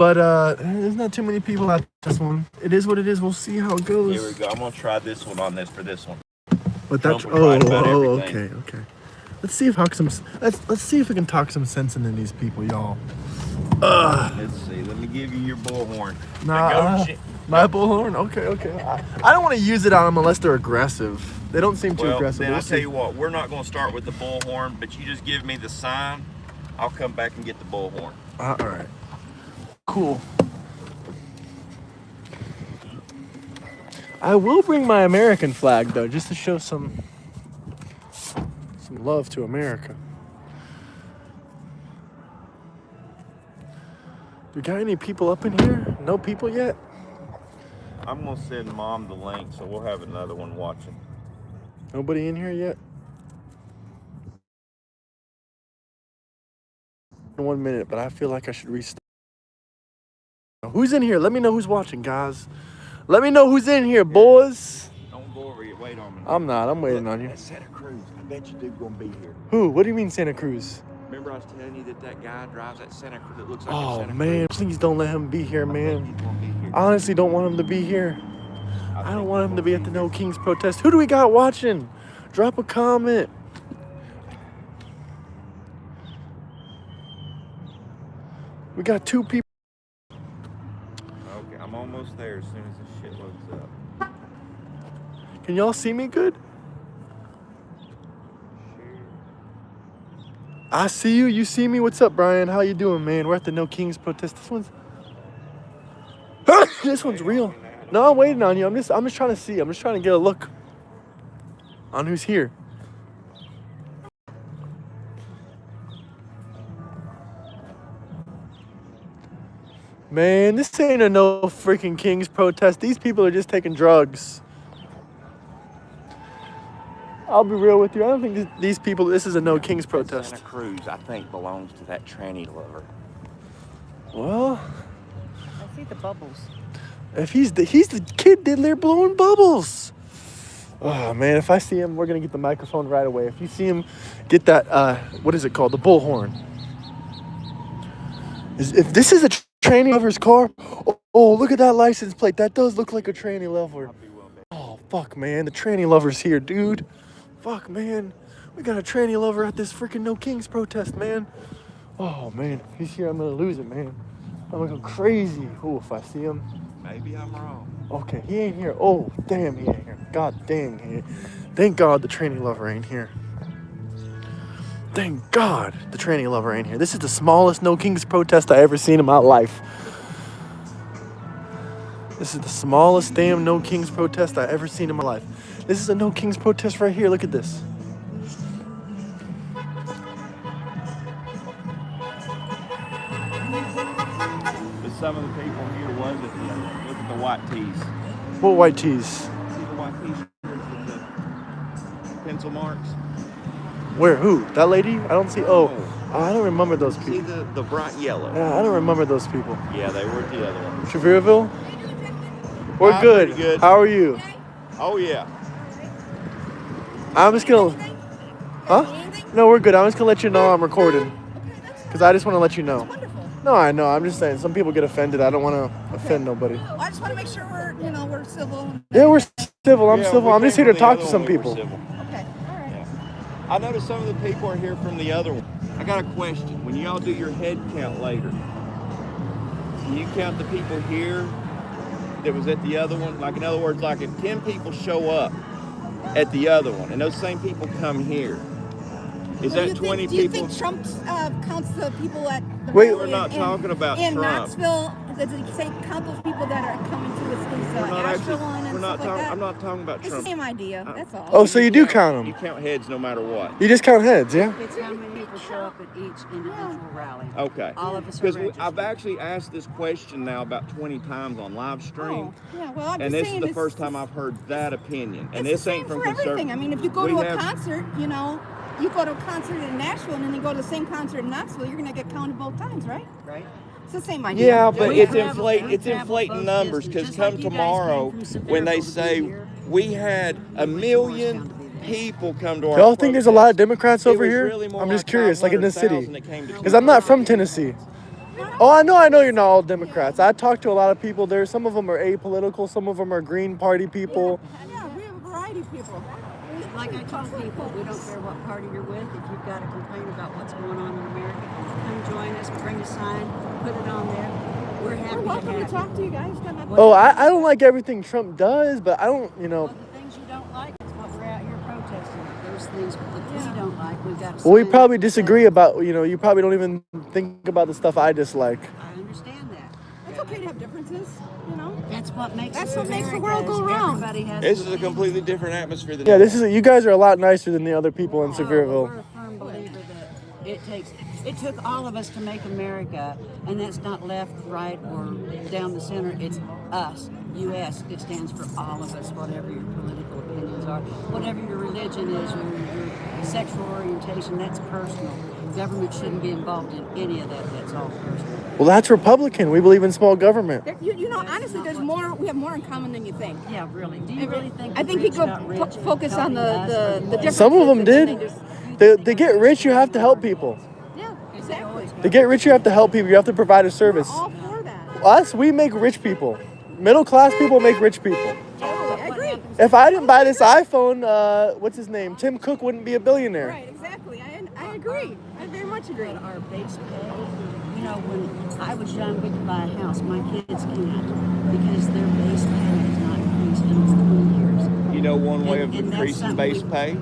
But there's not too many people at this one. It is what it is. We'll see how it goes. Here we go. I'm gonna try this one on this for this one. But that's okay. Let's see if let's see if we can talk some sense into these people, y'all. Let's see. Let me give you your bullhorn. My bullhorn. Okay. I don't want to use it on them unless they're aggressive. They don't seem too aggressive. Then I tell you what, we're not gonna start with the bullhorn, but you just give me the sign. I'll come back and get the bullhorn. All right. Cool. I will bring my American flag though, just to show some love to America. You got any people up in here? No people yet? I'm gonna send Mom the link, so we'll have another one watching. Nobody in here yet? In 1 minute, but I feel like I should restart. Who's in here? Let me know who's watching, guys. Let me know who's in here, boys. Don't go over yet. Wait on me. I'm not. I'm waiting on you. That's Santa Cruz. I bet you dude gonna be here. Who? What do you mean Santa Cruz? Remember I was telling you that guy drives that Santa Cruz that looks like Oh, Santa man. Cruz? Please don't let him be here, man. He's gonna be here. I honestly don't want him to be here. I don't want him to be at the No Kings protest. Who do we got watching? Drop a comment. We got 2 people. Okay, I'm almost there as soon as this shit loads up. Can y'all see me good? I see you. You see me? What's up, Brian? How you doing, man? We're at the No Kings protest. This one's real. No, I'm waiting on you. I'm just trying to see. I'm just trying to get a look on who's here. Man, this ain't a No Freaking Kings protest. These people are just taking drugs. I'll be real with you. I don't think these people, this is a No Kings protest. Santa Cruz, I think, belongs to that tranny lover. Well, I see the bubbles. if he's the kid in there blowing bubbles. Oh, man, if I see him, we're going to get the microphone right away. If you see him, get that, what is it called? The bullhorn. If this is a tranny lover's car, oh, look at that license plate. That does look like a tranny lover. Oh, fuck, man. The tranny lover's here, dude. Fuck, man. We got a tranny lover at this freaking No Kings protest, man. Oh, man. If he's here, I'm going to lose it, man. I'm going to go crazy. Oh, if I see him. Maybe I'm wrong. Okay, he ain't here. Oh, damn, he ain't here. God dang, he ain't. Thank God the tranny lover ain't here. Thank God the tranny lover ain't here. This is the smallest No Kings protest I ever seen in my life. This is the smallest damn No Kings protest I ever seen in my life. This is a No Kings protest right here. Look at this. But some of the people here was at the other. Look at the white tees. What white tees? See the white t-shirts with the pencil marks? Where? Who? That lady? I don't see. Oh, I don't remember those See people. the bright yellow? Yeah, I don't remember those people. Yeah, they were at the other one. Sevierville? We're I'm good. pretty good. How are you? Oh, yeah. I'm just gonna. Huh? No, we're good. I'm just gonna let you know I'm recording. Because I just want to let you know. No, I know. I'm just saying. Some people get offended. I don't want to offend nobody. I just want to make sure we're civil. Yeah, we're civil. I'm Yeah, civil. we I'm just came here to from the talk other to some one, we were people. civil. Okay, all right. Yeah. I noticed some of the people are here from the other one. I got a question. When y'all do your head count later, can you count the people here that was at the other one? Like, in other words, like if 10 people show up at the other one and those same people come here, is that 20 Do you people? think Trump counts the people at the Wait, we're not talking about in Trump. Knoxville? Does it say count those people that are coming to his We're not actually, Asheville and we're not stuff like talking, that? I'm not talking about It's the Trump. same idea. That's all. Oh, so you do count You them? count heads no matter what. You just count heads, yeah? It's how many people show up at each individual rally. Okay. All of us are Because registered. I've actually asked this question now about 20 times on live stream. Oh, yeah. Well, I'm And just this saying is the first time I've heard that opinion. And it's this the ain't same from for everything. conservative. I mean, if you go We to a have- concert, you go to a concert in Nashville and then you go to the same concert in Knoxville, you're going to get counted both times, right? Right? It's the same idea. Yeah, but We it's travel- we it's travel inflating both numbers distances, because just come like you guys tomorrow came from when they Sevierville to be say here. we had a million people come to our Y'all think there's a lot of protest. Democrats It over was here? really more I'm just like curious, like in this city. 500,000 that came to Because I'm not from Tennessee. No, Oh, I know you're not all Democrats. I talked to a lot of people there. Some of them are apolitical. Some of them are Green Party people. Yeah, we have a variety of people. Like I told people, we don't care what party you're with. If you've got a complaint about what's going on in America, come join us, bring a sign, put it on there. We're happy We're welcome to have talk you. to you guys. Got nothing- Oh, I don't like everything Trump does, but I don't, Well, the things you don't like is what we're out here protesting. Those things that we don't like, we've got to Well, we sign probably up and say, disagree about, you probably don't even think about the stuff I dislike. I understand that. It's okay to have differences, you know? That's what makes That's us what makes the America, world go is round. Everybody has This an is a completely different atmosphere than Yeah, you guys are a lot nicer than the other people in Oh, Sevierville. we're a firm believer that it took all of us to make America, and that's not left, right, or down the center. It's us, U.S. It stands for all of us, whatever your political opinions are, whatever your religion is, your sexual orientation. That's personal. Government shouldn't be involved in any of that. That's all personal. Well, that's Republican. We believe in small government. You know, honestly, there's more. We have more in common than you think. Yeah, really. Do you really think? I the think rich people got rich focus on helping us, the or differences. Some of them and did. then they just- To get rich, you have to help people. Yeah, exactly. To get rich, you have to help people. You have to provide a service. We're all for that. Us, we make rich people. Middle class people make rich people. Totally, I agree. If I didn't buy this iPhone, what's his name? Tim Cook wouldn't be a billionaire. Right, exactly. I agree. I very much agree. But our base pay, you know, when I was young, we could buy a house. My kids can't because their base pay has not increased in over 20 years. You know one way of And that's increasing something base we- pay?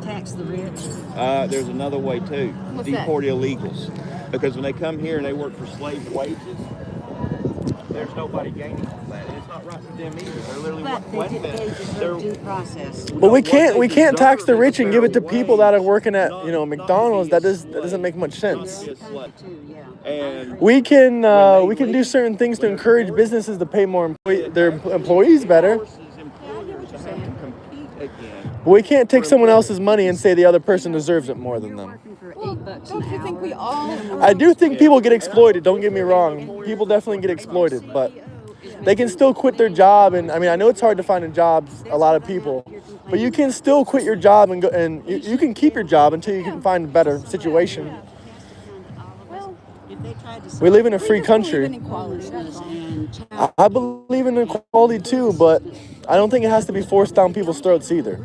Tax the rich. There's another way too. What's that? Deport illegals. Because when they come here and they work for slave wages, there's nobody gaining on that. And it's not right for them either. They're literally But they working. deserve due process. But we can't tax the rich and give it to people that are working at McDonald's. That doesn't make much sense. Too, yeah. And We can do certain things to encourage businesses to pay more their employees better. forces employers to have to compete again. But we can't take someone else's money and say the other person deserves it more than You're them. working for $8 an Don't you think hour. we all? I do think people get exploited. Don't get me wrong. People definitely get exploited, but they can still quit their job. And I mean, I know it's hard to find a job, a lot of people, but you can still quit your job and go, and you can keep your job until you can find a better situation. If they tried to We live in a We free just believe country. in equality, that's all. and I believe in equality too, but I don't think it has to be forced down people's throats either.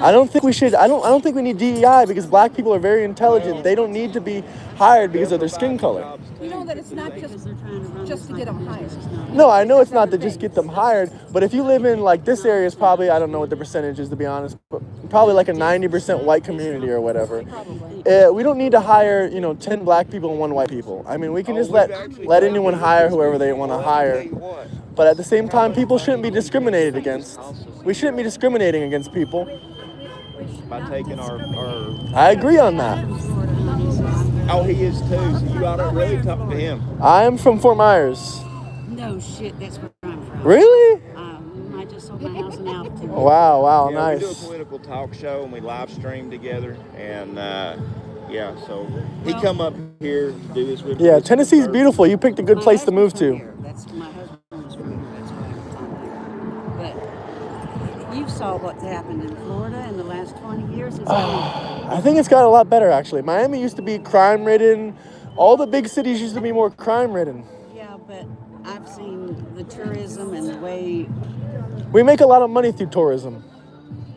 I don't think we should. I don't think we need DEI because black people are very intelligent. They don't need to be hired because of their skin color. You know that it's not just to get them hired. No, I know it's not to just get them hired, but if you live in like this area is probably, I don't know what the percentage is to be honest, but probably like a 90% white community or whatever. We don't need to hire 10 black people and 1 white people. I mean, we can just let anyone hire whoever they want to hire. But at the same time, people shouldn't be discriminated against. We shouldn't be discriminating against people. By taking our I agree on that. oh, he is too. So you ought to really talk to him. I am from Fort Myers. No shit, that's where I'm from. Really? I just sold my house in Altitude. Wow, Yeah, we do a nice. political talk show and we live stream together, and yeah, so he come up here do his. Yeah, Tennessee's beautiful. You picked a good My place to move husband's from to. here. That's my husband was from here. That's why I'm from here. But you saw what's happened in Florida in the last 20 years. I think it's got a lot better actually. Miami used to be crime-ridden. All the big cities used to be more crime-ridden. Yeah, but I've seen the tourism and the way We make a lot of money through tourism.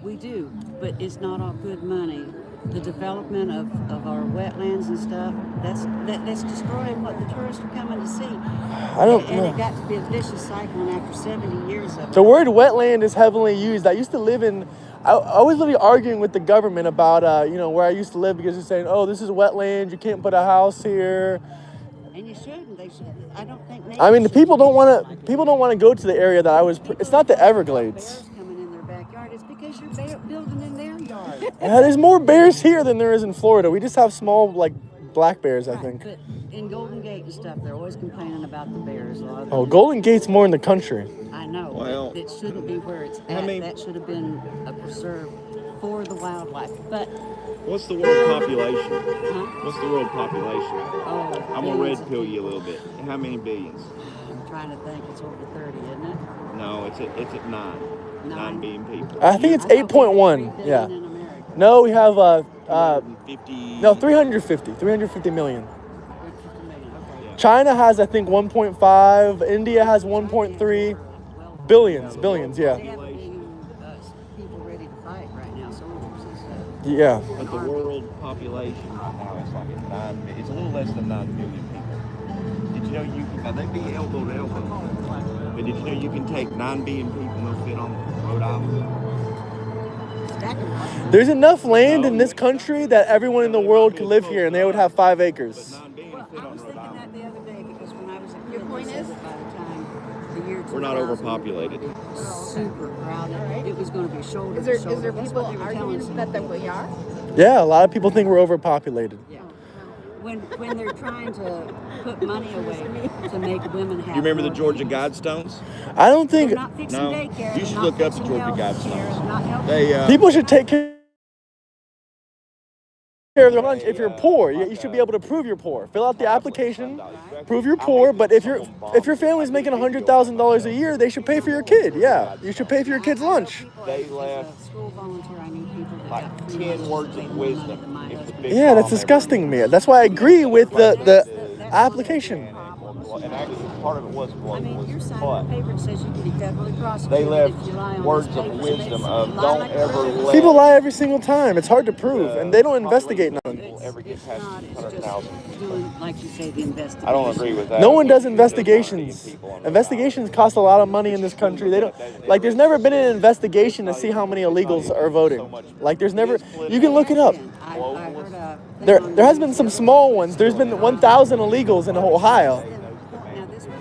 we do, but it's not all good money. The development of our wetlands and stuff, that's destroying what the tourists are coming to see. I don't And it know. got to be a vicious cycle, and after 70 years of it. The word wetland is heavily used. I used to live in, I was literally arguing with the government about, where I used to live because they're saying, oh, this is wetland, you can't put a house here. And you shouldn't. They should. I don't think. I mean, the people don't want to. to, people don't want to go to the area that I was, it's not the Everglades. Bears coming in their backyard. It's because you're building in their yard. Yeah, there's more bears here than there is in Florida. We just have small, like, black bears, I think. But in Golden Gate and stuff, they're always complaining about the bears. A lot of Oh, them. Golden Gate's more in the country. I know. Well, it shouldn't be where it's I at. mean- That should have been a preserve for the wildlife. But What's the world population? huh? What's the world population? Oh, I'm gonna billions red of pill you a people. little bit. How many billions? I'm trying to think. It's over 30, isn't it? No, it's at 9. 9 billion people. I think it's I thought we had 8.1. 3 Yeah. billion in America. No, we have, 250. no, 350 million. 350 million. Okay. Yeah. China has, I think, 1.5. India has 1.3 billions. Yeah. They have people ready to fight right now, soldiers and stuff. Yeah. But the world population right now is like at 9 million. It's a little less than 9 million people. Did you know now they'd be elbow to elbow, but did you know you can take 9 billion people and they'll fit on Rhode Island? There's enough land in this country that everyone in the world could live here, and they would have 5 acres. But 9 billion fit I on was Rhode thinking that Island. the other day because when I was a kid, Your point they said is? that by the time the year 2000, We're not overpopulated. super crowded. It was going to be shoulder Is to there shoulder. people That's what they were telling arguing us. that we are? Yeah, a lot of people think we're overpopulated. Yeah. When they're trying to put money away to make women have. You remember the more Georgia babies. Guidestones? I don't think They're not fixing No. daycare. You they're should not look up the fixing Georgia health care, Guidestones. not helping. They people should take care of their lunch. If you're poor, you should be able to prove you're poor. Fill out the application, prove you're poor. But if your family's making $100,000 a year, they should pay for your kid. Yeah, you should pay for your kid's lunch. They left School volunteer. I need people that like got free 10 lunch words to of pay more money than wisdom. my It's the husband. big Yeah, that's problem disgusting to everywhere. me. That's why I agree with the application. And actually, part of it was I mean, you're signing but a paper that says you can be federally prosecuted. they left if you lie on words this of paper. wisdom They of lie don't like a ever president. let People lie every single time. It's hard to prove, and they don't investigate nothing. People ever get It's past not. It's 100,000. just doing, like you say, the investigation. I don't agree with that. No one does There's investigations. 9 billion people on Rhode Investigations cost a lot of money in this country. They don't like. There's never been an investigation to see how many illegals are voting. Like, there's never. You can look it up. I heard a thing There on has the been news some the other small day. ones. There's been 1,000 illegals in Ohio. Now this was.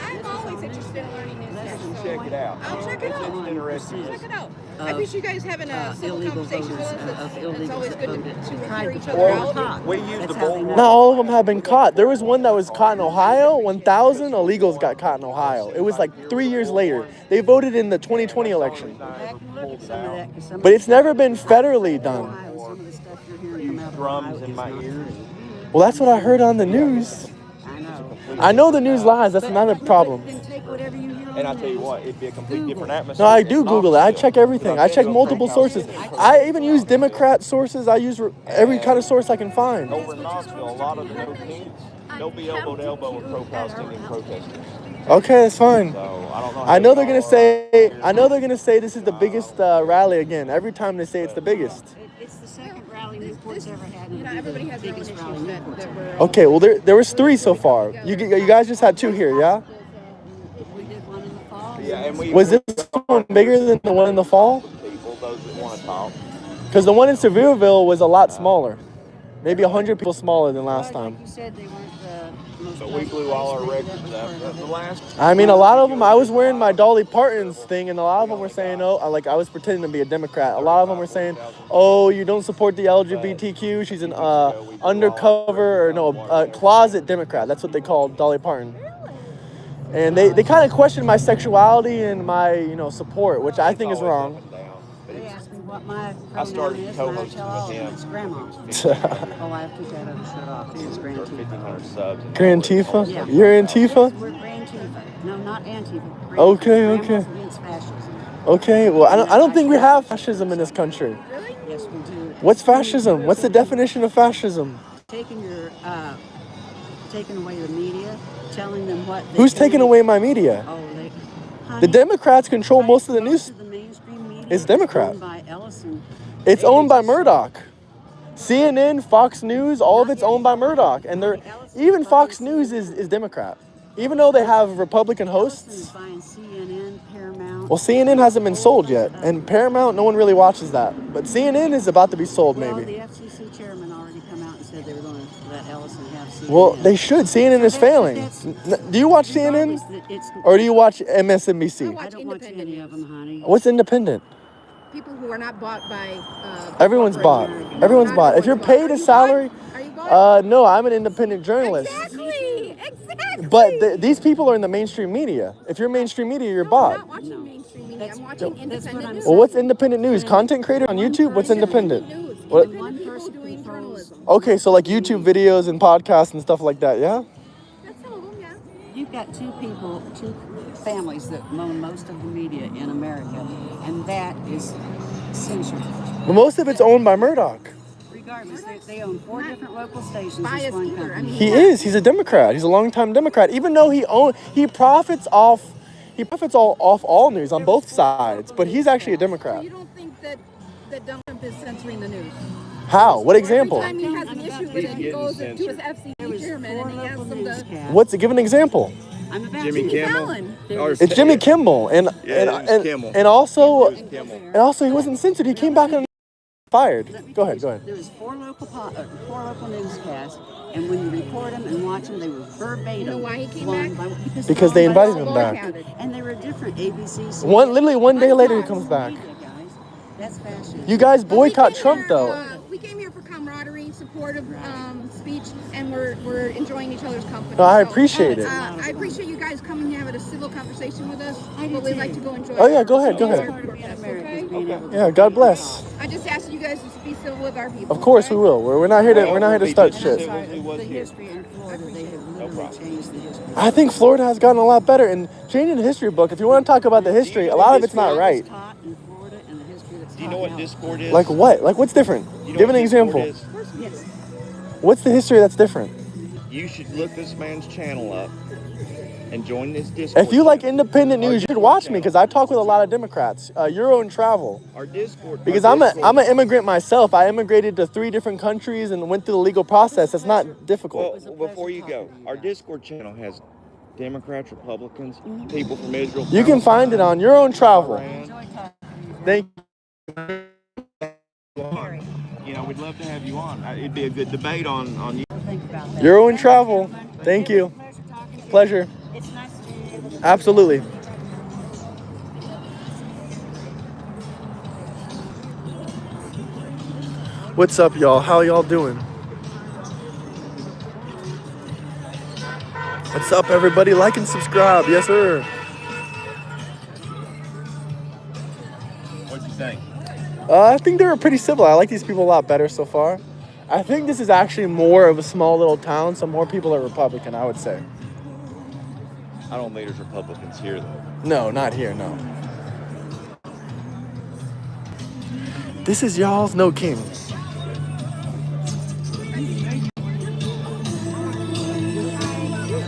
I'm always interested in learning new Less stuff. than Check it out. I'll check it out. It's interesting. Check it out. I appreciate you guys having a civil illegal conversation voters, with us. of It's illegals always that good voted to tried hear to each vote. other They were out. caught. We use That's the how they bull- know. Not all of them have been caught. There was one that was caught in Ohio. 1,000 illegals got caught in Ohio. It was like 3 years later. They voted in the 2020 election. Go back and look at some of that, 'cause some of But the it's never stuff been that's federally done. Ohio, some of the stuff you're hearing come out of Drums Ohio in is my not ears. true. Well, that's what I heard on the news. I know. I know the news lies. That's not a problem. Then take whatever you hear on And I the tell you news. what, it'd be a complete Google. different atmosphere. No, I do in Google it. I Knoxville. check everything. I check multiple sources. I even use Democrat sources. I use every kind of source I can find. Over in Knoxville, a lot of the no kids, they'll be elbow to elbow with pro-Palestinian protesters. Okay, that's fine. So I don't know. I know they're gonna say. I know they're gonna say this is the biggest rally again. Every time they say it's the biggest. It's the second rally Newport's ever had. You know, everybody has their own biggest issues rally that Newport's ever we're had. Okay, well there was 3 so far. You guys just had 2 here, yeah? We did one in the fall. Yeah, and we Was this one bigger than the one in the fall? people, those that want to talk. Because the one in Sevierville was a lot smaller. Maybe 100 people smaller than last Well, time. like you said, they weren't the most. But we blew all our maybe that records was up. part of The it. last I mean, a lot of them, I was wearing my Dolly Parton's thing, and a lot of them were saying, oh, like I was pretending to be a Democrat. A lot of them were saying, oh, you don't support the LGBTQ. She's an undercover, or no, closet Democrat. That's what they called Dolly Parton. And they kind of questioned my sexuality and my, support, which I think is wrong. They asked me what my I pronoun started is, and I co-hosting tell all of with them him. it's grandma. Oh, I have to take that other shirt off. Here's Grand Tifa. 1,500 subs. Grand Antifa? Yeah. You're Antifa? We're Grand Tifa. No, not Antifa. Grand Okay, Tifa. okay. Grandma's against fascism. Okay, well, I don't think we have fascism in this country. Yes, we do. What's fascism? What's the definition of fascism? Taking away the media, telling them what. they Who's can taking away my media? Oh, they. The Honey, Democrats control most of the news. Most of the mainstream media It's Democrat. Owned by Ellison. It's They owned by just- Murdoch. CNN, Fox News, all of it's owned by Murdoch. And even Fox News is Democrat. Even though they have Republican Ellison's hosts. buying CNN, Paramount. Well, CNN hasn't been sold yet. And Paramount, no one really watches that. But CNN is about to be sold, Well, maybe. the FCC chairman already come out and said they were going to let Ellison have CNN. Well, they should. CNN is failing. Do you watch CNN? Or do you watch MSNBC? watch I don't watch independent any of them, honey. What's independent? people who are not bought by. Everyone's bought. corporate- Everyone's not bought. If you're everyone's paid bought. a Are you salary, bought? Are you bought? no, I'm an independent journalist. Exactly. But these people are in the mainstream media. If you're mainstream media, you're No, I'm bought. not watching mainstream media. That's- I'm watching that's what independent I'm news. Well, what's independent news? Content creator on YouTube? What's independent? News. What? Independent people doing journalism. Okay, so like YouTube videos and podcasts and stuff like that, yeah? That's some of them, yeah. You've got two families that own most of the media in America, and that is censored. But most of it's owned by Murdoch. regardless, they own 4 different local stations. Biased This one either. I company. mean, He is. He's a Democrat. He's a longtime Democrat. Even though he profits off all news on both sides, but he's actually a so Democrat. you don't think that Donald Trump is censoring the news? How? What example? Every time he has an issue with it, he getting goes to his censored. FCC chairman and he asks him to. What's give an example? I'm about Jimmy to. Kimmel. Fallon. Or- It's Jimmy Kimmel, and Yeah, it was and, Kimmel. and also It was Kimmel. and also he wasn't censored. He came back and fired. Go ahead. There was 4 local newscasts, and when you record them and watch them, they were verbatim. You know why he came one back? by one, Because they one by invited him one. back. And they were different. ABC. Literally one day later he comes back. That's fashion. You guys But we boycott came Trump here, though. We came here for camaraderie, supportive speech, and we're enjoying each other's company. No, I appreciate it. I appreciate you guys coming and having a civil conversation with us. I do But we'd too. like to go enjoy. Oh, yeah, go ahead, go our ahead. protest, America's okay? being able to Yeah, God bless. I just asked you guys to be civil with our people. Of course okay? we will. We're not here to start shit. Sorry, It was the here. history in Florida, they have literally problem. changed the history. I think Florida has gotten a lot better, and changing the history book. If you want to talk about the history, a lot of it's not right. Taught in Florida and the history that's Do you know what Discord is? Like what? Like what's different? You know Give what an Discord example. is? Yes. What's the history that's different? You should look this man's channel up and join this Discord. If you like channel. independent Our news, you should Discord watch me channel. because I talk with a lot of Democrats. Euro and travel. Our Discord. Because our I'm Discord- an immigrant myself. I immigrated to 3 different countries and went through the legal process. It's not difficult. Well, before you go, our Discord channel has Democrats, Republicans, people from Israel. You can find it on Euro and travel. Iran. Thank You know, we'd love to have you on. It'd be a good debate on you. Think about that. Euro and travel. Thank you. Pleasure. It's nice to be able to. Absolutely. What's up, y'all? How y'all doing? What's up, everybody? Like and subscribe. Yes, sir. What'd you think? I think they were pretty civil. I like these people a lot better so far. I think this is actually more of a small little town, so more people are Republican, I would say. I don't think there's Republicans here, though. No, not here, no. This is y'all's No Kings.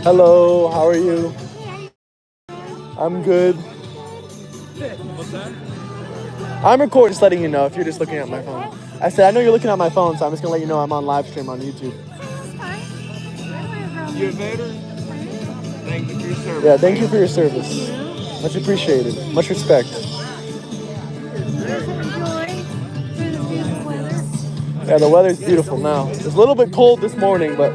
Hello, how are you? I'm good. What's that? I'm recording, just letting you know if you're just looking at my phone. I said, I know you're looking at my phone, so I'm just gonna let you know I'm on live stream on YouTube. You a veteran? Thank you for your service. Yeah, thank you for your service. Much appreciated. Much respect. Yeah, the weather's beautiful now. It's a little bit cold this morning, but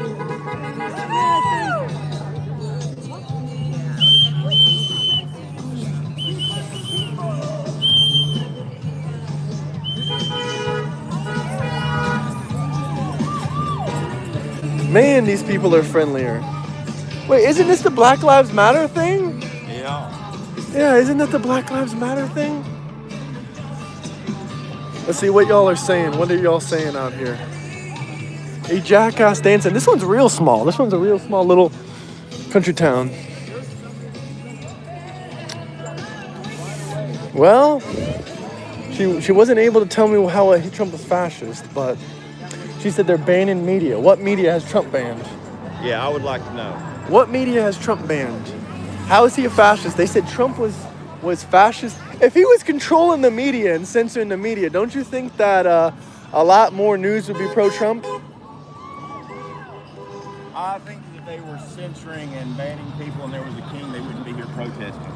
man, these people are friendlier. Wait, isn't this the Black Lives Matter thing? Yeah. Yeah, isn't that the Black Lives Matter thing? Let's see what y'all are saying. What are y'all saying out here? A jackass dancing. This one's real small. This one's a real small little country town. Well, she wasn't able to tell me how Trump was fascist, but she said they're banning media. What media has Trump banned? Yeah, I would like to know. What media has Trump banned? How is he a fascist? They said Trump was fascist. If he was controlling the media and censoring the media, don't you think that a lot more news would be pro-Trump? I think that if they were censoring and banning people and there was a king, they wouldn't be here protesting.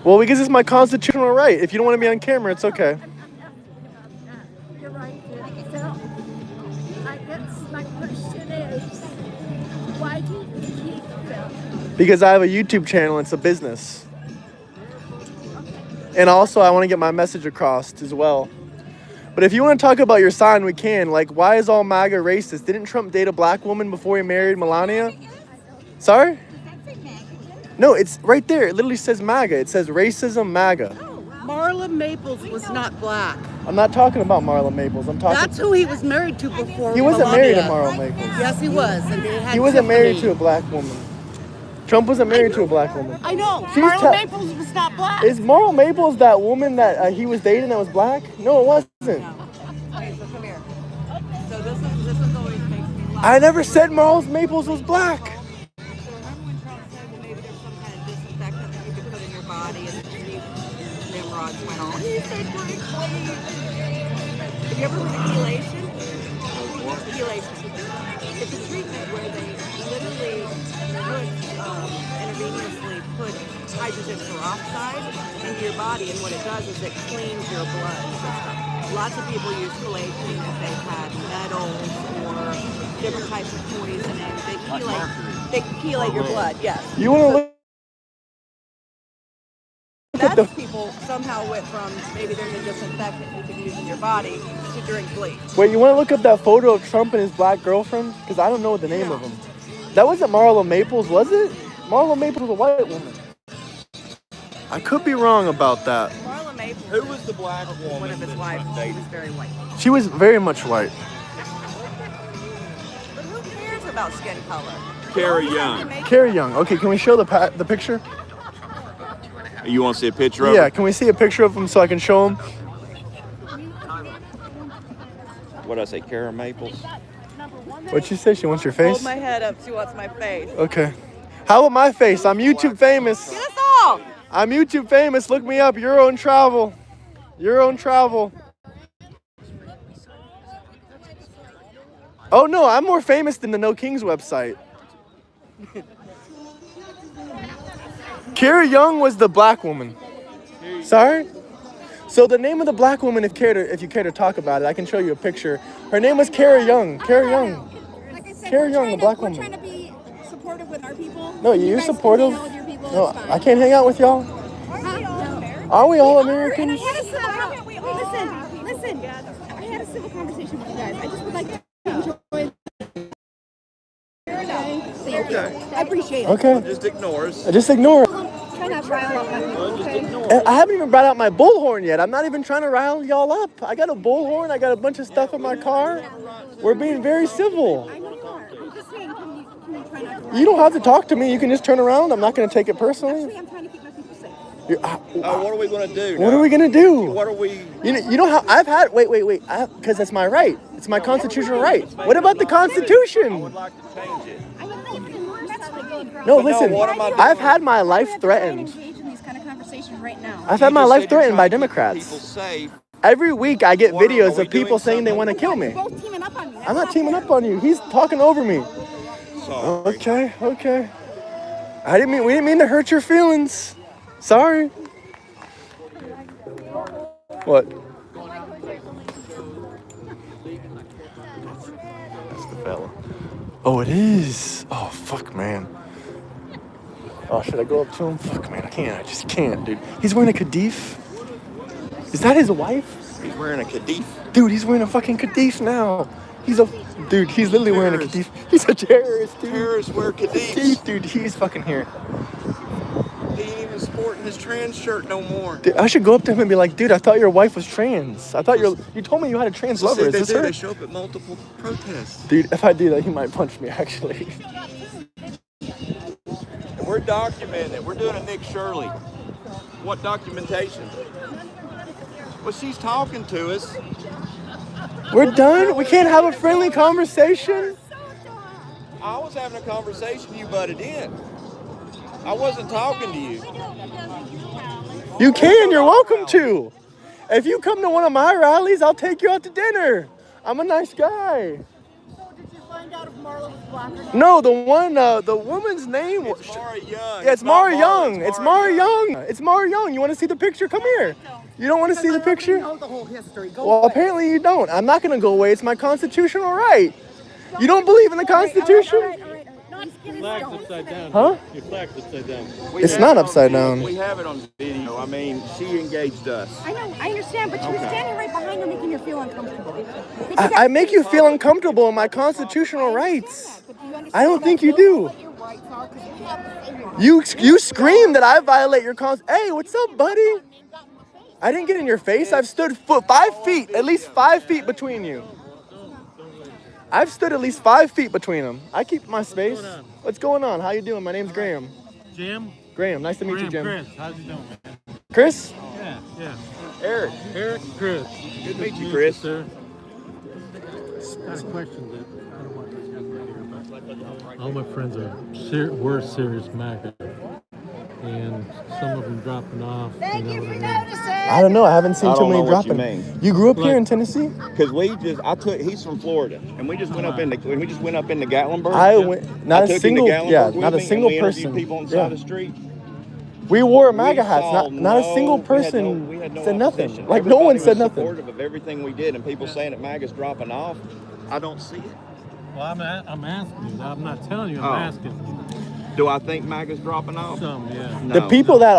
Well, because it's my constitutional right. If you don't want to be on camera, it's okay. You're right. So, I guess my question is, why do you keep them? Because I have a YouTube channel, it's a business. And also, I want to get my message across as well. But if you want to talk about your sign, we can. Like, why is all MAGA racist? Didn't Trump date a black woman before he married Melania? Sorry? No, it's right there. It literally says MAGA. It says racism MAGA. Oh, wow. Marla Maples was not black. I'm not talking about Marla Maples. I'm talking. That's who he was married to before. He wasn't married to Melania. Marla Maples. Yes, he was, and they had He wasn't married to Tiffany. a black woman. Trump wasn't married to a black woman. I know. She's Marla Maples was not black. Is Marla Maples that woman that he was dating that was black? No, it wasn't. Okay, so come here. So this is always makes me laugh. I never said Marla Maples was black. So remember when Trump said, well, maybe there's some kind of disinfectant that you could put in your body, and the Nimrods went on. He said, "Great, please." Have you ever heard of chelation? Chelation. It's a treatment where they literally intravenously put hydrogen peroxide into your body, and what it does is it cleans your blood system. Lots of people use chelation if they've had metals or different types of poisoning. They chelate your blood, yes. You want to look at That's the. people somehow went from maybe there's a disinfectant you can use in your body to drink bleach. Wait, you want to look up that photo of Trump and his black girlfriend? Because I don't know the name of him. That wasn't Marla Maples, was it? Marla Maples was a white woman. I could be wrong about that. Marla Maples. Who was the black woman? One of his wives. She was very white. She was very much white. But who cares about skin color? Carrie Young. Carrie Young. Okay, can we show the picture? You want to see a picture of Yeah, her? can we see a picture of him so I can show him? What did I say, Carrie Maples? What'd she say? She wants your face? Hold my head up. She wants my face. Okay. How about my face? I'm YouTube famous. Get us all. I'm YouTube famous. Look me up. Your own travel. Your own travel. Oh no, I'm more famous than the No Kings website. Carrie Young was the black woman. Sorry? So the name of the black woman, if you care to talk about it, I can show you a picture. Her name was Carrie Young. Carrie Young. Like I said, Carrie Young, a black we're woman. trying to be supportive with our people. No, You you're guys can supportive. hang out with your people, No, it's fine. I can't hang out with y'all. Are we all Americans? I had a civil listen. I had a civil conversation with you guys. I just would like to enjoy. Thank you. I appreciate it. Okay. Just ignore us. Just ignore it. Try not to rile up my people, okay? I haven't even brought out my bullhorn yet. I'm not even trying to rile y'all up. I got a bullhorn. I got a bunch of stuff in my car. We're being very civil. I know you are. I'm just saying, can you try not to rile You don't have to talk to me. You can just turn around. I'm not going to take it personally. Actually, I'm trying to keep my people safe. What are we going to do? What are we going to do? What are we? You know how I've had. Wait. Because it's my right. It's my constitutional right. What about the I Constitution? would like to change it. I would like to No, But no, listen. what am I doing? I've had my life engage threatened. in these kind of conversations right now. I've had my You just life said you're threatened by trying to keep Democrats. People safe. Every week I get What are videos we of people doing saying they want to something? kill me. You're both teaming up on me. That's I'm not teaming fair. up on you. He's talking over me. Sorry. Okay. We didn't mean to hurt your feelings. Sorry. What? That's the fella. Oh, it is. Oh, fuck, man. Oh, should I go up to him? Fuck, man, I can't. I just can't, dude. He's wearing a Kadif. Is that his wife? He's wearing a Kadif. Dude, he's wearing a fucking Kadif now. He's literally wearing a Kadif. He's a terrorist, dude. Terrorists wear Kadifs. Dude, he's fucking here. He ain't even sporting his trans shirt no more. Dude, I should go up to him and be like, dude, I thought your wife was trans. I thought you told me you had a trans So lover. see, Is this her? They show up at multiple protests. Dude, if I do that, he might punch me, actually. And we're documenting it. We're doing a Nick Shirley. What documentation? Well, she's talking to us. We're done? We can't have a friendly conversation? I was having a conversation. You butted in. I wasn't talking to you. You can, you're welcome to. If you come to one of my rallies, I'll take you out to dinner. I'm a nice guy. So did you find out if Marla was black or not? No, the woman's name was... It's Mara Young. Yeah, it's not Mara Young. It's Mara Young. Young. It's Mara Young. You want to see the picture? Come here. You don't want to see the picture? I know the whole history. Go Well, away. apparently you don't. I'm not going to go away. It's my constitutional right. You don't believe in the Constitution? All right. Flag's upside down. Huh? Your flag's upside down. We It's have not it on upside video. down. We have it on video. I mean, she engaged us. I know, I understand, but you were standing right behind her making you feel uncomfortable. I make you feel uncomfortable in my constitutional rights. I don't think you do. You scream that I violate your Hey, what's up, buddy? I didn't get in your face. I've stood 5 feet, at least 5 feet between you. I've stood at least 5 feet between them. I keep my space. What's going on? How you doing? My name's Graham. Jim? Graham, nice to meet you, Jim. Chris, how's you doing, man? Chris? Yeah. Eric. Eric, Chris. Good to meet you, Chris. Sir. Got a question that I don't want to discuss right here, but all my friends were serious MAGA, and some of them dropping off. Thank you for what I mean? noticing. I don't know. I haven't seen I too don't many know what you dropping. mean. You grew up here in Tennessee? Because he's from Florida, and we just went up into Gatlinburg. I went. Not I a took him to single. Gatlinburg Yeah, with not a me, and single we interviewed person. people on the Yeah. side of the street. We wore MAGA We hats. saw Not a single we had person we had no said nothing. opposition. Like no one Everybody said was nothing. supportive of everything we did, and people saying that MAGA's dropping off. I don't see it. Well, I'm asking you. I'm not telling you. I'm Oh. asking you. Do I think MAGA's dropping off? Some, yeah. No. The people that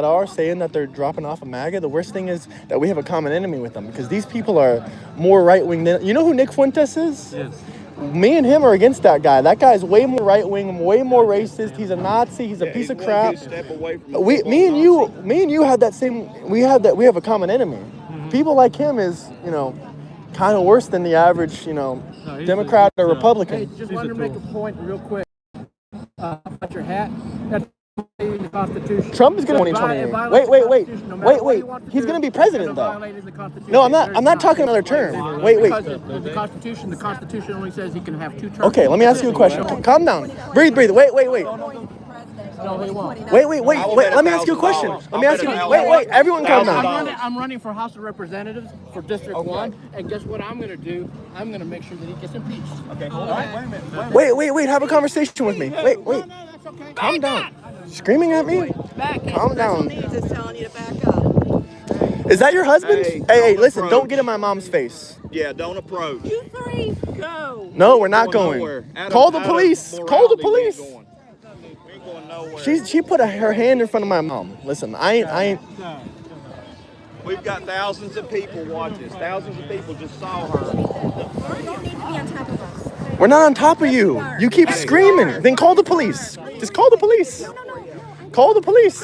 are saying that they're dropping off of MAGA, the worst thing is that we have a common enemy with them because these people are more right wing than. You know who Nick Fuentes is? Yes. Me and him are against that guy. That guy's way more right wing, way more racist. He's a Nazi. He's a piece of He's crap. one good step away from the Me and you have that same. We have a common enemy. People like him is kind of worse than the average No, he's Democrat or Hey, Republican. Just He's wanted a to make a tool. point real quick about your hat. That's violating the Constitution. Trump is going to It 2028. violates the Wait. Constitution no matter what you want to He's do. going to be president It's though. violating the Constitution. No, I'm There's not talking another term. Wait. Because the Constitution only says he can have 2 terms. Okay, let me ask you a question. Calm down. Breathe. Wait. No, he won't. Wait. Let me ask you a question. Let me ask you. Wait. Everyone calm down. I'm running for House of Representatives for District 1, and guess what I'm going to do? I'm going to make sure that he gets impeached. Okay, hold on. Wait a minute. Wait. Have a conversation with me. Wait. No, that's okay. Calm down. Screaming at me? Calm down. Is telling you to back up. Is that your husband? Hey, Hey, don't listen, don't approach. get in my mom's face. Yeah, don't approach. 2, 3, go. No, we're not Going going. nowhere. Out of- Call the out of police. Call the morality, we police. ain't going. We ain't going nowhere. She put her hand in front of my mom. Listen, I ain't. We've got thousands of people watching us. Thousands of people just saw her. You don't need to be on top of us. We're not on top of you. You keep screaming. Then call the police. Just call the police. Call the police.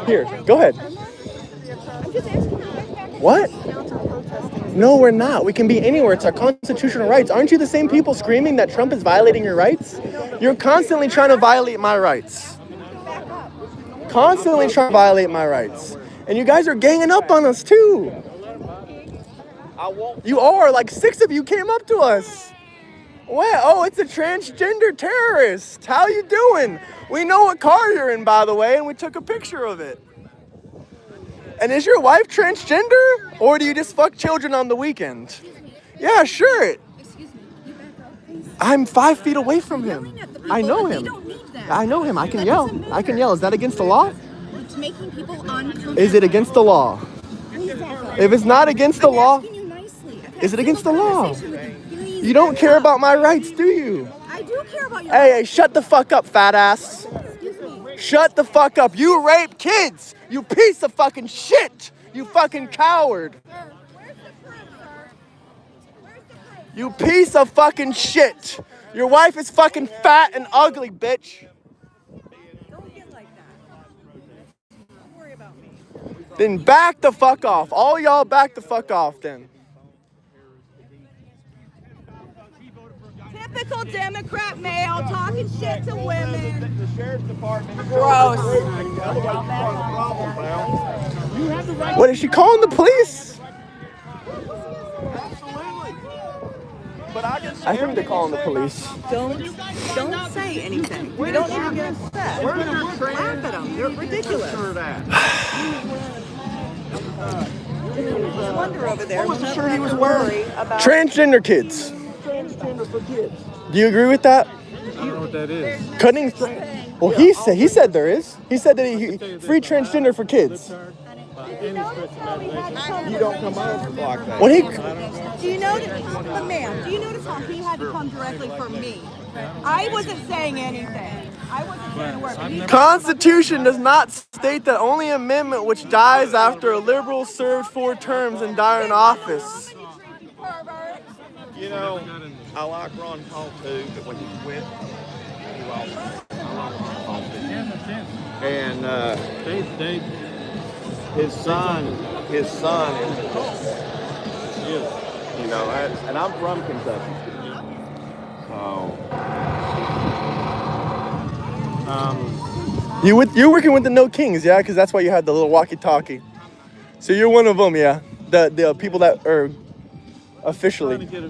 Here, go ahead. I'm just asking you guys back and What? forth. No, we're not. We can be anywhere. It's our constitutional rights. Aren't you the same people screaming that Trump is violating your rights? You're constantly trying to violate my rights. Constantly trying to violate my rights. And you guys are ganging up on us too. I won't. You are. Like 6 of you came up to us. What? Oh, it's a transgender terrorist. How you doing? We know what car you're in, by the way, and we took a picture of it. And is your wife transgender? Or do you just fuck children on the weekend? Yeah, sure. Excuse me. You back up, please. I'm 5 feet away from him. Yelling at the people, I know they him. don't need that. I know him. I can That yell. doesn't I can matter. yell. Is that against the law? It's making people uncomfortable. Is it against the law? Please back up. If it's not against the I'm law, asking you nicely. I've had is it against the civil law? conversation with you. Please you don't back care up. about my rights, do you? I do care about your Hey, shut the fuck up, fat ass. Excuse me. Shut the fuck up. You rape kids. You piece of fucking shit. You fucking coward. Sir, where's the proof, sir? Where's the proof? You piece of fucking shit. Your wife is fucking fat and ugly, bitch. Don't get like that. Don't worry about me. Then back the fuck off. All y'all back the fuck off then. Typical Democrat male talking shit to women. The sheriff's department. Gross. Otherwise, you cause a problem, pal. What, is she calling the police? Absolutely. But I can. I think they're calling the police. Don't say anything. We don't need to get upset. Laugh at them. They're ridiculous. Wonder over there. wasn't sure he was wearing. about Transgender kids. Do you agree with that? I don't know what that is. Cutting. Well, he said there is. He said that he free transgender for kids. Any stretch of imagination. You don't come over like that. When he Do you know that, but ma'am, do you notice how he had to come directly for me? I wasn't saying anything. I wasn't saying a word. But he- Constitution does not state that only amendment which dies after a liberal served 4 terms and die in office. Pervert. You know, I like Ron Paul too, but when he quit, he lost. I like Ron Paul too. And They His son is, you know, and I'm from Kentucky. So, You're working with the No Kings, yeah? Because that's why you had the little walkie-talkie. So you're one of them, yeah? The people that are Trying officially. to get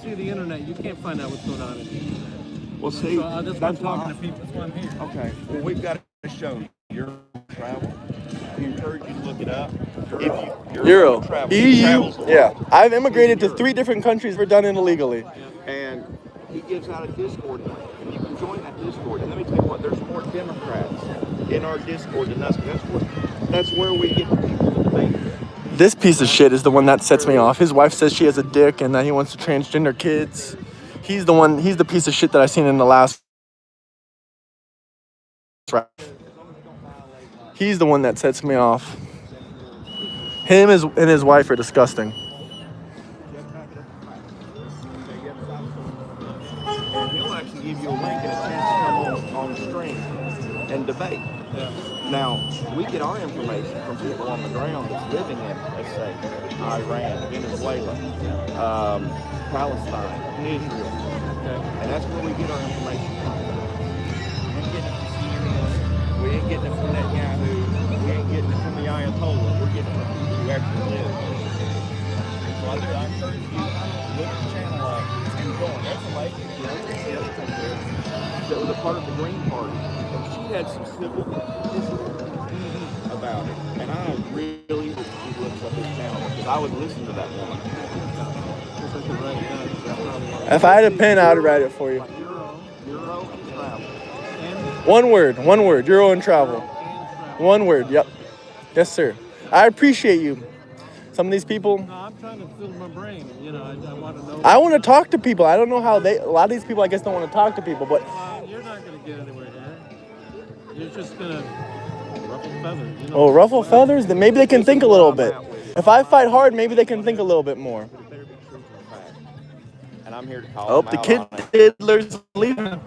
see the internet. You can't find out what's going on in the internet. well, see, So that's why I'm talking to people. That's why I'm here. Okay, well, we've got to show you your travel. We encourage you to look it up. If Euro. travel, EU. travels a lot. Yeah. I've immigrated to Europe. 3 different countries. We're done it illegally. And he gives out a Discord link, and you can join that Discord. And let me tell you what, there's more Democrats in our Discord than us. That's where we get the people to debate. This piece of shit is the one that sets me off. His wife says she has a dick and that he wants to transgender kids. He's the piece of shit that I seen in the last. He's the one that sets me off. Him and his wife are disgusting. And he'll actually give you a link and a chance to come on stream and debate. Now, we get our information from people on the ground that's living in, let's say, Iran, Venezuela, Palestine, Israel. And that's where we get our information from. We ain't getting it from Netanyahu. We ain't getting it from the Ayatollah. We're getting it from people who actually live. So I encourage you to look the channel up and go on. That's a lady, that was a part of the Green Party. And she had some civil disagreements about it. And I really hope she looks up this channel because I would listen to that woman. If I had a pen, I would write it for you. Euro and travel. One word, Euro and travel. One word, yep. Yes, sir. I appreciate you. Some of these people. No, I'm trying to fill my brain. You know, I want to know. I want to talk to people. I don't know how a lot of these people, I guess, don't want to talk to people, but. You're not going to get anywhere here. You're just going to ruffle feathers. You know? Oh, ruffle feathers? Then maybe they can think a little bit. If I fight hard, maybe they can think a little bit more. And I'm here to call Oh, them the out kid on it. diddler's leaving.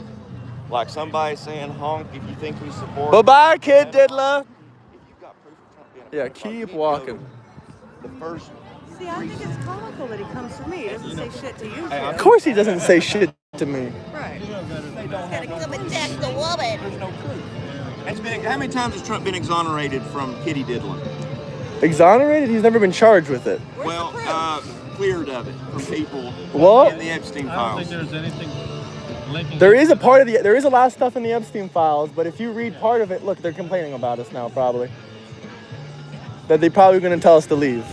Like somebody saying honk if you think we support. Bye-bye, kid diddler. If you've got proof of Trump being Yeah, a Trump, keep you walking. The first. See, I think it's comical that he comes for me. He doesn't say shit to you. Of course he doesn't say shit to me. Right. Gotta come attack the woman. There's no proof. How many times has Trump been exonerated from kitty diddling? Exonerated? He's never been charged with it. Well, cleared of it from people What? in the Epstein I don't files. think there's anything linking. There is a lot of stuff in the Epstein files, but if you read part of it, look, they're complaining about us now, probably. That they probably going to tell us to leave.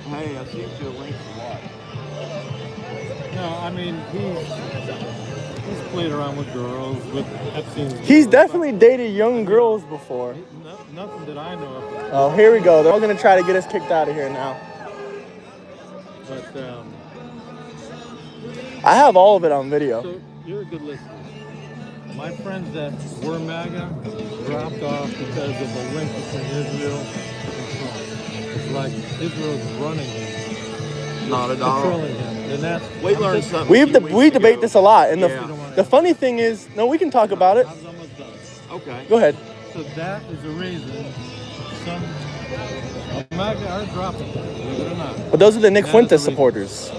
Hey, I sent you a link to watch. No, I mean, he's played around with girls, with Epstein's girls. He's definitely dated young girls before. Nothing that I know of. Oh, here we go. They're all going to try to get us kicked out of here now. But, I have all of it on video. so you're a good listener. My friends that were MAGA dropped off because of the link between Israel and Trump. It's like Israel's running him, Not at all. controlling him. And that's, We I'm learned just- something. We debate this a lot, and Yeah. the funny thing is, no, we can talk about it. I was almost done. Okay. Go ahead. So that is the reason some MAGA are dropping, believe it or not. But those are the Nick That is Fuentes the reason. supporters.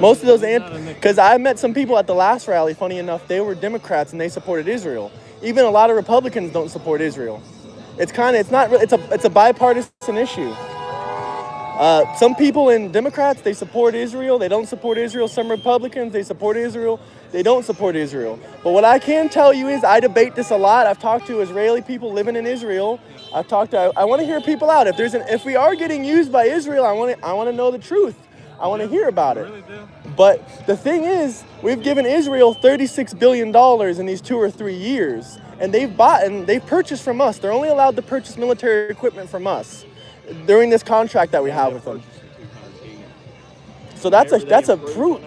Most of those, Not a Nick- because I met some people at the last rally, funny enough, they were Democrats and they supported Israel. Even a lot of Republicans don't support Israel. It's a bipartisan issue. Some people in Democrats, they support Israel. They don't support Israel. Some Republicans, they support Israel. They don't support Israel. But what I can tell you is I debate this a lot. I've talked to Israeli people living in Israel. I want to hear people out. If we are getting used by Israel, I want to know the truth. I want to hear about it. But the thing is, we've given Israel $36 billion in these 2 or 3 years. And they've purchased from us. They're only allowed to purchase military equipment from us during this contract that we have with them. So that's a proof.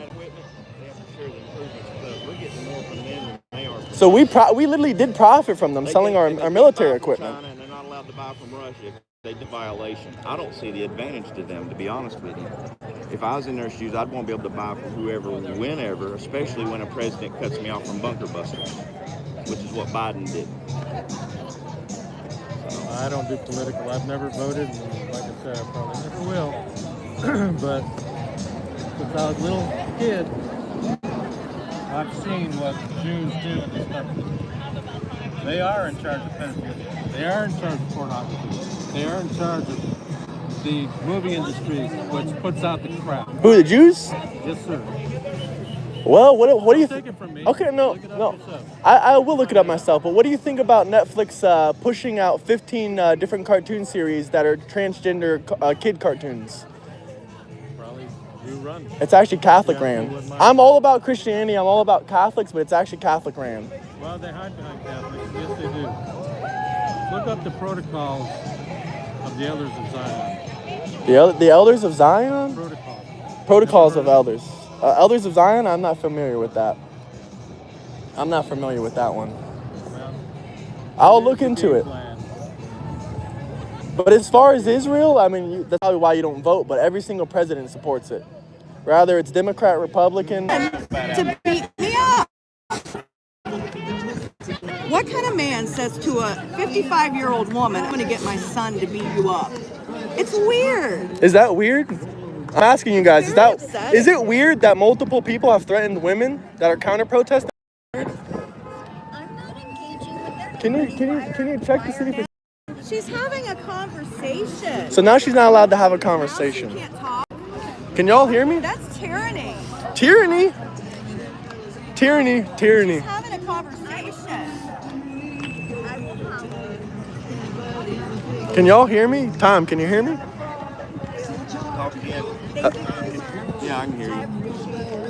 So we literally did profit from them selling our military equipment. And they're not allowed to buy from Russia if they did violation. I don't see the advantage to them, to be honest with you. If I was in their shoes, I'd want to be able to buy from whoever, whenever, especially when a president cuts me off from bunker busters, which is what Biden did. I don't do political. I've never voted, and like I said, I probably never will. But since I was a little kid, I've seen what Jews do in this country. They are in charge of pedophilia. They are in charge of pornography. They are in charge of the movie industry, which puts out the crap. Who, the Jews? Yes, sir. Well, what do you Take think? it from me. Okay, no. Look it up yourself. I will look it up myself, but what do you think about Netflix pushing out 15 different cartoon series that are transgender kid cartoons? Probably you run. It's actually Catholic Yeah, ran. you wouldn't mind. I'm all about Christianity, I'm all about Catholics, but it's actually Catholic ran. Well, they hide behind Catholics. Yes, they do. Look up the protocols of the elders of Zion. The Elders of Zion? Protocols. Protocols of Elders. Elders of Zion? I'm not familiar with that. I'm not familiar with that one. Well, I'll look into game it. plan. But as far as Israel, I mean, that's probably why you don't vote, but every single president supports it. Rather it's Democrat, Republican. To beat me up. What kind of man says to a 55-year-old woman, I'm going to get my son to beat you up? It's weird. Is that weird? I'm asking you guys, Very upsetting. is it weird that multiple people have threatened women that are counter-protesting? I'm not engaging with their Can you check to see if it's... She's having a conversation. So now she's not allowed to have a Now she conversation. can't talk. Can y'all hear me? That's tyranny. Tyranny. Tyranny. Tyranny. She's having a conversation. Can y'all hear me? Tom, can you hear me? Talk again. Yeah, I can hear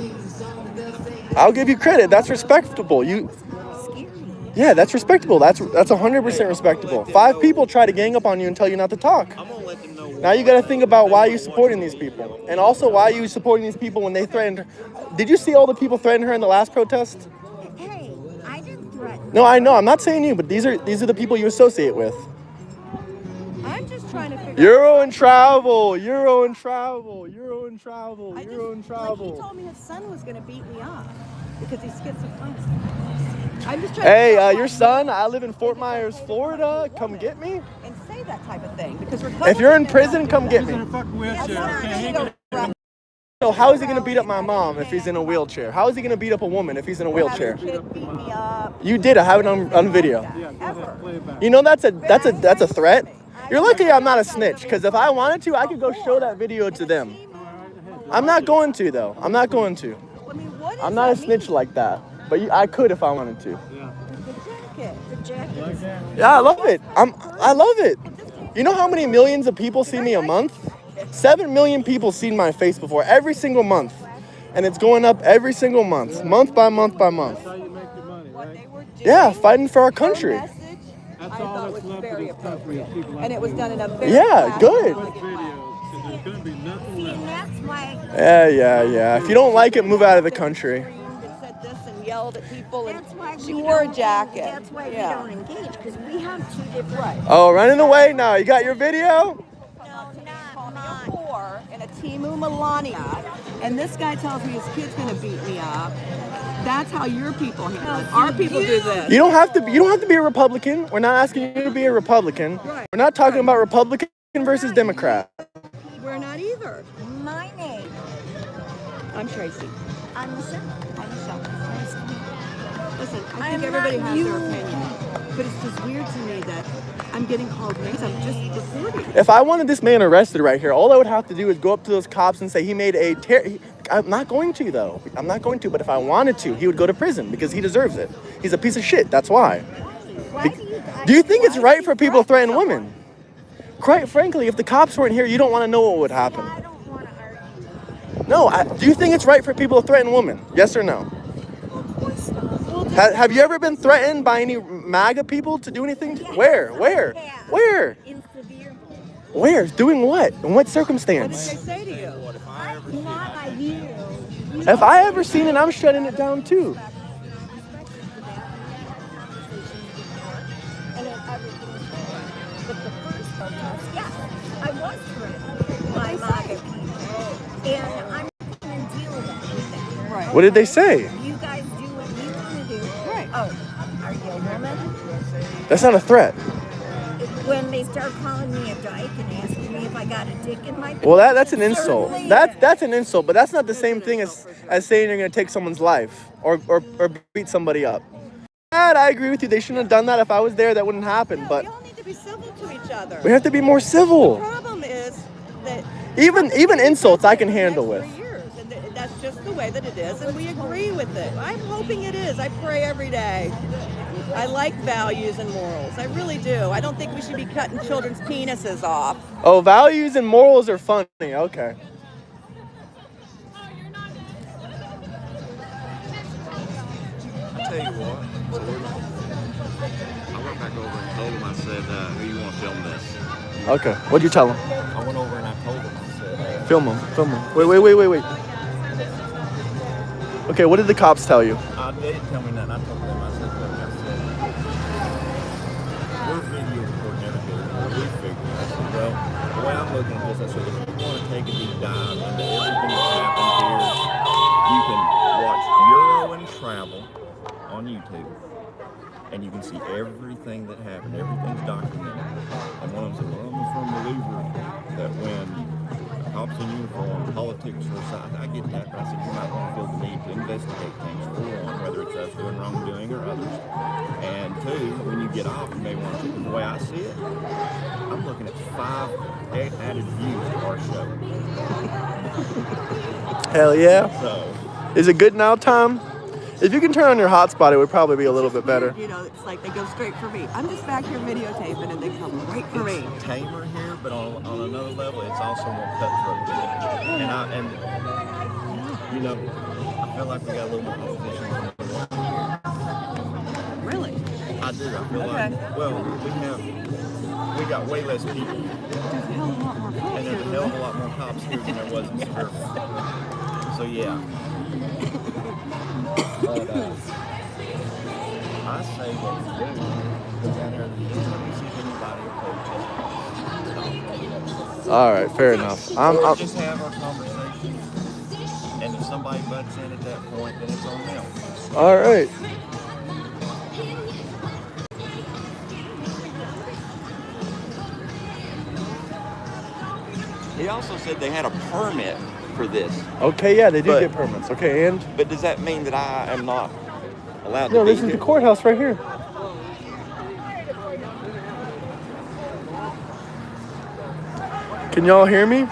you. I'll give you credit. That's respectable. Yeah, that's respectable. That's 100% respectable. 5 people try to gang up on you and tell you not to talk. I'm gonna let them know. Now you got to think about why you're supporting these people, and also why you supporting these people when they threatened her. Did you see all the people threaten her in the last protest? Hey, I didn't threaten. No, I know. I'm not saying you, but these are the people you associate with. I'm just trying to figure Euro and travel, Euro and travel, Euro and travel, I Euro and just, travel. like, he told me his son was going to beat me up because he's schizophrenic. I'm just trying to figure Hey, out your why son, I live in Fort Myers, Florida. Come get me. and say that type of thing because If you're in prison, come get He's in me. a fucking wheelchair. Can't he get So how is he gonna beat up my mom if he's in a wheelchair? How is he gonna beat up a woman if he's in a wheelchair? Kid beat me up. You did. I have it on video. Yeah, go ahead, play it back. You know that's a threat. You're lucky I'm not a snitch, because if I wanted to, I could go show that video to them. I'm not going to though. I'm not going to. I mean, what does I'm not a that snitch mean? like that. But I could if I wanted to. Yeah. The jacket. Like that? Yeah, I love it. I love it. You know how many millions of people see me a month? 7 million people seen my face before every single month. And it's going up every single month by month by month. That's how you make your money, What right? they were doing, Yeah, fighting for our country. her message, That's I all thought that's was left of very this country is people like and it was you. done in a very Yeah, classy, good. Put elegant videos, manner. 'cause there's gonna be nothing left. And that's why. Yeah. If you don't like it, move out of the country. Screamed and said this and yelled at people and That's why she we wore a don't- jacket. That's why Yeah. we don't engage, because we have 2 different. Right. Oh, running away now. You got your video? Call me a whore and a Timu Melania, and this guy tells me his kid's gonna beat me up. That's how your people handle it. Our people do this. You don't have to be a Republican. We're not asking you to be a Republican. Right. We're not talking about Republican versus Democrat. We're not either. My name. I'm Tracy. I'm Michelle. I'm Michelle. Nice to meet you. Listen, I I'm think everybody not has you. their opinion, but it's just weird to me that I'm getting called names. I'm just reporting. If I wanted this man arrested right here, all I would have to do is go up to those cops and say he made a I'm not going to though. I'm not going to, but if I wanted to, he would go to prison because he deserves it. He's a piece of shit, that's why. Why Do you think it's right for people to threaten women? Quite frankly, if the cops weren't here, you don't want to know what would happen. I don't want to argue. No, do you think it's right for people to threaten women? Yes or no? Of course not. Have you ever been threatened by any MAGA people to do anything? Yes, Where? I Where? have. Where? In severe. Where? Doing what? In what What did circumstance? they say to you? Not by you. If I ever seen it, I'm shutting it down too. And then everything was fine. But the first protest, yes, I was threatened by MAGA people. And I'm not going to deal with that. Right. What did they say? You guys do what you want to do. Right. Oh, are you a woman? That's not a threat. when they start calling me a dyke and asking me if I got a dick in my Well, that's an insult. Certainly. That's an insult, but that's not the same thing as saying you're gonna take someone's life or beat somebody up. I agree with you. They shouldn't have done that. If I was there, that wouldn't happen. No, But we all need to be civil to each other. we have to be more The civil. problem is that Even insults I can handle with. and that's just the way that it is, and we agree with it. I'm hoping it is. I pray every day. I like values and morals. I really do. I don't think we should be cutting children's penises off. Oh, values and morals are funny. Okay. I'll tell you what. I went back over and told him, I said, who you want to film this? Okay. What'd you tell him? I went over and I told him, I said, Film him. Wait. Okay, what did the cops tell you? they didn't tell me nothing. I told them, I said, we're video recording everything. We figured. I said, well, the way I'm looking at this, I said, if you want to take a deep dive into everything that's happened here, you can watch Euro and Travel on YouTube. And you can see everything that happened. Everything's documented. And one of them said, well, I'm from believer that when cops in uniform, politics for side, I get that, but I said, you might want to feel the need to investigate things for one, whether it's us doing wrongdoing or others. And two, when you get off, you may want to, the way I see it, I'm looking at 5 added views to our show. Hell yeah. So, Is it good now, Tom? If you can turn on your hotspot, it would probably be a little bit better. You know, it's like they go straight for me. I'm just back here videotaping and they come right for me. it's tamer here, but on another level, it's also more cutthroat. And you know, I feel like we got a little more opposition than we want here. Really? I do. I feel like, well, we got way less people, There's a hell of a lot more cops and there's a here hell of than a lot more cops here than there was in Suburban. So yeah. But, I say what we do, go down there and let me see if anybody approaches. All right, fair enough. Or just have our conversation, and if somebody butts in at that point, then it's on them. All right. He also said they had a permit for this. Okay, yeah, they do But- get permits. Okay, and But does that mean that I am not allowed no, to be this is the here? courthouse right here. Can y'all hear me?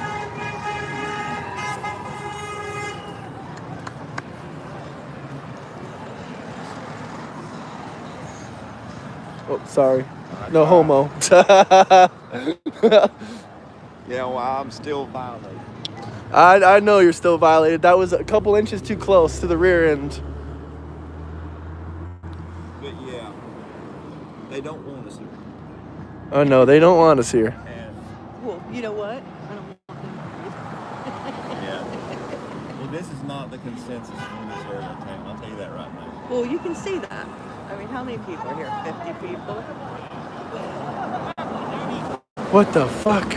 Oh, sorry. No homo. Yeah, well, I'm still violating. I know you're still violated. That was a couple inches too close to the rear end. But yeah, they don't want us here. Oh no, they don't want us here. And Well, you know what? I don't want them. yeah, well, this is not the consensus from this area of town. I'll tell you that right now. Well, you can see that. I mean, how many people are here? 50 people? What the fuck?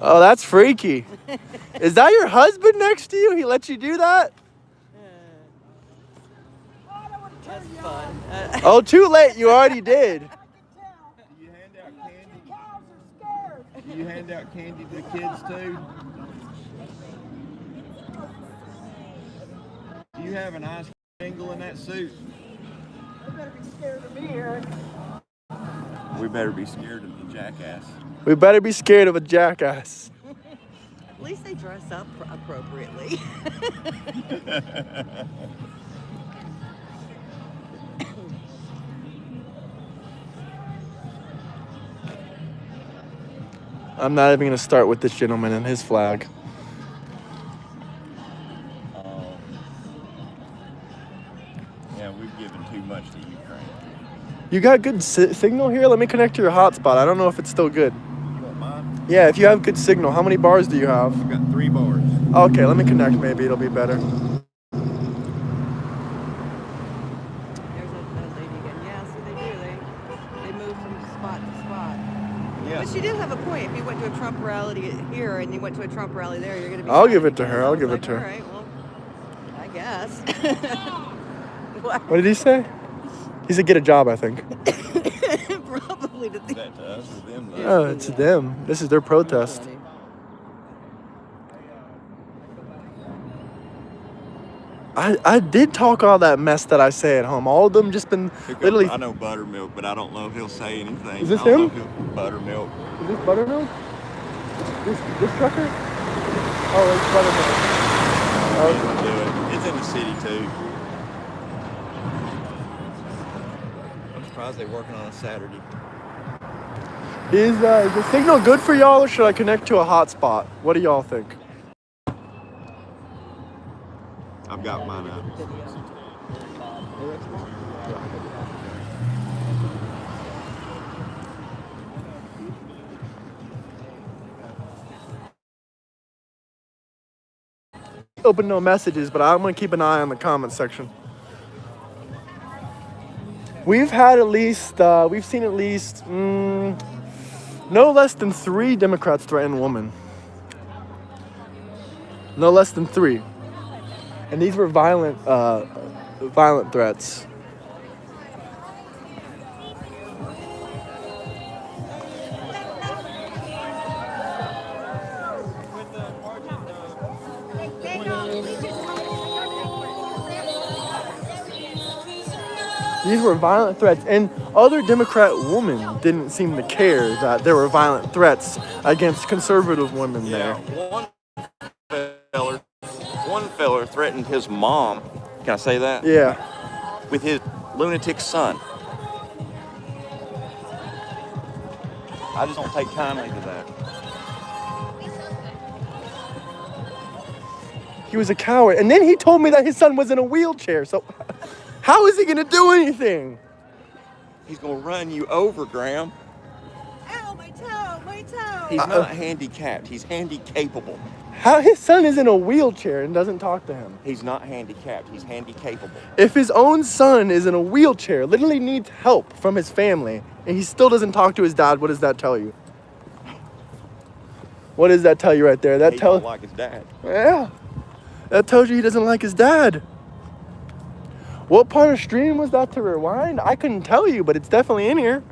Oh, that's freaky. Is that your husband next to you? He let you do that? That's fun. Oh, too late. You already did. Do you hand out candy? Do you hand out candy to the kids too? Do you have an ice angle in that suit? You better be scared of me, Eric. We better be scared of the jackass. We better be scared of a jackass. At least they dress up appropriately. I'm not even going to start with this gentleman and his flag. Yeah, we've given too much to Ukraine. You got good signal here? Let me connect to your hotspot. I don't know if it's still good. You want mine? Yeah, if you have good signal. How many bars do you have? I've got 3 bars. Okay, let me connect. Maybe it'll be better. There's a lady again. Yeah, so they do. They move from spot to spot. Yeah. But she did have a point. If you went to a Trump rally here and you went to a Trump rally there, you're going to be. I'll mad give at it to me. her. And I I'll was give it like, to her. All right, well, I guess. What did he say? He said get a job, I think. Probably to think. That to us or them, though? Oh, it's them. This is their protest. I did talk all that mess that I say at home. All of them just been literally. I know Buttermilk, but I don't know if he'll say anything. Is this I don't him? know if he'll- Buttermilk. Is this Buttermilk? This trucker? Oh, it's Buttermilk. He's gonna do it. It's in the city too. I'm surprised they're working on a Saturday. Is the signal good for y'all, or should I connect to a hotspot? What do y'all think? I've got mine up. Open no messages, but I'm gonna keep an eye on the comment section. We've had at least, we've seen at least no less than 3 Democrats threaten women. No less than 3, and these were violent threats. These were violent threats, and other Democrat women didn't seem to care that there were violent threats against conservative women there. One feller threatened his mom. Can I say that? Yeah. With his lunatic son. I just don't take kindly to that. He was a coward, and then he told me that his son was in a wheelchair, so how is he gonna do anything? He's gonna run you over, Graham. Ow, my toe, my toe. He's not handicapped. He's handy-capable. How his son is in a wheelchair and doesn't talk to him? He's not handicapped. He's handy-capable. If his own son is in a wheelchair, literally needs help from his family, and he still doesn't talk to his dad, what does that tell you? What does that tell you right there? That He tells don't like his dad. Yeah. That tells you he doesn't like his dad. What part of stream was that to rewind? I couldn't tell you, but it's definitely in here.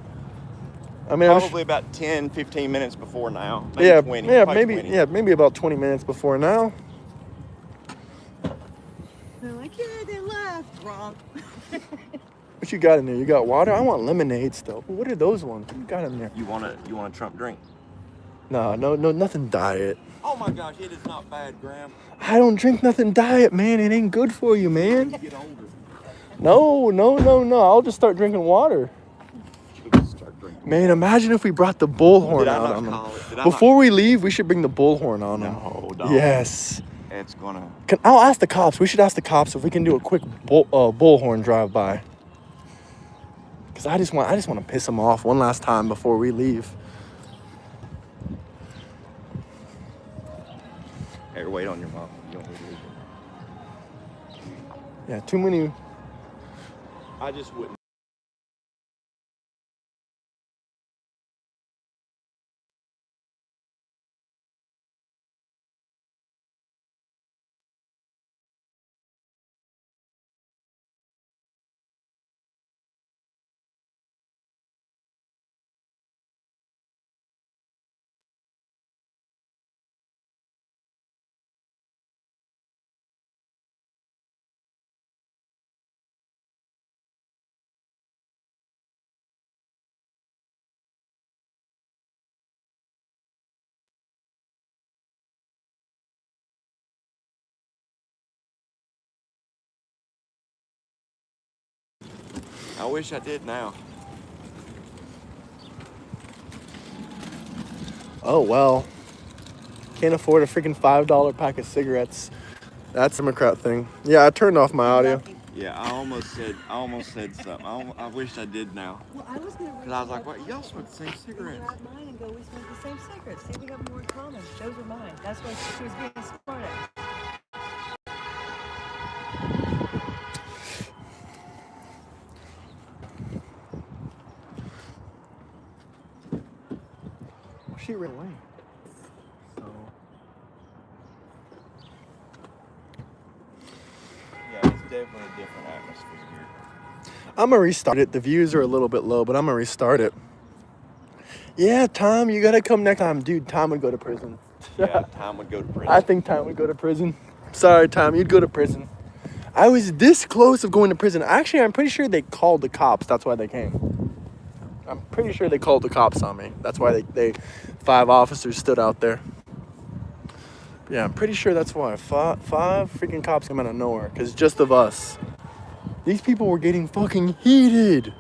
I mean, Probably about 10, 15 minutes before now. Maybe 20. Probably 20. Maybe about 20 minutes before now. They're like, yeah, they left. Wrong. What you got in there? You got water? I want lemonade still. What are those ones? What you got in there? You want a Trump drink? No, nothing diet. Oh my gosh, it is not bad, Graham. I don't drink nothing diet, man. It ain't good for you, man. You get older. No. I'll just start drinking water. Man, imagine if we brought the bullhorn out on them. Before we leave, we should bring the bullhorn on them. No, don't. Yes. It's gonna. I'll ask the cops. We should ask the cops if we can do a quick bullhorn drive-by. Because I just want to piss them off one last time before we leave. Hey, wait on your mom. You don't need to leave. Yeah, too many. I just wouldn't. I wish I did now. Oh, well. Can't afford a freaking $5 pack of cigarettes. That's a Democrat thing. Yeah, I turned off my audio. Yeah, I almost said something. I wish I did now. Well, I was gonna. Cause I was like, what? Y'all smoke the same cigarettes. Grab mine and go. We smoke the same cigarettes. See, we have more in common. Those are mine. That's why she was being smart at. she ran away. So. Yeah, it's definitely a different atmosphere here. I'm gonna restart it. The views are a little bit low, but I'm gonna restart it. Yeah, Tom, you gotta come next time. Dude, Tom would go to prison. Yeah, Tom would go to prison. I think Tom would go to prison. Sorry, Tom, you'd go to prison. I was this close of going to prison. Actually, I'm pretty sure they called the cops. That's why they came. I'm pretty sure they called the cops on me. That's why they 5 officers stood out there. Yeah, I'm pretty sure that's why. Five freaking cops came out of nowhere. Because just of us. These people were getting fucking heated.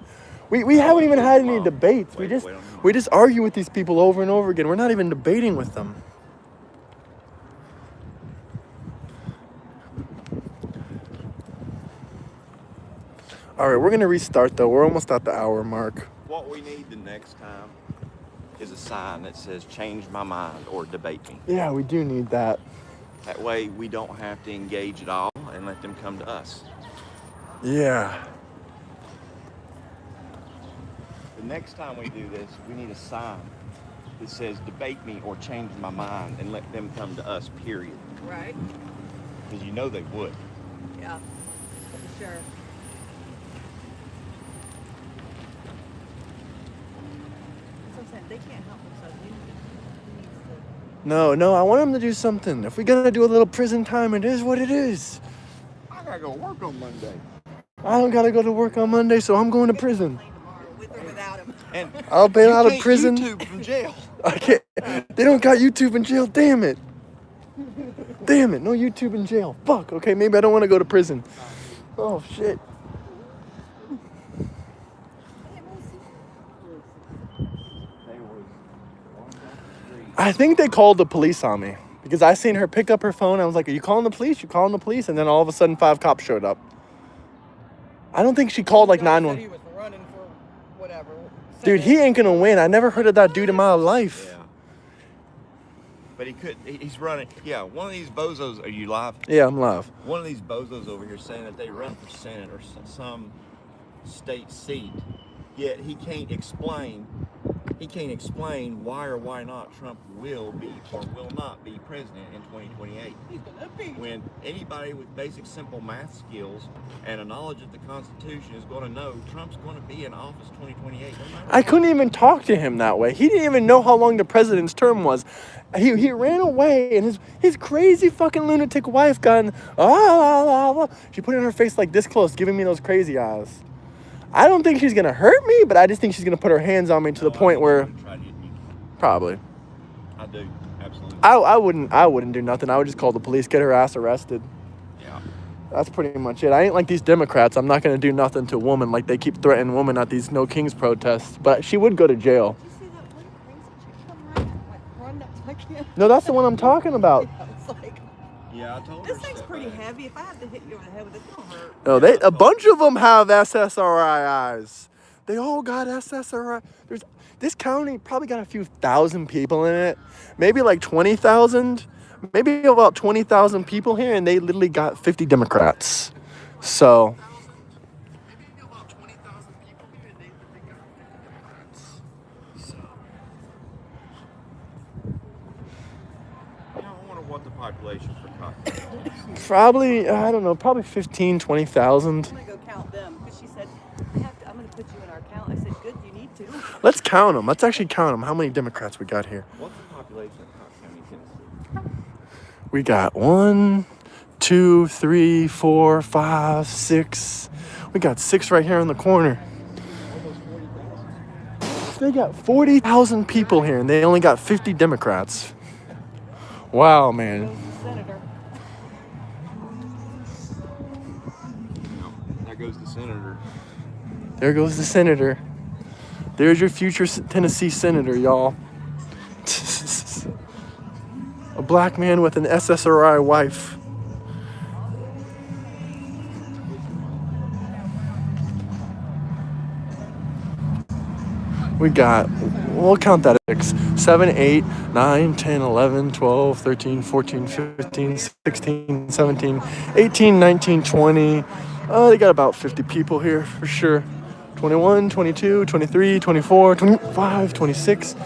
We haven't even had any debates. We just argue with these people over and over again. We're not even debating with them. All right, we're going to restart, though. We're almost at the hour mark. What we need the next time is a sign that says, change my mind or debate me. Yeah, we do need that. That way we don't have to engage at all and let them come to us. Yeah. The next time we do this, we need a sign that says, debate me or change my mind and let them come to us, period. Right? Because you know they would. Yeah, for sure. They can't help themselves. No, I want them to do something. If we're going to do a little prison time, it is what it is. I gotta go work on Monday. I don't got to go to work on Monday, so I'm going to prison. With or without him. And I'll bail out of prison. YouTube from jail. I can't. They don't got YouTube in jail. Damn it. Damn it. No YouTube in jail. Fuck. Okay, maybe I don't want to go to prison. Oh, shit. I think they called the police on me because I seen her pick up her phone. I was like, are you calling the police? You calling the police? And then all of a sudden 5 cops showed up. I don't think she called like 911. He was running for whatever. Dude, he ain't gonna win. I never heard of that dude in my life. Yeah. But he's running. Yeah, one of these bozos, are you live? Yeah, I'm live. One of these bozos over here saying that they run for Senate or some state seat, yet he can't explain why or why not Trump will be or will not be president in 2028. He's gonna be. When anybody with basic simple math skills and a knowledge of the Constitution is going to know Trump's going to be in office 2028. I couldn't even talk to him that way. He didn't even know how long the president's term was. He ran away, and his crazy fucking lunatic wife got she put it in her face like this close, giving me those crazy eyes. I don't think she's gonna hurt me, but I just think she's gonna put her hands on me to the point where probably. I do, absolutely. I wouldn't do nothing. I would just call the police, get her ass arrested. Yeah. That's pretty much it. I ain't like these Democrats. I'm not gonna do nothing to a woman like they keep threatening women at these No Kings protests. But she would go to jail. Did you see that one crazy chick come run up like him? No, that's the one I'm talking about. It's like, Yeah, I told her. this thing's pretty heavy. If I have to hit you over the head with it, it's gonna hurt. No, a bunch of them have SSRI eyes. They all got SSRI. This county probably got a few thousand people in it. Maybe like 20,000. Maybe about 20,000 people here, and they literally got 50 Democrats. So. Maybe about 20,000 people here, and they literally got 50 Democrats. So. I wonder what the population for Cotton is. Probably, I don't know, probably 15, 20,000. I'm gonna go count them because she said, I'm gonna put you in our count. I said, good, you need to. Let's count them. Let's actually count them. How many Democrats we got here? What's the population of Cotton County, Tennessee? We got 1, 2, 3, 4, 5, 6. We got 6 right here in the corner. They got 40,000 people here, and they only got 50 Democrats. Wow, man. Senator. There goes the senator. There goes the senator. There's your future Tennessee senator, y'all. A black man with an SSRI wife. We got, we'll count that at 6, 7, 8, 9, 10, 11, 12, 13, 14, 15, 16, 17, 18, 19, 20. They got about 50 people here for sure. 21, 22, 23, 24, 25, 26,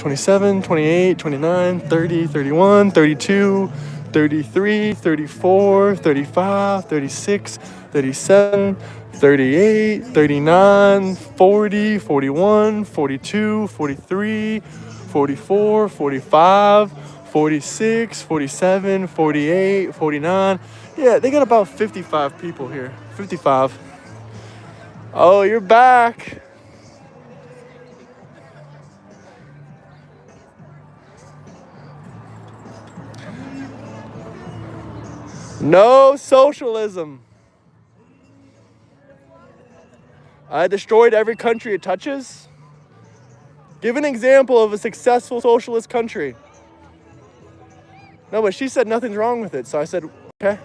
27, 28, 29, 30, 31, 32, 33, 34, 35, 36, 37, 38, 39, 40, 41, 42, 43, 44, 45, 46, 47, 48, 49. Yeah, they got about 55 people here. 55. Oh, you're back. No socialism. I destroyed every country it touches. Give an example of a successful socialist country. No, but she said nothing's wrong with it, so I said, okay.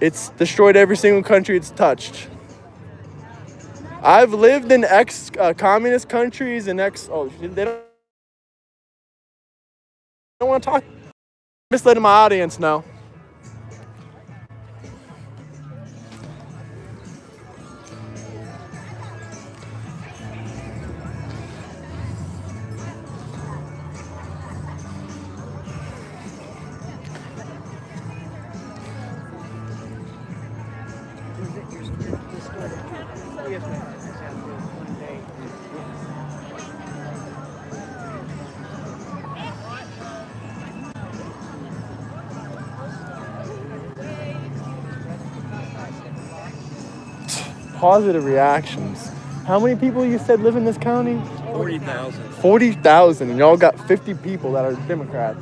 It's destroyed every single country it's touched. I've lived in ex-communist countries and they don't want to talk. I'm just letting my audience know. Positive reactions. How many people you said live in this county? 40,000. 40,000, and y'all got 50 people that are Democrats.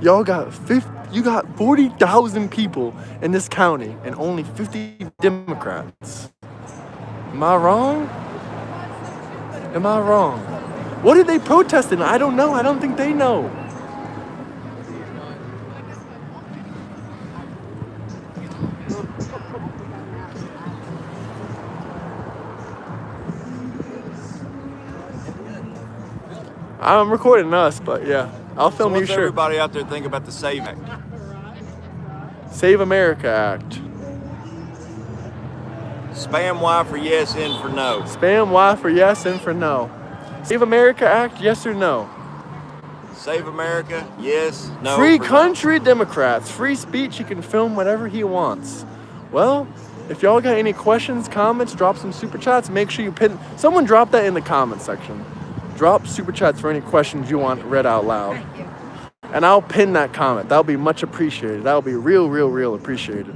Y'all got 40,000 people in this county and only 50 Democrats. Am I wrong? Am I wrong? What are they protesting? I don't know. I don't think they know. I'm recording us, but yeah, I'll film you. What's Sure. everybody out there think about the SAVE Act? Save America Act. Spam Y for yes, N for no. Spam Y for yes, and for no. Save America Act, yes or no? Save America, yes, no. Free for country Democrats. Free speech, he can film whatever he wants. Well, if y'all got any questions, comments, drop some super chats. Make sure you pin. Someone drop that in the comment section. Drop super chats for any questions you want read out loud. And I'll pin that comment. That'll be much appreciated. That'll be real appreciated.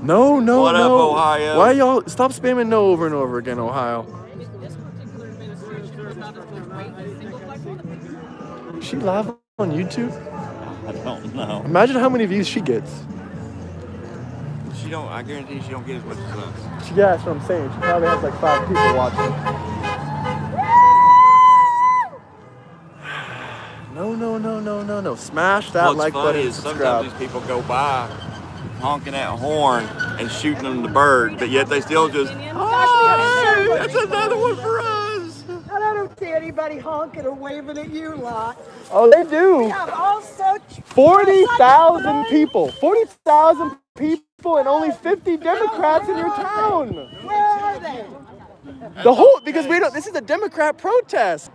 No. What up, Ohio? Why y'all stop spamming no over and over again, Ohio? Is she live on YouTube? I don't know. Imagine how many views she gets. I guarantee she don't get as much as us. Yeah, that's what I'm saying. She probably has like 5 people watching. No. Smash that What's like funny button and is subscribe. sometimes these people go by honking that horn and shooting them the bird, but yet they still just, hi, that's another one for us. And I don't see anybody honking or waving at you lot. Oh, they do. We have all such 40,000 people. 40,000 people and only 50 Democrats in your town. Where are they? Because this is a Democrat protest.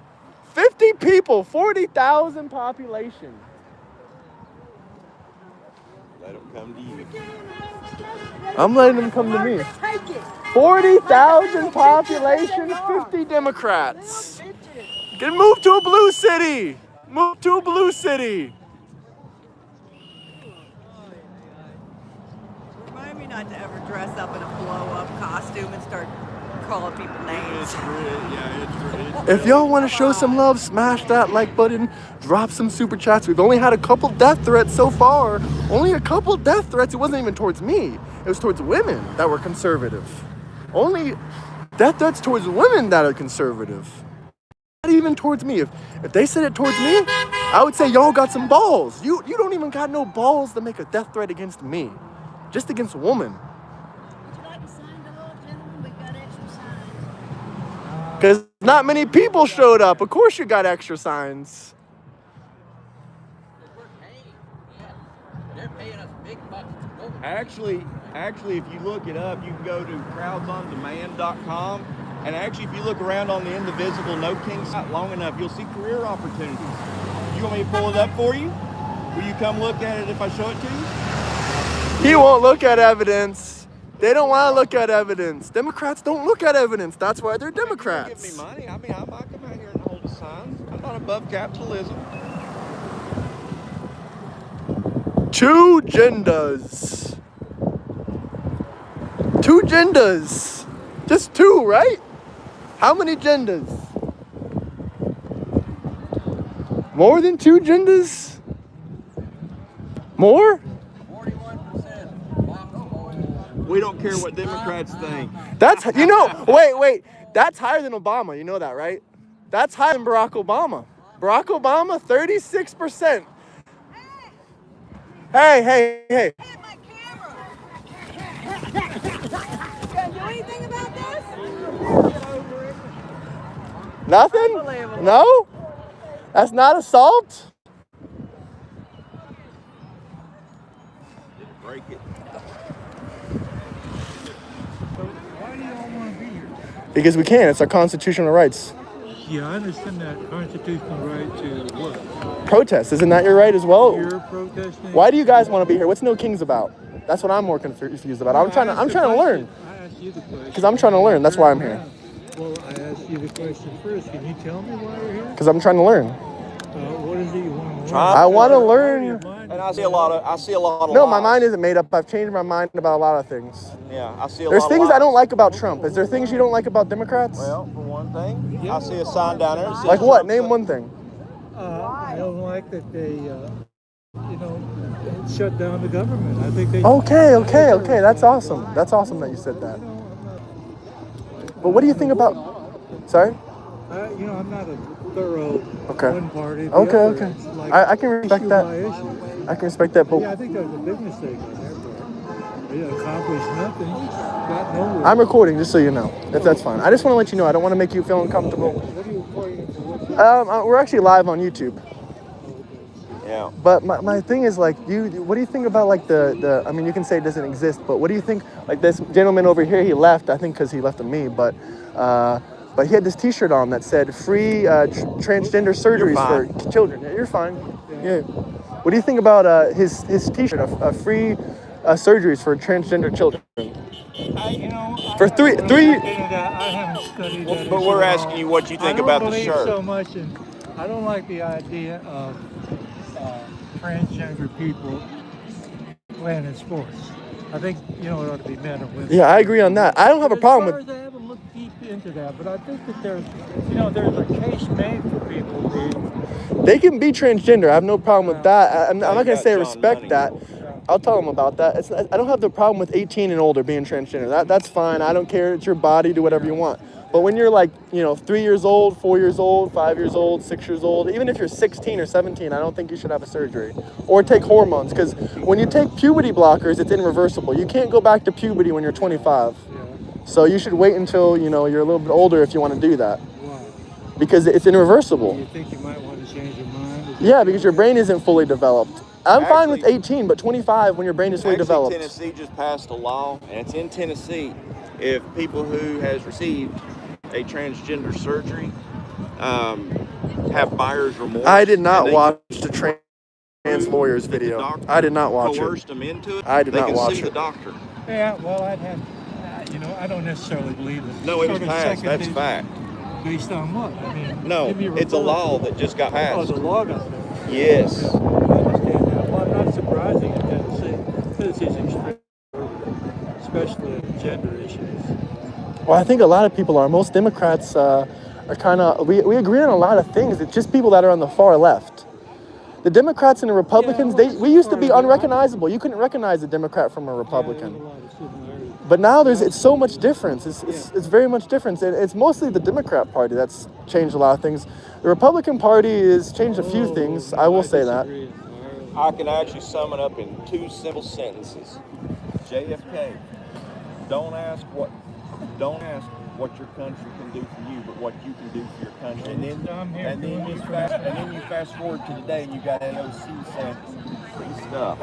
50 people, 40,000 population. Let them come to you. I'm letting them come to me. Take it. 40,000 population, 50 Democrats. Get moved to a blue city. Move to a blue city. Remind me not to ever dress up in a blow-up costume and start calling people names. If y'all want to show some love, smash that like button, drop some super chats. We've only had a couple death threats so far. Only a couple death threats. It wasn't even towards me. It was towards women that were conservative. Only death threats towards women that are conservative. Not even towards me. If they said it towards me, I would say y'all got some balls. You don't even got no balls to make a death threat against me. Just against a woman. Because not many people showed up. Of course you got extra signs. They're paying us big bucks to go Actually, if you look it up, you can go to crowdsondemand.com. And actually, if you look around on the Indivisible No King site long enough, you'll see career opportunities. You want me to pull it up for you? Will you come look at it if I show it to you? He won't look at evidence. They don't want to look at evidence. Democrats don't look at evidence. That's why they're Democrats. Give me money. I mean, I might come out here and hold a sign. I'm not above capitalism. Two genders. Two genders. Just two, right? How many genders? More than two genders? More? 41%. We don't care what Democrats think. That's, wait. That's higher than Obama. You know that, right? That's higher than Barack Obama. Barack Obama, 36%. Hey. My camera. Gonna do anything about this? Nothing? No? That's not assault? Break it. Why do you all want to be here? Because we can. It's our constitutional rights. Yeah, I understand that constitutional right to what? Protest. Isn't that your right as well? You're protesting. Why do you guys want to be here? What's No Kings about? That's what I'm more confused about. I'm trying to learn. I asked you the question. Because I'm trying to learn. That's why I'm here. Well, I asked you the question first. Can you tell me why you're here? Because I'm trying to learn. What is it you want to learn? I want to learn. And I see a lot of No, lies. my mind isn't made up. I've changed my mind about a lot of things. Yeah, I see a There's lot things of lies. I don't like about Trump. Is there things you don't like about Democrats? Well, for one thing, I see a sign down there that says Like what? Trump's Name one thing. I don't like that they, shut down the government. I think they. Okay. That's awesome. That's awesome that you said that. But what do you think about? Sorry. I'm not a thorough one party. Okay. I can respect that. Issue. I can respect that, but Yeah, I think that was a big mistake on their part. They accomplished nothing. Got nowhere. I'm recording, just so you know. If that's fine. I just want to let you know. I don't want to make you feel uncomfortable. What are you recording for? We're actually live on YouTube. Yeah. But my thing is like, what do you think about like the? I mean, you can say it doesn't exist, but what do you think? Like this gentleman over here, he left. I think because he left of me, but he had this T-shirt on that said "Free transgender surgeries for children." Yeah, you're fine. Yeah. What do you think about his T-shirt of free surgeries for transgender children? For three. I haven't studied that. But we're asking you what you think about the shirt. So much, and I don't like the idea of transgender people playing in sports. I think it ought to be men or women. Yeah, I agree on that. I don't have a problem with. I haven't looked deep into that, but I think that there's a case made for people being. They can be transgender. I have no problem with that. I'm not going to say respect that. I'll tell them about that. I don't have the problem with 18 and older being transgender. That's fine. I don't care. It's your body. Do whatever you want. But when you're like, 3 years old, 4 years old, 5 years old, 6 years old, even if you're 16 or 17, I don't think you should have a surgery or take hormones. Because when you take puberty blockers, it's irreversible. You can't go back to puberty when you're 25. So you should wait until, you're a little bit older if you want to do that. Because it's irreversible. You think you might want to change your mind? Yeah, because your brain isn't fully developed. I'm fine with 18, but 25 when your brain is fully developed. Tennessee just passed a law, and it's in Tennessee. If people who has received a transgender surgery have buyer's remorse. I did not watch the trans lawyer's video. I did not watch it. Coerced them into it. I did not watch They can sue it. the doctor. Yeah, well, I'd have, I don't necessarily believe it. No, it was passed. That's fact. Based on what? I mean, No, it's a law that just got passed. Oh, the law got passed. Yes. I understand that. Well, I'm not surprising in Tennessee. Tennessee's extremely conservative, especially in gender issues. Well, I think a lot of people are. Most Democrats are kind of, we agree on a lot of things. It's just people that are on the far left. The Democrats and the Republicans, we used to be unrecognizable. You couldn't recognize a Democrat from a Republican. But now it's so much difference. It's very much difference. It's mostly the Democrat Party that's changed a lot of things. The Republican Party has changed a few things. I will say that. I can actually sum it up in 2 simple sentences. JFK, don't ask what your country can do for you, but what you can do for your country. And then you fast forward to today, and you got AOC saying free stuff.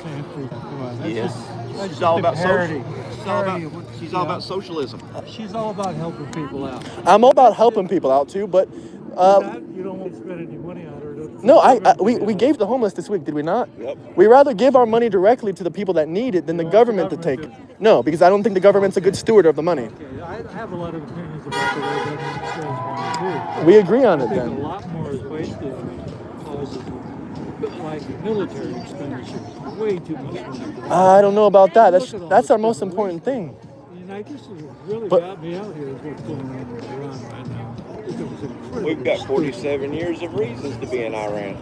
country. Come on, that's Yes. that's She's all a about parody. She's all about socialism. She's all about helping people out. I'm all about helping people out too, but You don't want to spend any money on her. no, we gave the homeless this week, did we not? Yep. We rather give our money directly to the people that need it than the government to take. No, because I don't think the government's a good steward of the money. Okay, I have a lot of opinions about the way government spends money too. We agree on it I think then. a lot more is wasted causes like military expenditures. Way too much money. I don't know about that. Look at all That's this our most stuff important thing. And I guess what really But- got me out here is what's going on in Iran right now. It was incredibly We've got stupid. 47 years of reasons to be in Iran.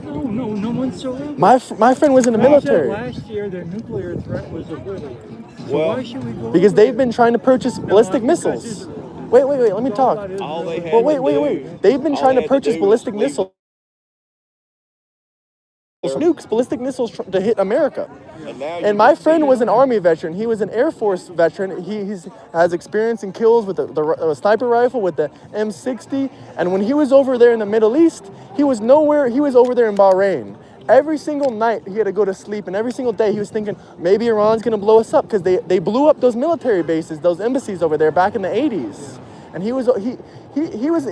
No one's surrendered. My friend was in the They said military last year their nuclear threat was obliterated. So Well, why should we go because over they've there? been trying to purchase ballistic missiles. Wait, let me talk. All they had Well, to wait. do- They've been all trying they to had purchase do ballistic was leave- missiles. Nukes, ballistic missiles to hit America. And now And my friend was an Army veteran. He was an Air Force veteran. He has experience in kills with the sniper rifle, with the M60. And when he was over there in the Middle East, he was nowhere. He was over there in Bahrain. Every single night he had to go to sleep, and every single day he was thinking maybe Iran's gonna blow us up because they blew up those military bases, those embassies over there back in the 80s. And he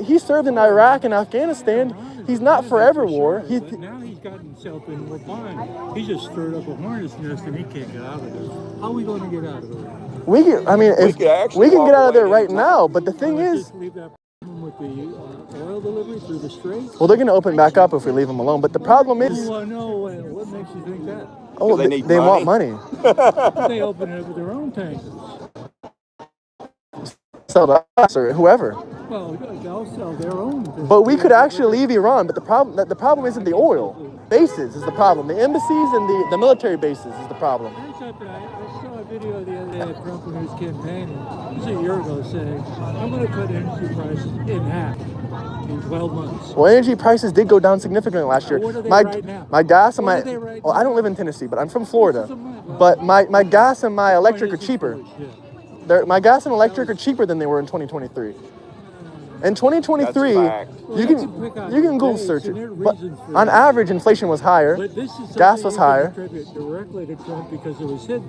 he served in Iraq and Afghanistan. He's not forever war. But now he's gotten himself in a bind. He just stirred up a hornet's nest and he can't get out of there. How are we going to get out of there? We can, I mean, if could actually we can walk get out of there away right anytime. now. But the thing is, Just leave that with the oil delivery through the straits? well, they're gonna open back up if we leave them alone. But the problem is, Oh, no. What makes you think that? oh, they need they want money. money. They open it with their own tankers. Sell to us or whoever. Well, they'll sell their own. But we could actually leave Iran. But the problem isn't the oil. Bases is the problem. The embassies and the military bases is the problem. I saw a video the other day of Trump when he was campaigning. It was a year ago saying, I'm going to cut energy prices in half in 12 months. Well, energy prices did go down significantly last year. What are they My right now? my gas and What my are they right well, I now? don't live in Tennessee, but I'm from Florida. This is a month. But my gas and my electric are This is cheaper. foolish, yeah. My gas and electric are cheaper than they were in 2023. In 2023, That's a fact. you can Google dates search and their it. But reasons for on that. average, inflation was higher. But this is Gas something was you can higher. attribute directly to Trump because it was his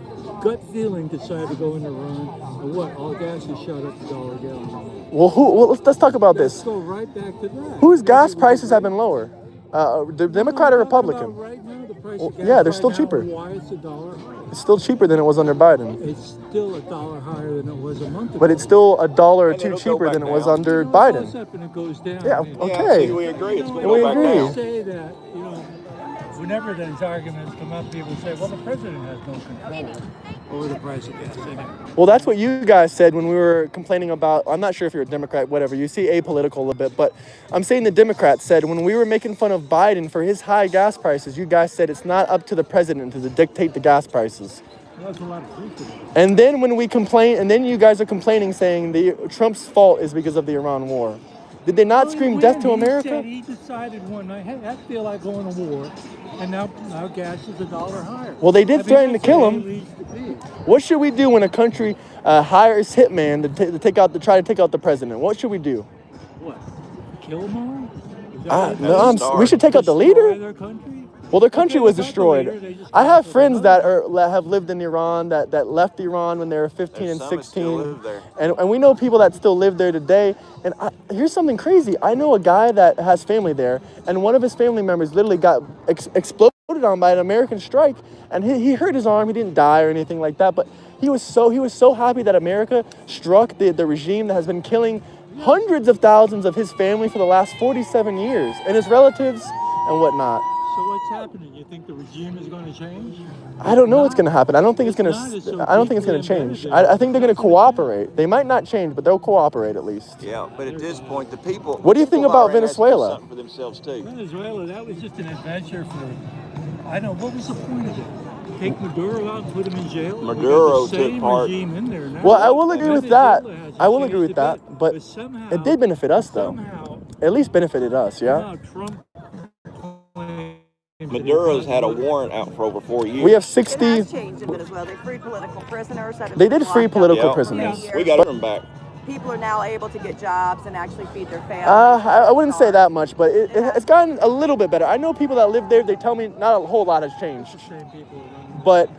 gut feeling decided to go into Iran. And what? All gas is shot up to $1 a gallon. Well, let's talk about Let's this. go right back to that. Whose gas Maybe we prices have could- been lower? The Democrat or I'm talking Republican? about right now, the price Well, of gas yeah, they're right still now cheaper. and why it's $1 higher. It's still cheaper than it was under Biden, It's still $1 higher than it was a month ago. but it's still $1 or And $2 it'll go cheaper back than it was down. under It goes Biden. up and it goes down. Yeah, I mean, okay. See, we agree. It's going to We go back agree. down. say that, whenever these arguments come up, people say, well, the president has no control over the price of gas. Well, that's what you guys said when we were complaining about. I'm not sure if you're a Democrat, whatever. You see apolitical a little bit, but I'm saying the Democrats said when we were making fun of Biden for his high gas prices, you guys said it's not up to the president to dictate the gas prices. That's a lot of truth to that. And then when we complain, and then you guys are complaining saying Trump's fault is because of the Iran war. Did they not scream death to America? He decided one night, hey, I feel like going to war, and now gas is $1 higher. Well, they did threaten to that's kill what him. it leads to be. What should we do when a country hires hitman to try to take out the president? What should we do? What? Kill them all? Is that No, we should take out the destroy leader. their country? Well, their country Okay, was without the destroyed. leader, they just I come have up with friends that another. have lived in Iran, that left Iran when they were 15 and There's some that still 16. live there. And we know people that still live there today. And here's something crazy. I know a guy that has family there, and one of his family members literally got exploded on by an American strike. And he hurt his arm. He didn't die or anything like that. But he was so happy that America struck the regime that has been killing hundreds of thousands of his family for the last 47 years, and his relatives and whatnot. So what's happening? You think the regime is going to change? I don't know what's going to happen. I don't think it's going It's not. It's so to. I don't think it's going deeply to change. embedded. I think they're going to cooperate. They might not change, but they'll cooperate at least. Yeah, but at this point, the people. What do you think people about of Iran has to do Venezuela? Something for themselves too. Venezuela, that was just an adventure for. I know. What was the point of it? Take Maduro out and put him in jail? Maduro We got the took same part. regime in there now. Well, I will agree with that. Venezuela hasn't I will changed agree with a that. bit, But somehow, it did benefit us, though. Somehow, At least benefited us, yeah. now Trump claims that Maduro's he had a got warrant out for over 4 years. We have It 60. has changed in Venezuela. They free political prisoners. That have They been did free locked up political Yeah. prisoners. for many We years. got them back. people are now able to get jobs and actually feed their families. I wouldn't say that much, but it's gotten a little bit better. I know people that live there. They tell me not a whole lot has changed. Same people. But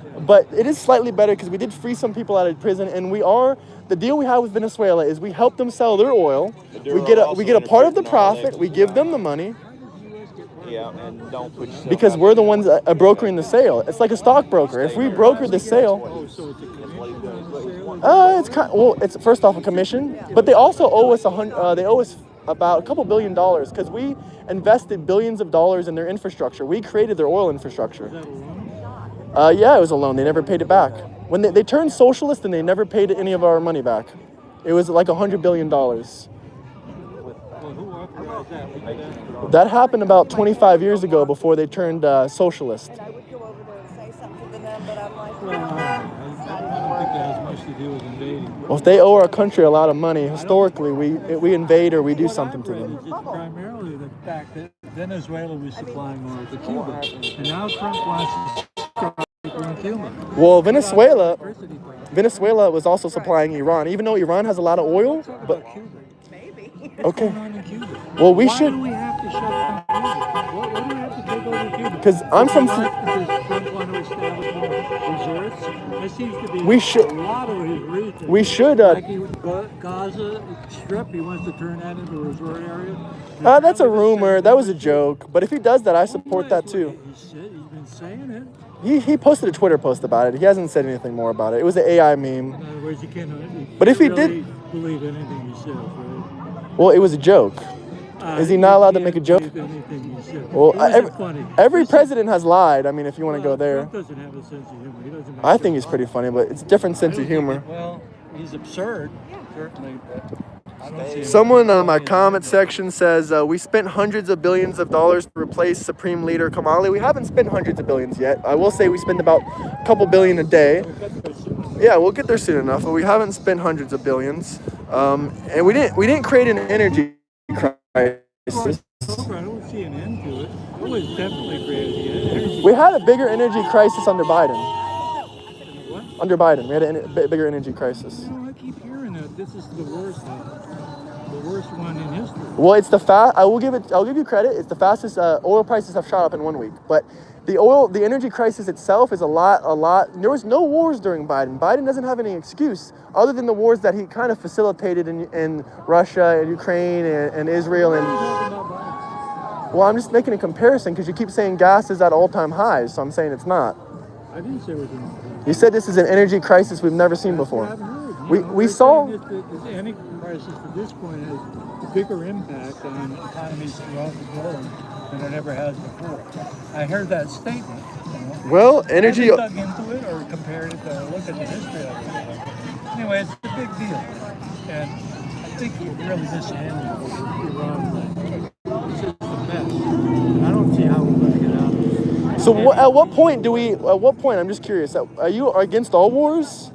it is slightly better because we did free some people out of prison, and the deal we have with Venezuela is we help them sell their oil. We get a part of the profit. We give them the money. Yeah, and don't put yourself Because out we're the there. ones brokering the sale. It's like a stockbroker. If we broker the sale, it's first off a commission, but they also owe us about a couple $1 billion because we invested billions of dollars in their infrastructure. We created their oil infrastructure. Yeah, it was a loan. They never paid it back. When they turned socialist, and they never paid any of our money back. It was like $100 billion. That happened about 25 years ago before they turned socialist. And I would go over there and say something to them, but I'm like, I don't think that has much to do with invading. Well, if they owe our country a lot of money, historically, we invade or we do something to them. It's primarily the fact that Venezuela was supplying oil to Cuba, and now Trump wants to strike in Cuba. Well, Venezuela was also supplying Iran, even though Iran has a lot of oil. But okay. Well, we should. Why do we have to shut down Cuba? What do we have to take over Cuba? Because I'm from. Does Trump want to establish more resorts? There seems to be We should. a lot of his reasons. We should. Gaza Strip, he wants to turn that into a resort area. That's a rumor. That was a joke. But if he does that, I support that too. He's been saying it. He posted a Twitter post about it. He hasn't said anything more about it. It was an AI meme. In other words, you can't. But if he really did believe anything he says, right? Well, it was a joke. Is he not allowed to make a joke? Well, every president has lied. I mean, if you want to go there. Trump doesn't have a sense of humor. He doesn't. I think he's pretty funny, but it's a different sense of humor. Well, he's absurd, certainly. But I don't see Someone on my comment section says, we spent hundreds of billions of dollars to replace Supreme Leader Kamali. We haven't spent hundreds of billions yet. I will say we spend about a couple billion a day. Yeah, we'll get there soon enough, but we haven't spent hundreds of billions. And we didn't create an energy crisis. I don't see an end to it. It was definitely created. We had a bigger energy crisis under Biden. What? Under Biden, we had a bigger energy crisis. You know, I keep hearing that this is the worst one in history. Well, it's I'll give you credit. It's the fastest oil prices have shot up in 1 week. But the energy crisis itself is a lot. There was no wars during Biden. Biden doesn't have any excuse other than the wars that he kind of facilitated in Russia and Ukraine and Israel and. Well, I'm just making a comparison because you keep saying gas is at all-time highs, so I'm saying it's not. I didn't say it was an. You said this is an energy crisis we've never seen before. We saw. The energy crisis to this point has a bigger impact on economies throughout the globe than it ever has before. I heard that statement. Well, energy. I haven't dug into it or compared it to look at the history of it. Anyway, it's a big deal, and I think he really mishandled Iran. It's just a mess. I don't see how we're going to get out of it. So at what point I'm just curious, are you against all wars?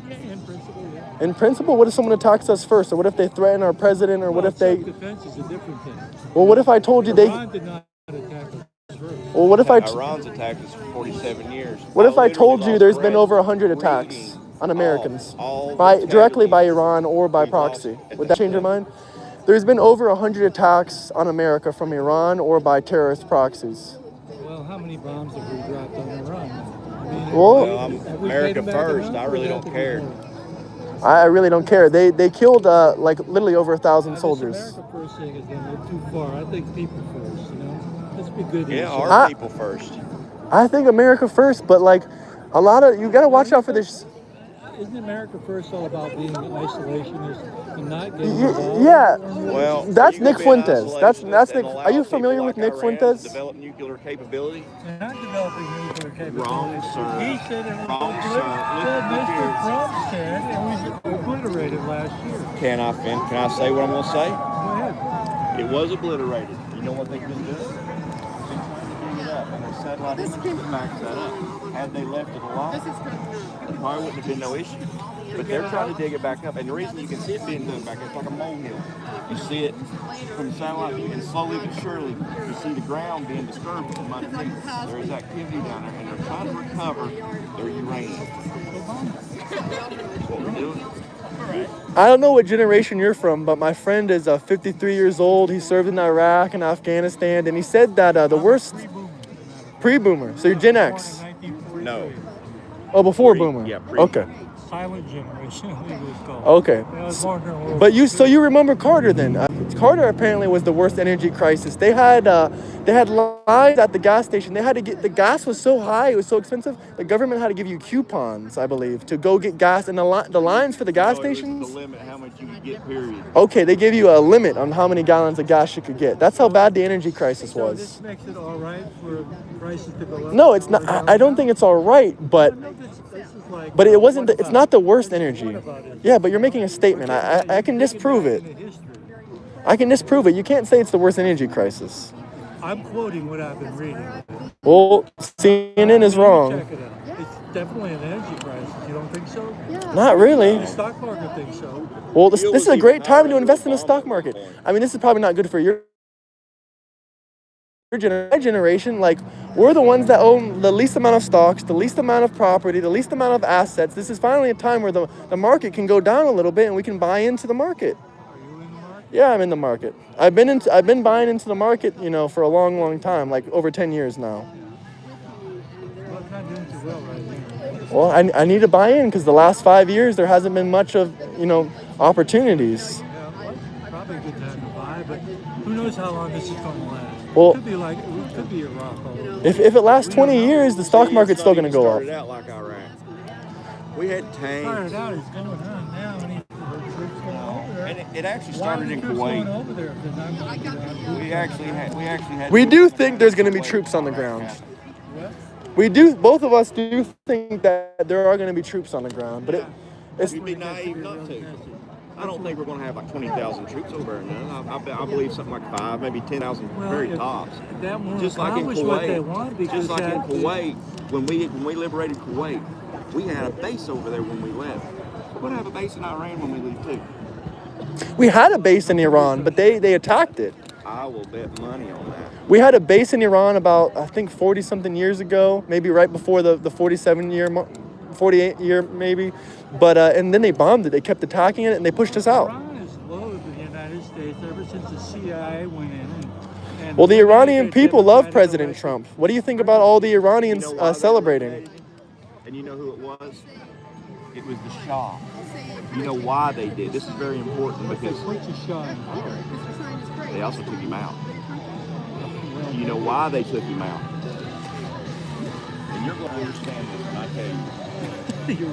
Yeah, in principle, yeah. In principle, what if someone attacks us first? Or what if they threaten our president? Or what if they... Self-defense is a different thing. Well, what if I told you Iran did not attack us first. Well, what if Iran's attacked us for 47 years. What if I told you there's been over 100 attacks on Americans? Directly by Iran or by proxy? Would that change your mind? There's been over 100 attacks on America from Iran or by terrorist proxies. Well, how many bombs have we dropped on Iran? I mean, Well, I'm America first. I really don't care. I really don't care. They killed literally over 1,000 soldiers. This America first thing is going a little too far. I think people first, Let's be good. Yeah, our people first. I think America first, but you got to watch out for this. Isn't America first all about being isolationist and not getting involved? Yeah. Well, that's Nick Fuentes. That's Nick. Are you familiar with Nick Fuentes? Develop nuclear capability. They're not developing nuclear capability. Wrong, sir. He said it was Wrong, sir. Mr. Trump said it was obliterated last year. Can I say what I'm going to say? Go ahead. It was obliterated. You know what they've been doing? They've been trying to dig it up, and their satellite images backs that up. Had they left it alone, it probably wouldn't have been no issue. But they're trying to dig it back up, and the reason you can see it being dug back up, it's like a molehill. You see it from the satellite view, and slowly but surely, you see the ground being disturbed from underneath. There is activity down there, and they're trying to recover their uranium. That's what we're doing. I don't know what generation you're from, but my friend is 53 years old. He served in Iraq and Afghanistan, and he said that the worst pre-boomer. So you're Gen X. No. Oh, before Pre- boomer. yeah, pre. Okay. Silent generation, I think it was called. Okay. Yeah, I was born during World But War so II. you remember Carter then? Carter apparently was the worst energy crisis. They had lines at the gas station. They had to get the gas was so high, it was so expensive. The government had to give you coupons, I believe, to go get gas. And the lines for the gas No, it was stations. the limit how much you could get. Period. Okay, they gave you a limit on how many gallons of gas you could get. That's how bad the energy crisis So was. this makes it all right for prices to go up? No, it's not. I don't think it's all right, but But it wasn't. It's not the worst energy. Yeah, but you're making a statement. I can disprove it. I can disprove it. You can't say it's the worst energy crisis. I'm quoting what I've been reading. Well, CNN is wrong. Check it out. It's definitely an energy crisis. You don't think so? Not really. The stock market thinks so. Well, this is a great time to invest in the stock market. I mean, this is probably not good for your generation. Like, we're the ones that own the least amount of stocks, the least amount of property, the least amount of assets. This is finally a time where the market can go down a little bit and we can buy into the market. Are you in the market? Yeah, I'm in the market. I've been buying into the market, for a long, long time, like over 10 years now. Well, it's not doing too well right now. Well, I need to buy in because the last 5 years there hasn't been much of, opportunities. Yeah, well, probably a good time to buy, but who knows how long this is going to last. Well, it could be a rock all over. If it lasts 20 years, the stock market's still going to go up. Started out like Iraq. We had tanks. Started out, it's going on now, and the troops going over there. And it actually Why are started the in troops going Kuwait. over there if they're not going to go on? We actually had. We do think there's going to be troops on the ground. Both of us do think that there are going to be troops on the ground, but it's We'd be naive not to. I don't think we're going to have like 20,000 troops over there now. I believe something like 5, maybe 10,000 very tops. That won't Just like in accomplish what they Kuwait. want because Just like in that- Kuwait, when we liberated Kuwait, we had a base over there when we left. We're going to have a base in Iran when we leave too. we had a base in Iran, but they attacked it. I will bet money on that. We had a base in Iran about, I think, 40-something years ago, maybe right before the 48 year maybe. But and then they bombed it. They kept attacking it, and they pushed us out. Iran has loathed the United States ever since the CIA went in. And Well, the Iranian they people love democratic President election. Trump. What do you think about all the Iranians You know why they celebrating? liberated? And you know who it was? It was the Shah. You know why they did? This is very important because Put your shot in power. they also took him out. You know why they took him out? And you're going to understand this when I tell you.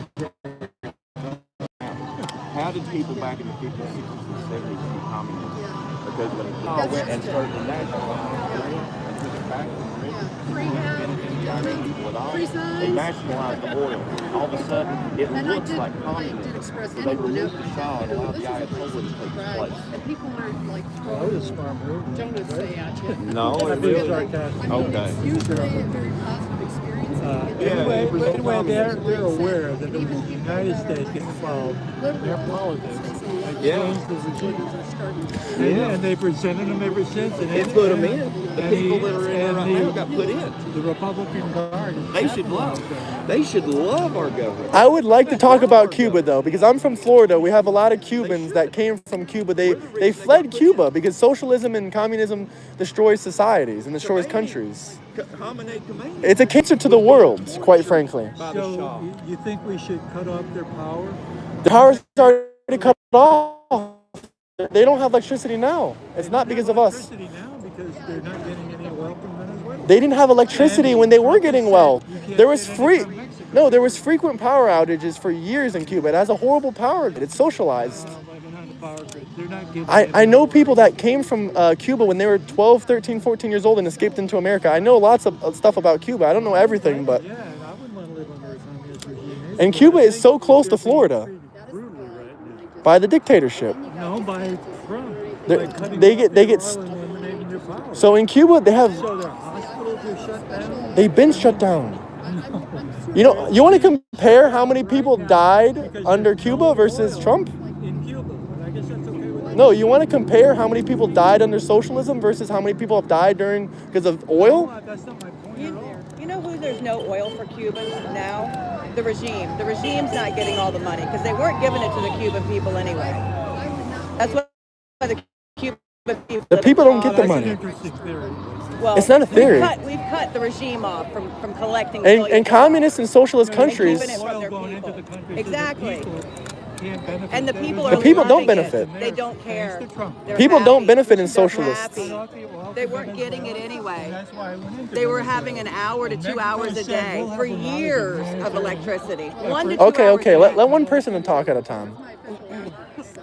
How did people back in the 50s, 60s, and 70s become communists? Because when the Shah went and started to nationalize Iran and took it back from they nationalized the oil. All of a sudden, it looks like communism. So they removed the Shah and allowed the Ayatollah to take its place. And people aren't like, That was a smart move. don't say at you. No, I it think really it's sarcastic. Okay. It's usually a very positive experience. Anyway, they're aware that if the United States gets involved in their politics, they Yeah. change the regime. Yeah. And they presented them ever since. And They put them in. The and people that are in there right now got put in. The Republican Guard. is They should love. They should love our government. I would like to talk about Cuba though, because I'm from Florida. We have a lot of Cubans that came from Cuba. They fled Cuba because socialism and communism destroys societies and destroys countries. It's a cancer to the world, quite frankly. So you think we should cut off their power? The power's already cut off. They don't have electricity now. It's not because of us. Electricity now because they're not getting any well from Venezuela. They didn't have electricity when they were getting well. There was frequent power outages for years in Cuba. It has a horrible power grid. It's socialized. I know people that came from Cuba when they were 12, 13, 14 years old and escaped into America. I know lots of stuff about Cuba. I don't know everything, but... Yeah, I wouldn't want to live under a communist regime. And Cuba is so close to Florida Brutally right now. by the dictatorship. No, by Trump. They- By cutting they off get- their they get oil and eliminating their power. So in Cuba, they have... So their hospitals are shut down? They've been shut down. You want to compare how many people died under Cuba versus Trump? In Cuba, but I guess that's okay with No, you want to compare how many people died under socialism versus how many people have died because of oil? That's not my point You, at all. you know who reason there's no oil for Cubans now, the regime. The regime's not getting all the money because they weren't giving it to the Cuban people anyway. That's why the Cuban people. The people don't get the That's an money. interesting theory. Well, It's not a theory. We've cut the regime off from collecting. And billions of communist and socialist dollars and countries, keeping it from Oil their going people. into the country, so Exactly. the people can't benefit. And the people The are people don't loving benefit. It. They don't care. They're people don't happy. benefit in They're socialists. happy. They weren't getting it anyway. That's why I went into They were Venezuela. having an hour to 2 Mexico hours a said, day "We'll have for them out of years of Venezuela." electricity. 1 to 2 Okay, hours okay. a Let day. one person talk at a time.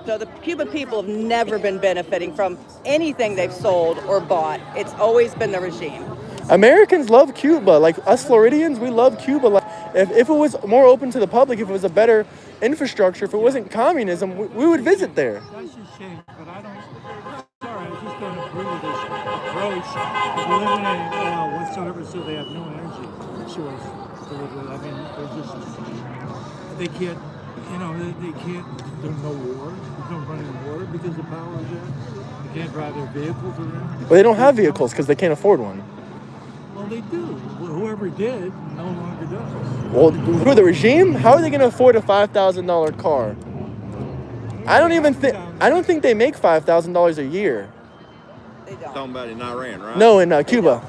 So the Cuban people have never been benefiting from anything they've sold or bought. It's always been the regime. Americans love Cuba. Like us Floridians, we love Cuba. Like if it was more open to the public, if it was a better infrastructure, if it wasn't communism, we would visit there. That's a shame, but I don't. Sorry, I just don't agree with this approach of eliminating oil whatsoever, so they have no energy source. I mean, they're just they can't. You know, they can't. There's no war. There's no running water because the power is there. They can't drive their vehicles around. But they don't have vehicles because they can't afford one. Well, they do. Whoever did no longer does. Well, who, the regime? How are they going to afford a $5,000 car? I don't think they make $5,000 a year. They don't. Talking about in Iran, right? No, in Cuba.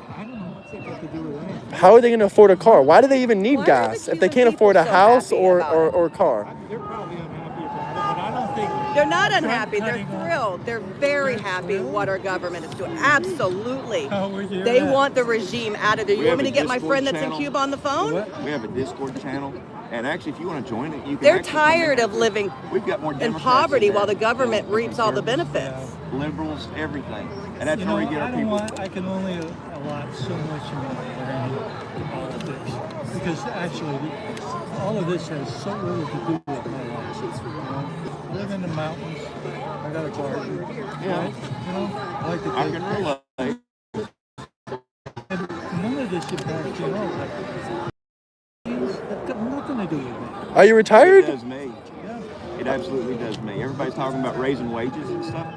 I don't know what's that got to do with anything. How are they going to afford a car? Why do they even need Why are gas the if they Cuban can't afford a people so house happy or about car? They're probably unhappy about it, but I don't think They're not Trump unhappy. They're cutting off- thrilled. They're very happy with what our government is doing. Absolutely. Oh, where'd you hear They that? want the regime out of there. You We want me have to a get my Discord friend that's in channel. Cuba on the phone? What? We have a Discord channel, and actually, if you want to join it, you can. They're actually come in tired there. of living We've got more in Democrats poverty in there while the government than reaps all the conservatives, benefits. liberals, everything, and that's You where know, we get I our don't people. want. I can only allot so much in politics because actually, all of this has so little to do with my life. You know, I live in the mountains. I got a garden. Yeah. Right? You know, I like to I take can pictures. relate. And none of this impacts me at all. It's got nothing to do with me. Are you It retired? does me. Yeah. It absolutely does me. Everybody's talking about raising wages and stuff.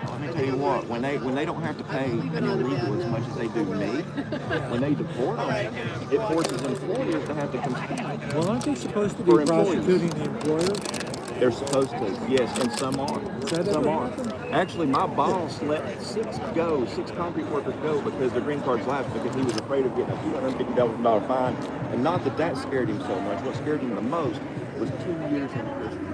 Let me tell you what, when they don't have to pay an illegal as much as they do me, when they deport them, it forces employers to have to compete. Well, aren't they supposed to be For employees. prosecuting the employer? They're supposed to, yes, and some are. that Some ever are. happened? Actually, my boss let six concrete workers go because their green cards lapsed because he was afraid of getting a $250,000 fine. And not that scared him so much. What scared him the most was 2 years in prison.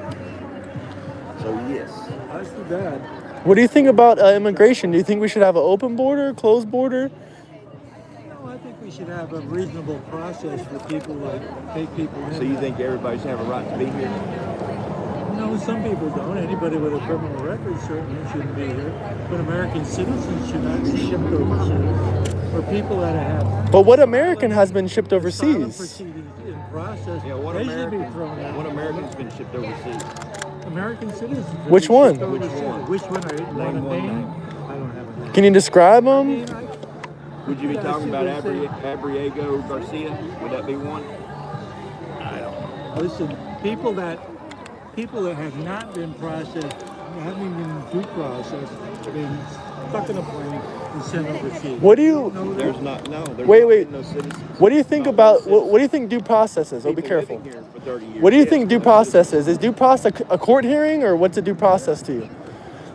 So yes. That's too bad. What do you think about immigration? Do you think we should have an open border, closed border? No, I think we should have a reasonable process for people that take people in. So you think everybody should have a right to be here? No, some people don't. Anybody with a criminal record certainly shouldn't be here. But American citizens should not be shipped overseas. Or people that have But what American has been shipped asylum overseas? proceedings in process, Yeah, what they should be American? thrown out. What American's been shipped overseas? American citizens. have Which been one? shipped Which overseas. one? Which one? Are you want Name a one name? name. I don't have a name. Can you describe I them? mean, Would you be Yeah, talking about I see what Abriego Garcia? Would that be one? listen, people that have not been processed, haven't even been due process, have been stuck in a plane and sent overseas. What do you? No, There's not. No. There's Wait, not wait. been no citizens. What do you think Not about? no What do you think due process is? Oh, be People careful. living here for 30 years. What do you Yes, think due but- process is? Is due process a court hearing or what's a due process to you?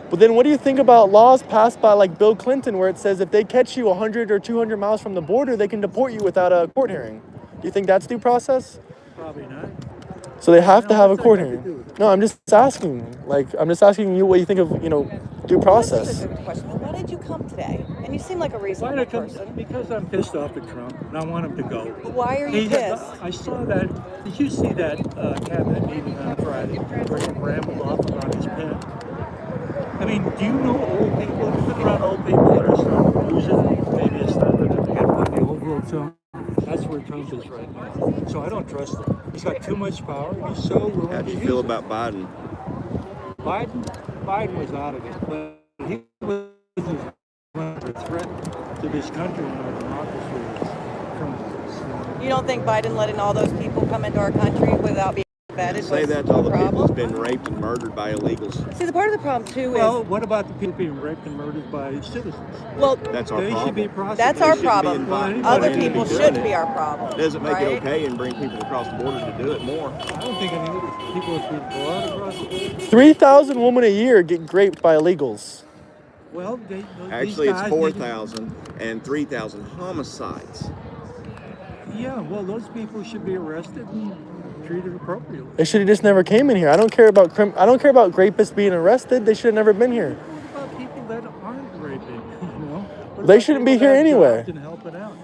But then what do you think about laws passed by like Bill Clinton where it says if they catch you 100 or 200 miles from the border, they can deport you without a court hearing? Do you think that's due process? probably not. So they have to No, have a what's that court got to hearing. do with it? No, I'm just asking. Like, I'm just asking you what you think of, due process. That's a good question. Why did you come today? And you seem like a Why reasonable did I come? person. Because I'm pissed off at Trump and I want him to go. Why are you pissed? I saw that. Did you see that cabinet meeting on Friday where he rambled off about his pen? I mean, do you know old people? Have you been around old people that are starting to lose it? Maybe it's not that they get on the overall tone. That's where Trump is right now. So I don't trust him. He's got too much power. He's so willing How do to you use feel it. about Biden? Biden was out of it, but he was a threat to this country and our democracy. Trump is. You don't think Biden letting all those people come into our country without being vetted Say was that to all a the people that's problem. been raped and murdered by illegals. See, the part of the problem too Well, is, what about the people being raped and murdered by citizens? well, That's our They should problem. be prosecuted. that's They our shouldn't be problem. inviting Other men to be people doing shouldn't it. be our problem. Doesn't make right? it okay and bring people across the border to do it more. I don't think any of these people are being brought across the border. 3,000 women a year get raped by illegals. Well, Actually, these it's guys 4,000 and 3,000 homicides. Yeah, well, those people should be arrested and treated appropriately. They should have just never came in here. I don't care about rapists being arrested. They should have never been here. What about people that aren't raping? You know, They shouldn't be here anyway. And helping out.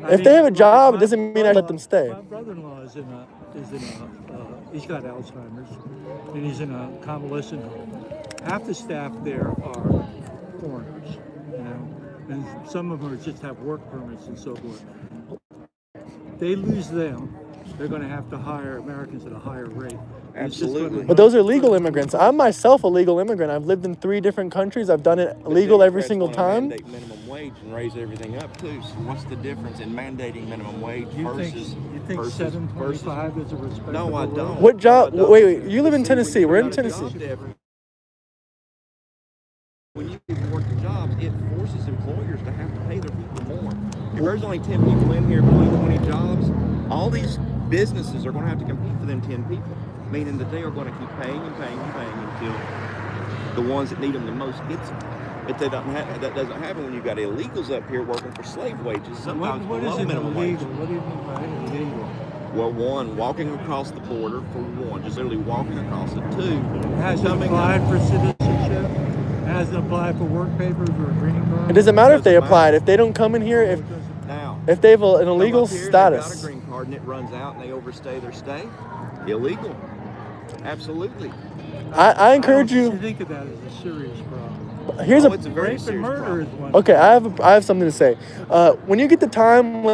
If they have a job, it doesn't mean I let them stay. My brother-in-law he's got Alzheimer's, and he's in a convalescent home. Half the staff there are foreigners, you know, and some of them just have work permits and so forth. They lose them, they're going to have to hire Americans at a higher rate. Absolutely. But those are legal immigrants. I'm myself a legal immigrant. I've lived in 3 different countries. I've done it legal every single time. Mandate minimum wage and raise everything up too. So what's the difference in mandating minimum wage You versus think $7.25 is a respectable No, I don't. What job? No, I don't. Wait. You live in See, Tennessee. when We're you in got a Tennessee. job def- When you people work the jobs, it forces employers to have to pay their people more. If there's only 10 people in here doing 20 jobs, all these businesses are going to have to compete for them 10 people, meaning that they are going to keep paying and paying and paying until the ones that need them the most gets them. But that doesn't happen when you've got illegals up here working for slave wages, sometimes what below is minimum illegal? wage. What do you mean by illegal? Well, one, walking across the border, for one, just literally walking across it. Two, Hasn't applied for citizenship, hasn't applied for work papers or a green card. It doesn't matter if they Doesn't applied. matter. If they don't come in here, now, if they have an illegal come up here, they've got a status. green card and it runs out and they overstay their stay, illegal. Absolutely. I encourage I you. don't think of that as a serious problem. Here's It's a very Rape and serious murder problem. is one. Okay, I have something to say. When you get the time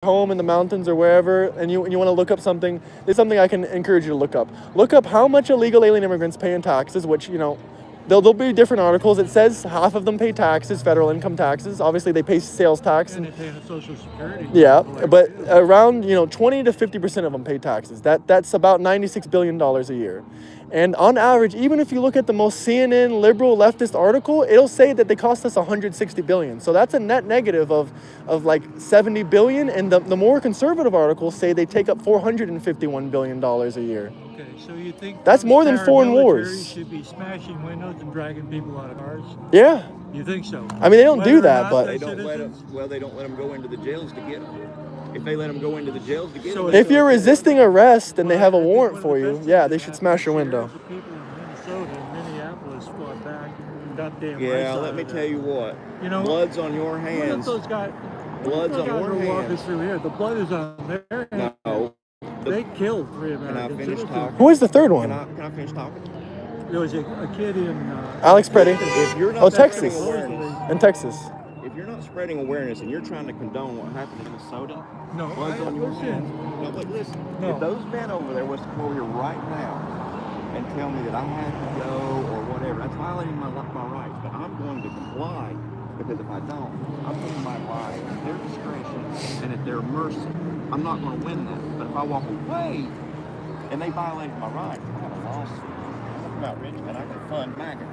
home in the mountains or wherever, and you want to look up something, there's something I can encourage you to look up. Look up how much illegal alien immigrants pay in taxes, which, you know, there'll be different articles. It says half of them pay taxes, federal income taxes. Obviously, they pay sales tax. And they pay the Social Security. Yeah, but around 20 to 50% of them pay taxes. That's about $96 billion a year. And on average, even if you look at the most CNN liberal leftist article, it'll say that they cost us $160 billion. So that's a net negative of like $70 billion. And the more conservative articles say they take up $451 billion a year. Okay, so you think That's more than foreign paramilitary wars. should be smashing windows and dragging people out of cars? Yeah. You think so? I mean, they don't Whether do or that, not but they're They don't let them. citizens? Well, they don't let them go into the jails to get them. If they let them go into the jails to get So them, if you're resisting arrest and they have a Well, I think warrant one of for the you, best yeah, things they that should happened smash your this year window. is the people in Minnesota and Minneapolis fought back and got damn yeah, rights out let me of tell that. you what. You know, Blood's on your What if hands. those guys? Blood's on your walking hands. through here. The blood is on their hands. No. They killed 3 Can I American finish citizens. talking? Who is the third Can one? I finish talking? There was a kid in Alex Preddy. If you're not Oh, spreading Texas. awareness, In Texas. if you're not spreading awareness and you're trying to condone what happened in Minnesota, No, blood's on your hands. listen. No, but listen. No. If those men over there was to come over here right now and tell me that I had to go or whatever, that's violating my rights. But I'm going to comply because if I don't, I'm putting my life at their discretion and at their mercy. I'm not going to win that. But if I walk away and they violated my rights, I have a lawsuit. I'm about Richmond. I can fund MAGA.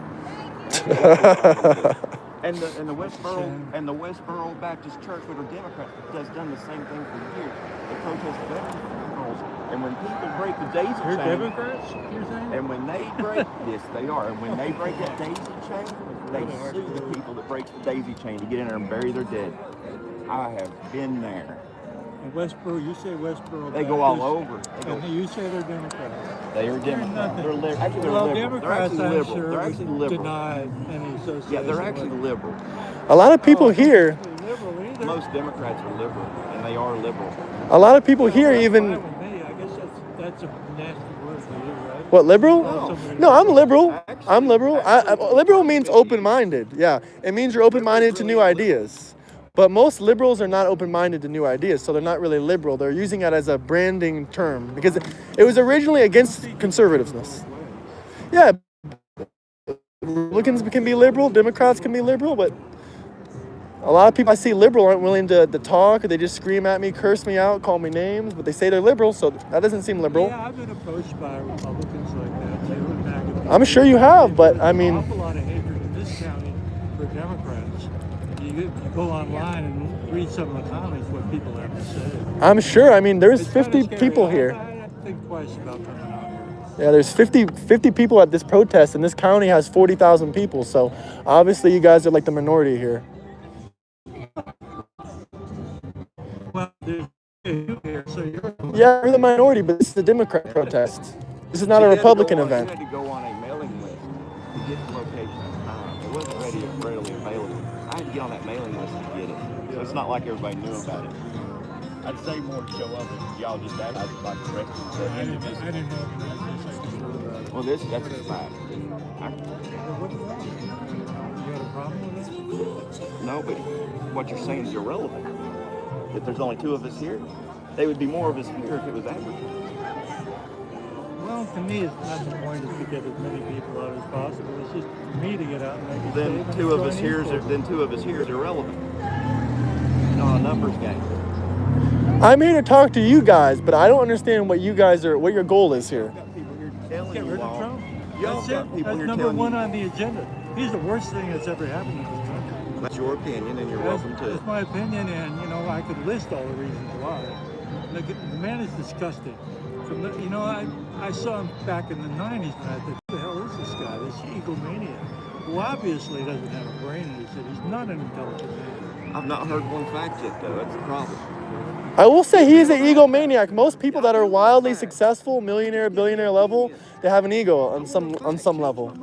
And the Westboro Baptist Church, with a Democrat, has done the same thing for years. They protest veterans funerals, and when people break the daisy They're chain, Democrats, you're saying? and when they break, yes, they are. And when they break that daisy chain, they sue the people that break the daisy chain to get in there and bury their dead. I have been there. And Westboro, you say Westboro. They go all over. They go. And you say they're Democrats. They are Democrats. They're liberal. Actually, they're Well, liberal. They're Democrats, actually I'm liberal. sure, They're actually liberal. deny any association. Yeah, they're actually with- liberal. A lot of people here, liberal either. Most Democrats are liberal, and they are liberal. a lot of people here That's even, fine with me. I guess that's a nasty word for you, right? what, liberal? No. No, I'm liberal. Actually- I'm liberal. actually, Liberal means open-minded. Yeah, it means you're open-minded to new ideas. But most liberals are not open-minded to new ideas, so they're not really liberal. They're using it as a branding term because it was originally against conservativeness. Yeah, Republicans can be liberal, Democrats can be liberal, but A lot of people I see liberal aren't willing to talk, or they just scream at me, curse me out, call me names, but they say they're liberal, so that doesn't seem liberal. Yeah, I've been approached by Republicans like that too. and MAGA people. I'm sure you have, but I mean, There's an awful lot of hatred in this county for Democrats. You go online and read some of the comments, what people have to say. I'm sure. I mean, there's It's kinda 50 scary. people here. I think twice about coming out here. Yeah, there's 50 people at this protest, and this county has 40,000 people, so obviously you guys are like the minority here. Well, there's you here, so you're. Yeah, we're the minority, but this is a Democrat protest. This is not a Republican event. You had to go on a mailing list to get the location in time. It wasn't readily available. I had to get on that mailing list to get it. So it's not like everybody knew about it. I'd say more to show up if y'all just advertised like the rest of the I individuals. didn't know about this. Well, that's a fact. What's wrong? You got a problem with it? No, but what you're saying is irrelevant. If there's only 2 of us here, there would be more of us here if it was advertised. Well, to me, it's not the point is to get as many people out as possible. It's just for me to get out and make a Then statement. 2 of us here is irrelevant. It's not a numbers game. I'm here to talk to you guys, but I don't understand what your goal is here. Got people here telling Get you rid of all. Trump. Y'all That's got it. people That's here number telling one you. on the agenda. He's the worst thing that's ever happened in this country. That's your opinion, and you're welcome to it. That's my opinion, and I could list all the reasons why. The man is disgusting. I saw him back in the 90s, and I thought, who the hell is this guy? This egomaniac, who obviously doesn't have a brain in his head. He's not an intelligent man. I've not heard one fact yet, though. That's the problem. I will say he is an egomaniac. Most people that are wildly successful, millionaire, billionaire level, they have an ego on some level.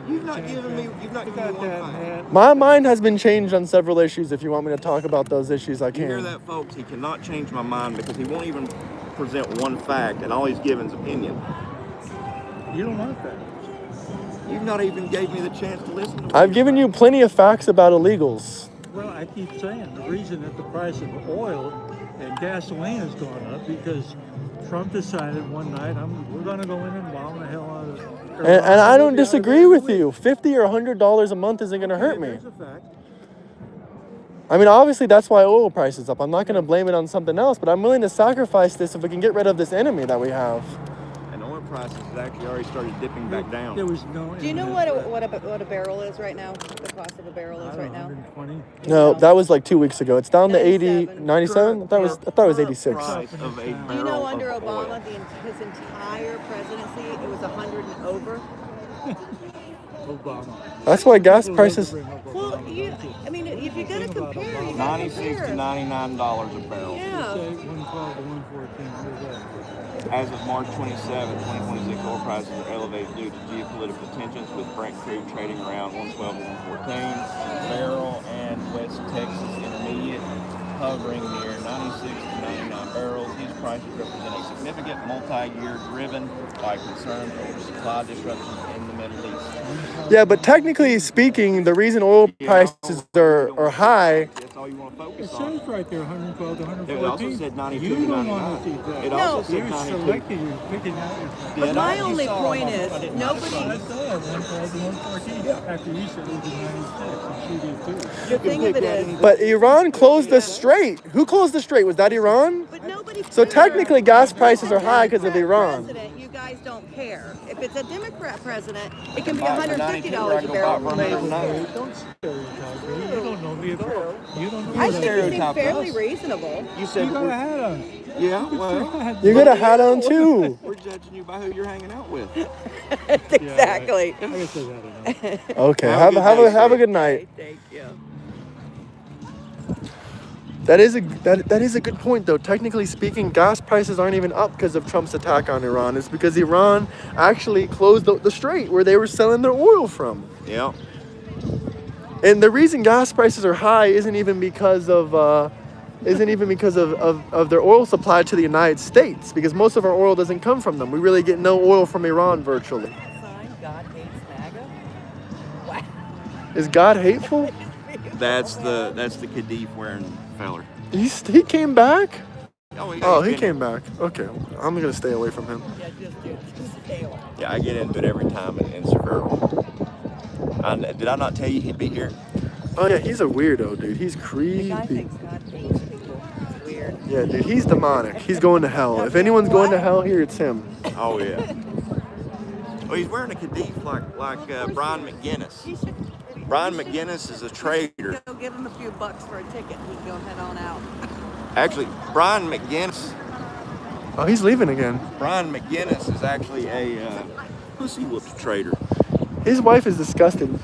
You've not given me one fact. My mind has been changed on several issues. If you want me to talk about those issues, I You hear can. that, folks? He cannot change my mind because he won't even present one fact, and all he's given is opinion. You don't want that. You've not even gave me the chance to listen to what I've you're given saying. you plenty of facts about illegals. Well, I keep saying the reason that the price of oil and gasoline has gone up because Trump decided one night we're going to go in and bomb the hell out of. And I don't disagree with you. $50 or $100 a month isn't going to hurt me. That's a fact. I mean, obviously that's why oil price is up. I'm not going to blame it on something else, but I'm willing to sacrifice this if we can get rid of this enemy that we have. And oil prices have actually already started dipping back down. There was no. Do you know what a barrel is right now? The cost of a barrel is right now? 120. No, that was like 2 weeks ago. It's down to 80, 97. 97? I thought it was 86. Price of a Do you barrel know under of oil. Obama, his entire presidency, it was 100 and over? Obama. That's why gas prices. Well, I mean, if you're going to compare, you gotta $96 to compare. $99 a barrel. Yeah. Say 112 to 114. What is that? As of March 27, 2026, oil prices are elevated due to geopolitical tensions, with Brent crude trading around 112 to 114 a barrel, and West Texas Intermediate hovering near 96 to 99 barrels. These prices represent a significant multi-year driven by concerns over supply disruptions in the Middle East. Yeah, but technically speaking, the reason oil prices are high. That's all you want to It focus on. says right there 112 to 114. It also said 92 You to don't want to 99. see that. It No. also said You're 92. selecting, you're picking out. But my only point is, nobody. I said 112 to 114 after you said it was 96, and she did too. You thing can of pick it that is- any- But Iran closed the strait. Who closed the strait? Was that Iran? But nobody. So cares. technically, gas prices are high because of Democrat Iran. President, you guys don't care. If it's a Democrat president, it can be buy it for 92, $150 or I a can barrel. buy it for $109. Don't stereotype me. You don't know me at all. You don't know I me. think you seem stereotype fairly us. reasonable. You You said got a we're, hat on. yeah, well, You got a hat on too. we're judging you by who you're hanging out with. Exactly. I guess I got enough. Okay, Have a have good a day, have a sir. good night. Thank you. That is a good point though. Technically speaking, gas prices aren't even up because of Trump's attack on Iran. It's because Iran actually closed the strait where they were selling their oil from. Yeah. And the reason gas prices are high isn't even because of their oil supply to the United States, because most of our oil doesn't come from them. We really get no oil from Iran virtually. Sign, God hates MAGA. Wow. Is God hateful? That's the Khadif wearing feller. He came back? Oh, he been- came back. Okay, I'm gonna stay away from him. Yeah, just stay away. Yeah, I get into it every time in Seville. Did I not tell you he'd be here? Oh yeah, he's a weirdo, dude. He's creepy. God hates people. It's weird. Yeah, dude, he's demonic. He's going to hell. If anyone's going to hell here, it's him. Oh yeah. Well, he's wearing a Cadiz like Brian McGinnis. Brian McGinnis is a trader. Go give him a few bucks for a ticket. He can go head on out. Actually, Brian McGinnis. Oh, he's leaving again. Brian McGinnis is actually a pussy whoops trader. His wife is disgusting.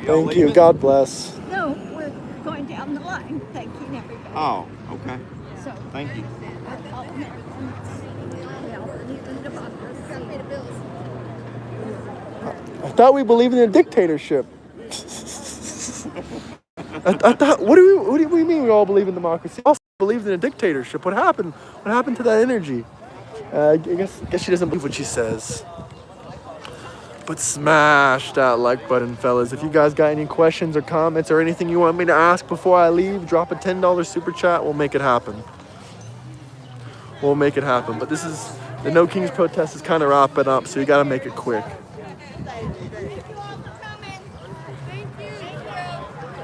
Y'all Thank you. leaving? God bless. No, we're going down the line, thanking everybody. Oh, okay. So, Thank you. all Americans, even democracy. I thought we believed in a dictatorship. I thought. What do we mean? We all believe in democracy. I also believed in a dictatorship. What happened? What happened to that energy? I guess she doesn't believe what she says. But smash that like button, fellas. If you guys got any questions or comments or anything you want me to ask before I leave, drop a $10 super chat. We'll make it happen. We'll make it happen. But this is the No Kings protest is kind of wrapping up, so you got to make it quick.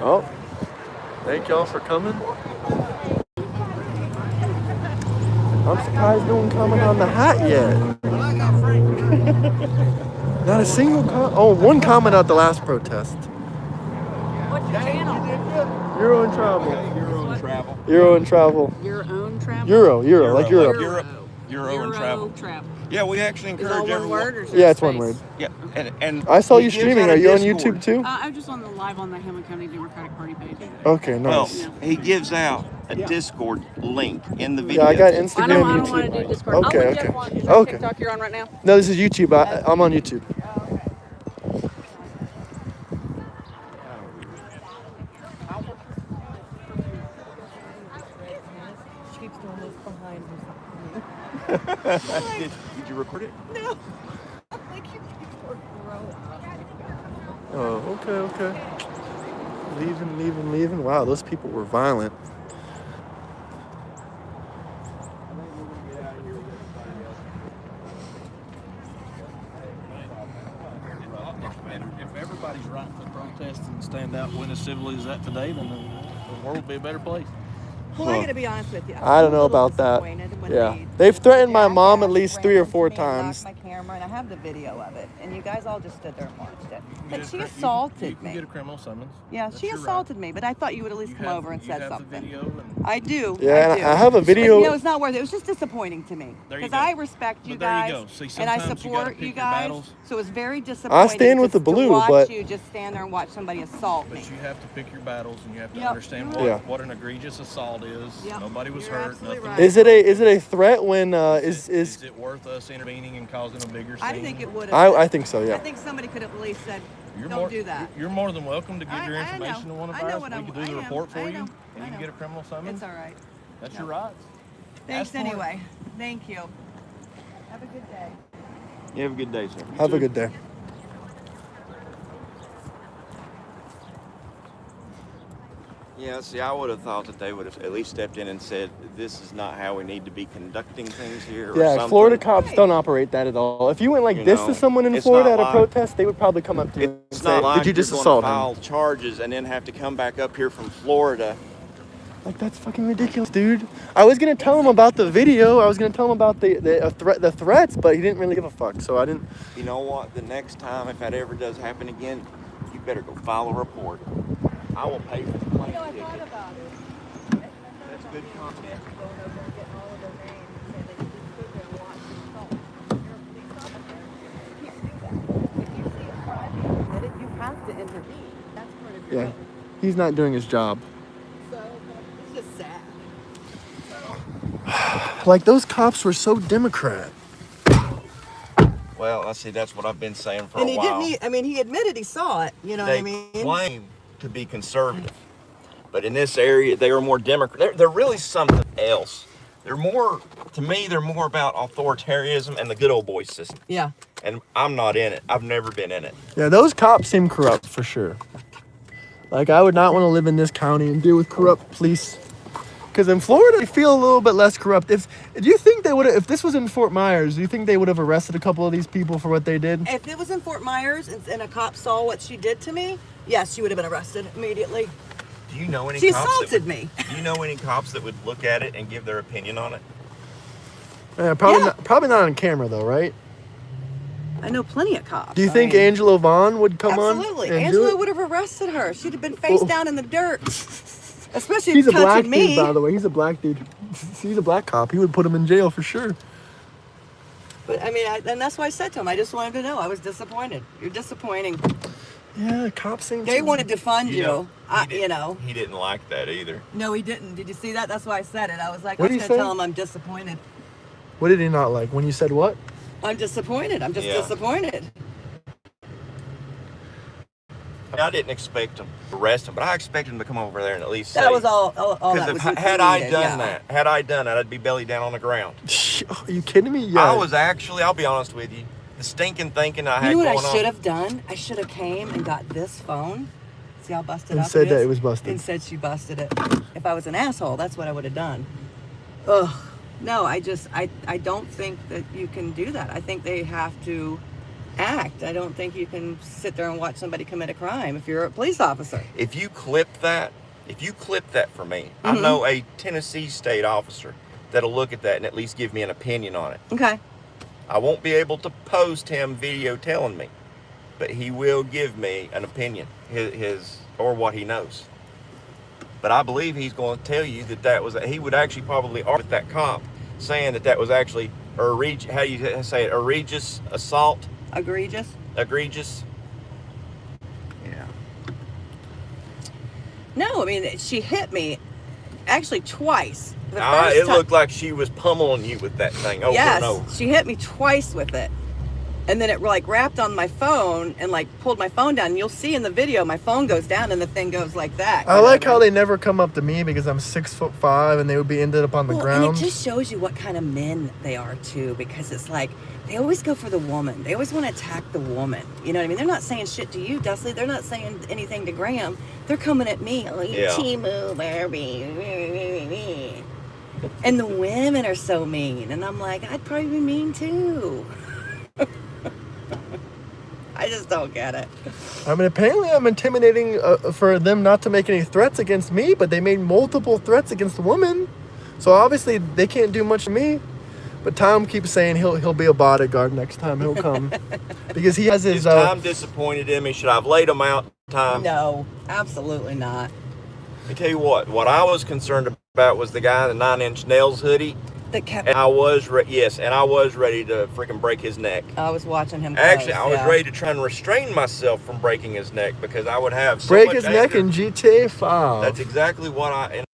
Oh, thank y'all for coming. I'm surprised no one commented on the hat yet. Not a single one comment at the last protest. What's your channel? Euro and travel. Euro and travel. Euro and travel. Your own travel? Euro, like Europe. Euro and travel. Yeah, we actually Is all encourage one everyone. word or is Yeah, it it's one space? word. Yeah, and I saw he you gives streaming. out a Are you on Discord. YouTube too? I'm just on the live on the Hamilton County Democratic Party page. Okay, Well, nice. he gives out a Discord link in the video. Yeah, I got I Instagram, don't want to YouTube. do Discord. Okay, I'll let okay. Jeff on. Is that Okay. TikTok you're on right now? No, this is YouTube. I'm on YouTube. She keeps doing this behind me. Did you record it? No. Like you people are grown. Oh, okay. Leaving. Wow, those people were violent. If everybody's right to protest and stand out, win as civilly as that today, then the world would be a better place. Well, I gotta be honest with you. I don't know about that. Yeah, they've threatened my mom at least 3 or 4 times. My camera, and I have the video of it, and you guys all just stood there and watched it. But she You assaulted can me. get a criminal summons. Yeah, That's she your right. assaulted me, but I thought you would at least come over and You said have the something. video and I do. Yeah, I do. I have a video. But, you know, it's not worth it. It was just disappointing to me There you because go. I respect you But there you guys go. See, and I sometimes you gotta support pick you your guys. battles. So it was very disappointing. stand with the blue, to watch but- you just stand there and watch somebody assault me. But you have to pick your battles, and you have to Yep. understand Yeah. what an egregious assault is. Yep. Nobody was You're hurt. absolutely Nothing. right. Is it a threat when is Is it worth us intervening and causing a bigger scene? I think it would have. I think so, I yeah. think somebody could have at least said, You're don't more, do that. You're more than welcome to give your I information know. to one of I know ours. what We I'm- can do I the know. report for I you, know. and I you can know. get a criminal summons. It's all right. That's No. your rights. Thanks Ask for it. anyway. Thank you. Have a good day. You have a good day, sir. Have a good day. Yeah, see, I would have thought that they would have at least stepped in and said, this is not how we need to be conducting things here or Yeah, something. Florida cops don't operate that at all. If you went like You this know, to someone in it's Florida not at a like- protest, they would probably come up to you and It's say, not like "Did you just you're assault gonna him?" file charges and then have to come back up here from Florida. Like, that's fucking ridiculous, dude. I was gonna tell him about the video. I was gonna tell him about the threats, but he didn't really give a fuck. So I didn't. You know what? The next time, if that ever does happen again, you better go file a report. I will pay for the plane ticket. That's good content. You have to intervene. That's part of your Yeah, role. he's not doing his job. So it's just sad. Like, those cops were so Democrat. Well, I see. That's what I've been saying for And a he while. didn't. I mean, he admitted he saw it. You know They what I mean? claim to be conservative, but in this area, they are more Democrat. They're really something else. They're more, to me, they're more about authoritarianism and the good old boy system. Yeah. And I'm not in it. I've never been in it. Yeah, those cops seem corrupt for sure. Like, I would not want to live in this county and deal with corrupt police. Because in Florida, they feel a little bit less corrupt. Do you think they would have, if this was in Fort Myers, do you think they would have arrested a couple of these people for what they did? If it was in Fort Myers and a cop saw what she did to me, yes, she would have been arrested immediately. Do you know any She cops assaulted me. Do you know any cops that would look at it and give their opinion on it? Probably not on camera though, right? I know plenty of cops. Do you think Angela Vaughn would come absolutely. on? Angela would have arrested her. She'd have been face down in the dirt. Especially He's a black touching me. dude, by the way. He's a black dude. He's a black cop. He would put him in jail for sure. But I mean, and that's why I said to him, I just wanted to know. I was disappointed. You're disappointing. Yeah, cops seem. They wanted to fund You know, you know. He didn't like that either. No, he didn't. Did you see that? That's why I said it. I was like, What I did was he going to say? tell him I'm disappointed. What did he not like? When you said what? I'm disappointed. I'm just disappointed. I didn't expect him to arrest him, but I expected him to come over there and at least say. That was all that was had I included, done that, I'd be belly down on the ground. Are you kidding me? Yeah. I was actually, I'll be honest with you, the stinking thinking I had You know going what I on. should have done? I should have came and got this phone. See how busted And up said it is? that it was busted. And said she busted it. If I was an asshole, that's what I would have done. Ugh. No, I don't think that you can do that. I think they have to act. I don't think you can sit there and watch somebody commit a crime if you're a police officer. If you clip that for me, I know a Tennessee state officer that'll look at that and at least give me an opinion on it. Okay. I won't be able to post him video telling me, but he will give me an opinion, his or what he knows. But I believe he's going to tell you that was, he would actually probably argue with that cop, saying that was actually egregious assault. Egregious. Yeah. No, I mean, she hit me actually twice. It looked like she was pummeling you with that thing over and over. Yes, she hit me twice with it. And then it like wrapped on my phone and like pulled my phone down. And you'll see in the video, my phone goes down and the thing goes like that. I like how they never come up to me because I'm 6'5" and they would be ended up on the ground. And it just shows you what kind of men they are too, because it's like they always go for the woman. They always want to attack the woman. You know what I mean? They're not saying shit to you, Dusty. They're not saying anything to Graham. They're coming at me. Oh, you Timu, Barbie. And the women are so mean. And I'm like, I'd probably be mean too. I just don't get it. I mean, apparently I'm intimidating for them not to make any threats against me, but they made multiple threats against the woman. So obviously they can't do much to me. But Tom keeps saying he'll be a bodyguard next time he'll come. Because he has his... I'm disappointed in me. Should I have laid him out time? No, absolutely not. Let me tell you what I was concerned about was the guy in the 9-inch nails hoodie. That kept... And I was ready to freaking break his neck. I was watching him close, Actually, I was ready to try and restrain myself from breaking his neck because I would have so break much his anger. neck in GTA 5. That's exactly what I...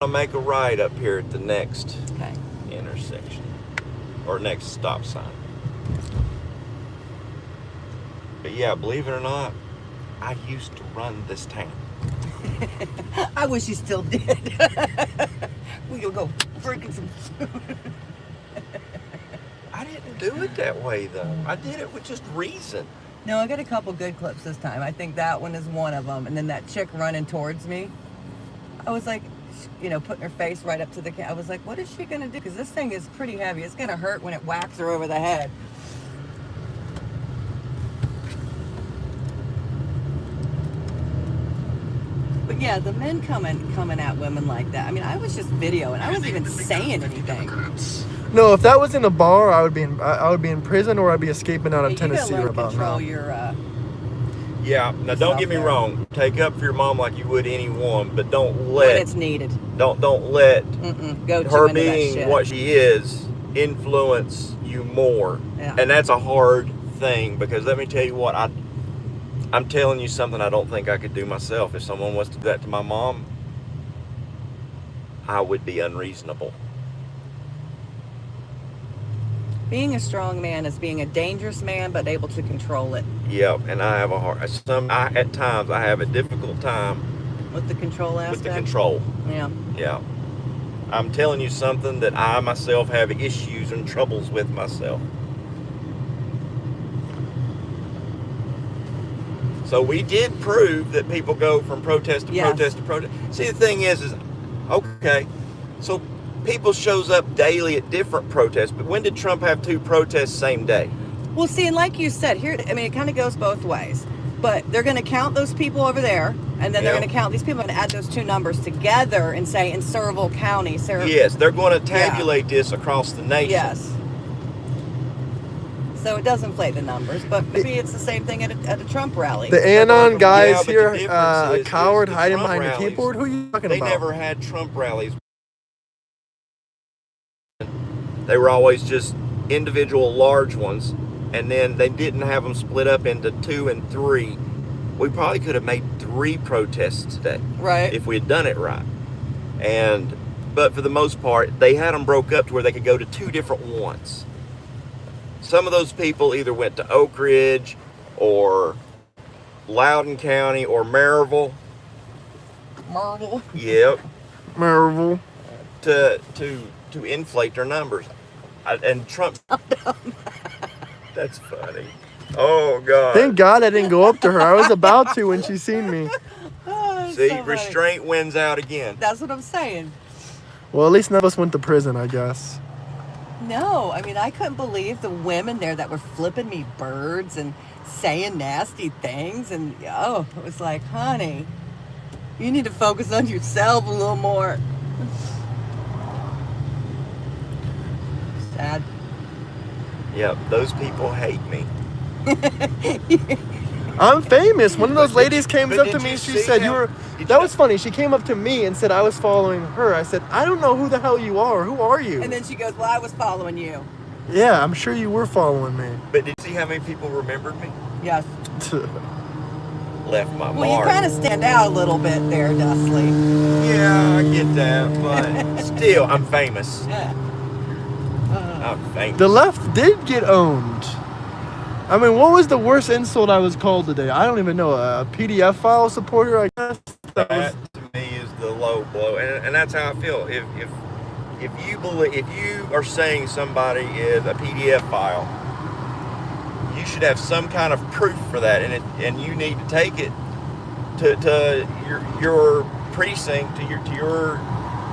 I'll make a right up here at the next intersection or next stop sign. But yeah, believe it or not, I used to run this town. I wish you still did. We could go freaking some. I didn't do it that way though. I did it with just reason. No, I got a couple good clips this time. I think that one is one of them. And then that chick running towards me, I was like, you know, putting her face right up to the I was like, what is she going to do? Because this thing is pretty heavy. It's going to hurt when it whacks her over the head. But yeah, the men coming at women like that. I mean, I was just videoing. I wasn't even saying anything. No, if that was in a bar, I would be in prison or I'd be escaping out of Tennessee right about now. Yeah, now don't get me wrong. Take up for your mom like you would anyone, but don't let... When it's needed. Don't let her being what she is influence you more. Yeah. And that's a hard thing because let me tell you what, I'm telling you something I don't think I could do myself. If someone was to do that to my mom, I would be unreasonable. Being a strong man is being a dangerous man, but able to control it. Yep, and I have at times I have a difficult time With the control aspect? With the control. Yeah. Yeah. I'm telling you something that I myself have issues and troubles with myself. So we did prove that people go from protest to protest to protest. See, the thing is okay, so people shows up daily at different protests, but when did Trump have 2 protests same day? Well, see, and like you said, here, I mean, it kind of goes both ways. But they're going to count those people over there, and then they're going to count these people and add those 2 numbers together and say in Servile County. Yes, they're going to tabulate this across the nation. Yes. So it does inflate the numbers, but maybe it's the same thing at a Trump rally. The Anon guys here, the a coward the hiding Trump behind a rallies, keyboard? Who are you talking They about? never had Trump rallies. They were always just individual large ones, and then they didn't have them split up into 2 and 3. We probably could have made 3 protests today, right? If we had done it right. But for the most part, they had them broke up to where they could go to 2 different ones. Some of those people either went to Oak Ridge or Loudoun County or Maryville. Marvel. Yep. Maryville. To inflate their numbers. And Trump. That's funny. Oh, God. Thank God I didn't go up to her. I was about to when she seen me. See, so restraint wins out again. That's what I'm saying. Well, at least none of us went to prison, I guess. No, I mean, I couldn't believe the women there that were flipping me birds and saying nasty things. And, it was like, honey, you need to focus on yourself a little more. Sad. Yep, those people hate me. I'm famous. One of those ladies came but up did to me. you She see said, how- "You were." did That you was funny. She came up to me and said I was following her. I said, "I don't know who the hell you are. Who are you?" And then she goes, well, I was following you. Yeah, I'm sure you were following me. But did you see how many people remembered me? Yes. Left my Well, mark. you kind of stand out a little bit there, Dustley. Yeah, I get that, but still, I'm famous. I'm famous. The left did get owned. I mean, what was the worst insult I was called today? I don't even know. A PDF file supporter, I guess. That to me is the low blow, and that's how I feel. If you are saying somebody is a PDF file, you should have some kind of proof for that, and you need to take it to your precinct, to your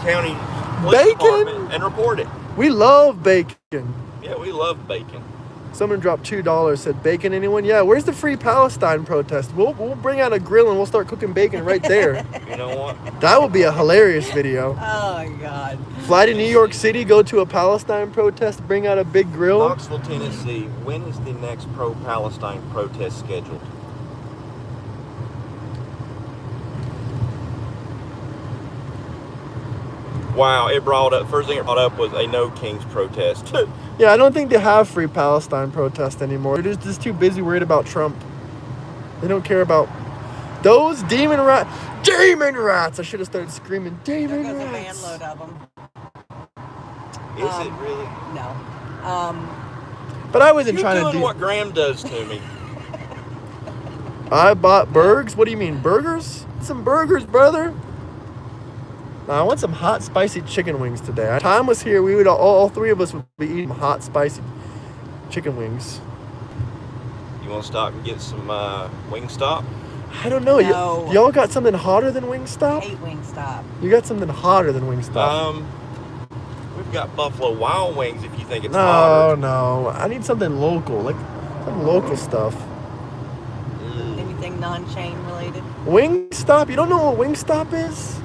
county police department, and report it. We love bacon. Yeah, we love bacon. Someone dropped $2, said, "Bacon, anyone?" Yeah, where's the Free Palestine protest? We'll bring out a grill and we'll start cooking bacon right there. You know what? That would be a hilarious video. Oh, my God. Fly to New York City, go to a Palestine protest, bring out a big grill. Knoxville, Tennessee, when is the next pro-Palestine protest scheduled? Wow, first thing it brought up was a No Kings protest. Yeah, I don't think they have Free Palestine protest anymore. They're just too busy worried about Trump. They don't care about those demon rats. Demon rats! I should have started screaming, demon There goes a rats. van load of them. Is it really? No. But I wasn't You're trying doing to do what Graham does to me. I bought burgers? What do you mean, burgers? Some burgers, brother. Now, I want some hot, spicy chicken wings today. If time was here, we would all 3 of us would be eating hot, spicy chicken wings. You want to stop and get some Wingstop? I don't know. No. Y'all got something hotter than Wingstop? I hate Wingstop. You got something hotter than Wingstop. We've got Buffalo Wild Wings if you think it's hotter. No. I need something local, like some local stuff. Anything non-chain related? Wingstop? You don't know what Wingstop is?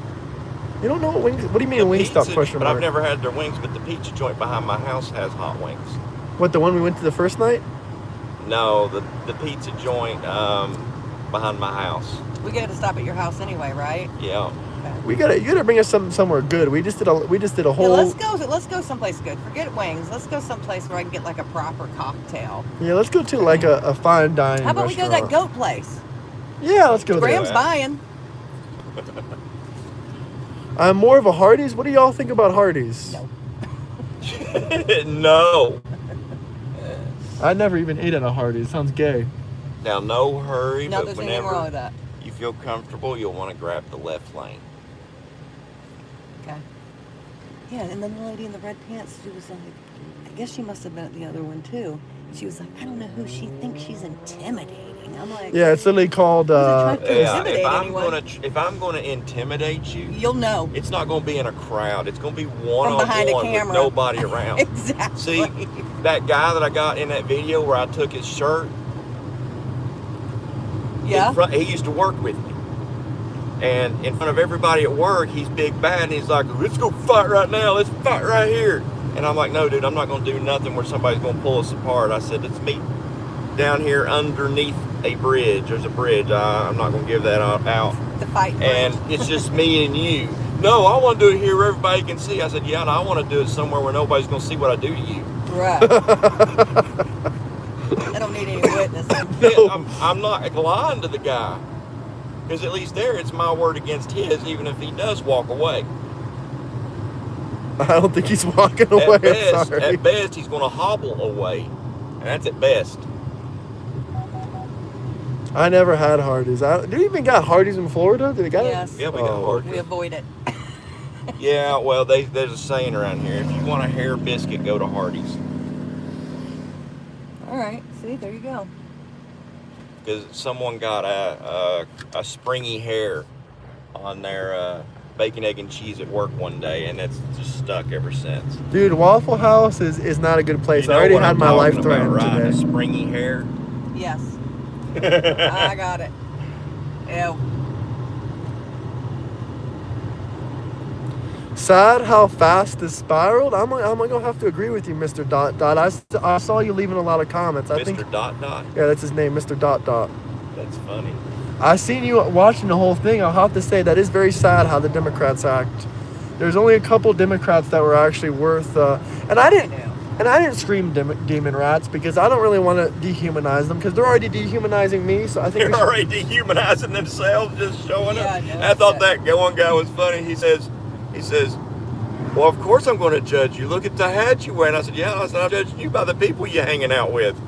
You don't know what What do you mean Wingstop? Pizza, but I've never had their wings. But the pizza joint behind my house has hot wings. What, the one we went to the first night? No, the pizza joint behind my house. We got to stop at your house anyway, right? Yeah. You gotta bring us somewhere good. We just did a whole. Yeah, let's go someplace good. Forget wings. Let's go someplace where I can get like a proper cocktail. Yeah, let's go to like a fine dining. How about restaurant. we go to that goat place? Yeah, let's go Graham's there. buying. I'm more of a Hardee's. What do y'all think about Hardee's? No. No. I never even ate at a Hardee's. Sounds gay. Now, no hurry. No, but there's whenever, anything wrong with that. you feel comfortable, you'll want to grab the left lane. Okay. Yeah, and then the lady in the red pants, she was like, I guess she must have been at the other one too. She was like, I don't know who she thinks she's intimidating. I'm like, Yeah, it's literally called. Yeah, intimidate if I'm gonna intimidate you, you'll know. It's not gonna be in a crowd. It's gonna be one From on behind a one with camera. nobody around. Exactly. See, that guy that I got in that video where I took his shirt. Yeah. He used to work with me, and in front of everybody at work, he's big bad, and he's like, "Let's go fight right now. Let's fight right here." And I'm like, "No, dude, I'm not gonna do nothing where somebody's gonna pull us apart." I said, "Let's meet down here underneath a bridge. There's a bridge. I'm not gonna give that out. The fight. And it's just me and you." "No, I want to do it here where everybody can see." I said, "Yeah, and I want to do it somewhere where nobody's gonna see what I do to you." Right. I don't need any witnesses. No. I'm not lying to the guy, because at least there it's my word against his, even if he does walk away. I don't think he's walking away. At best, he's going to hobble away, and that's at best. I never had Hardee's. Do we even got Hardee's in Florida? Did it got Yes. it? Yeah, we got Hardee's. We avoid it. Yeah, well, there's a saying around here: if you want a hair biscuit, go to Hardee's. All right. See, there you go. Because someone got a springy hair on their bacon, egg, and cheese at work one day, and it's just stuck ever since. Dude, Waffle House is not a good place. You know I already what had I'm my life talking about, threatened right? today. A springy hair. Yes. I got it. Ew. Sad how fast this spiraled. I'm gonna have to agree with you, Mr. Dot Dot. I saw you leaving a lot of comments. I think. Mr. Dot Dot. Yeah, that's his name, Mr. Dot Dot. That's funny. I seen you watching the whole thing. I'll have to say that is very sad how the Democrats act. There's only a couple Democrats that were actually worth. And I didn't scream demon rats because I don't really want to dehumanize them because they're already dehumanizing me. So I think They're already dehumanizing themselves, just showing up. I know. I thought that one guy was funny. He says, "Well, of course I'm going to judge you. Look at the hat you wear." And I said, "Yeah." I said, "I'm judging you by the people you're hanging out with."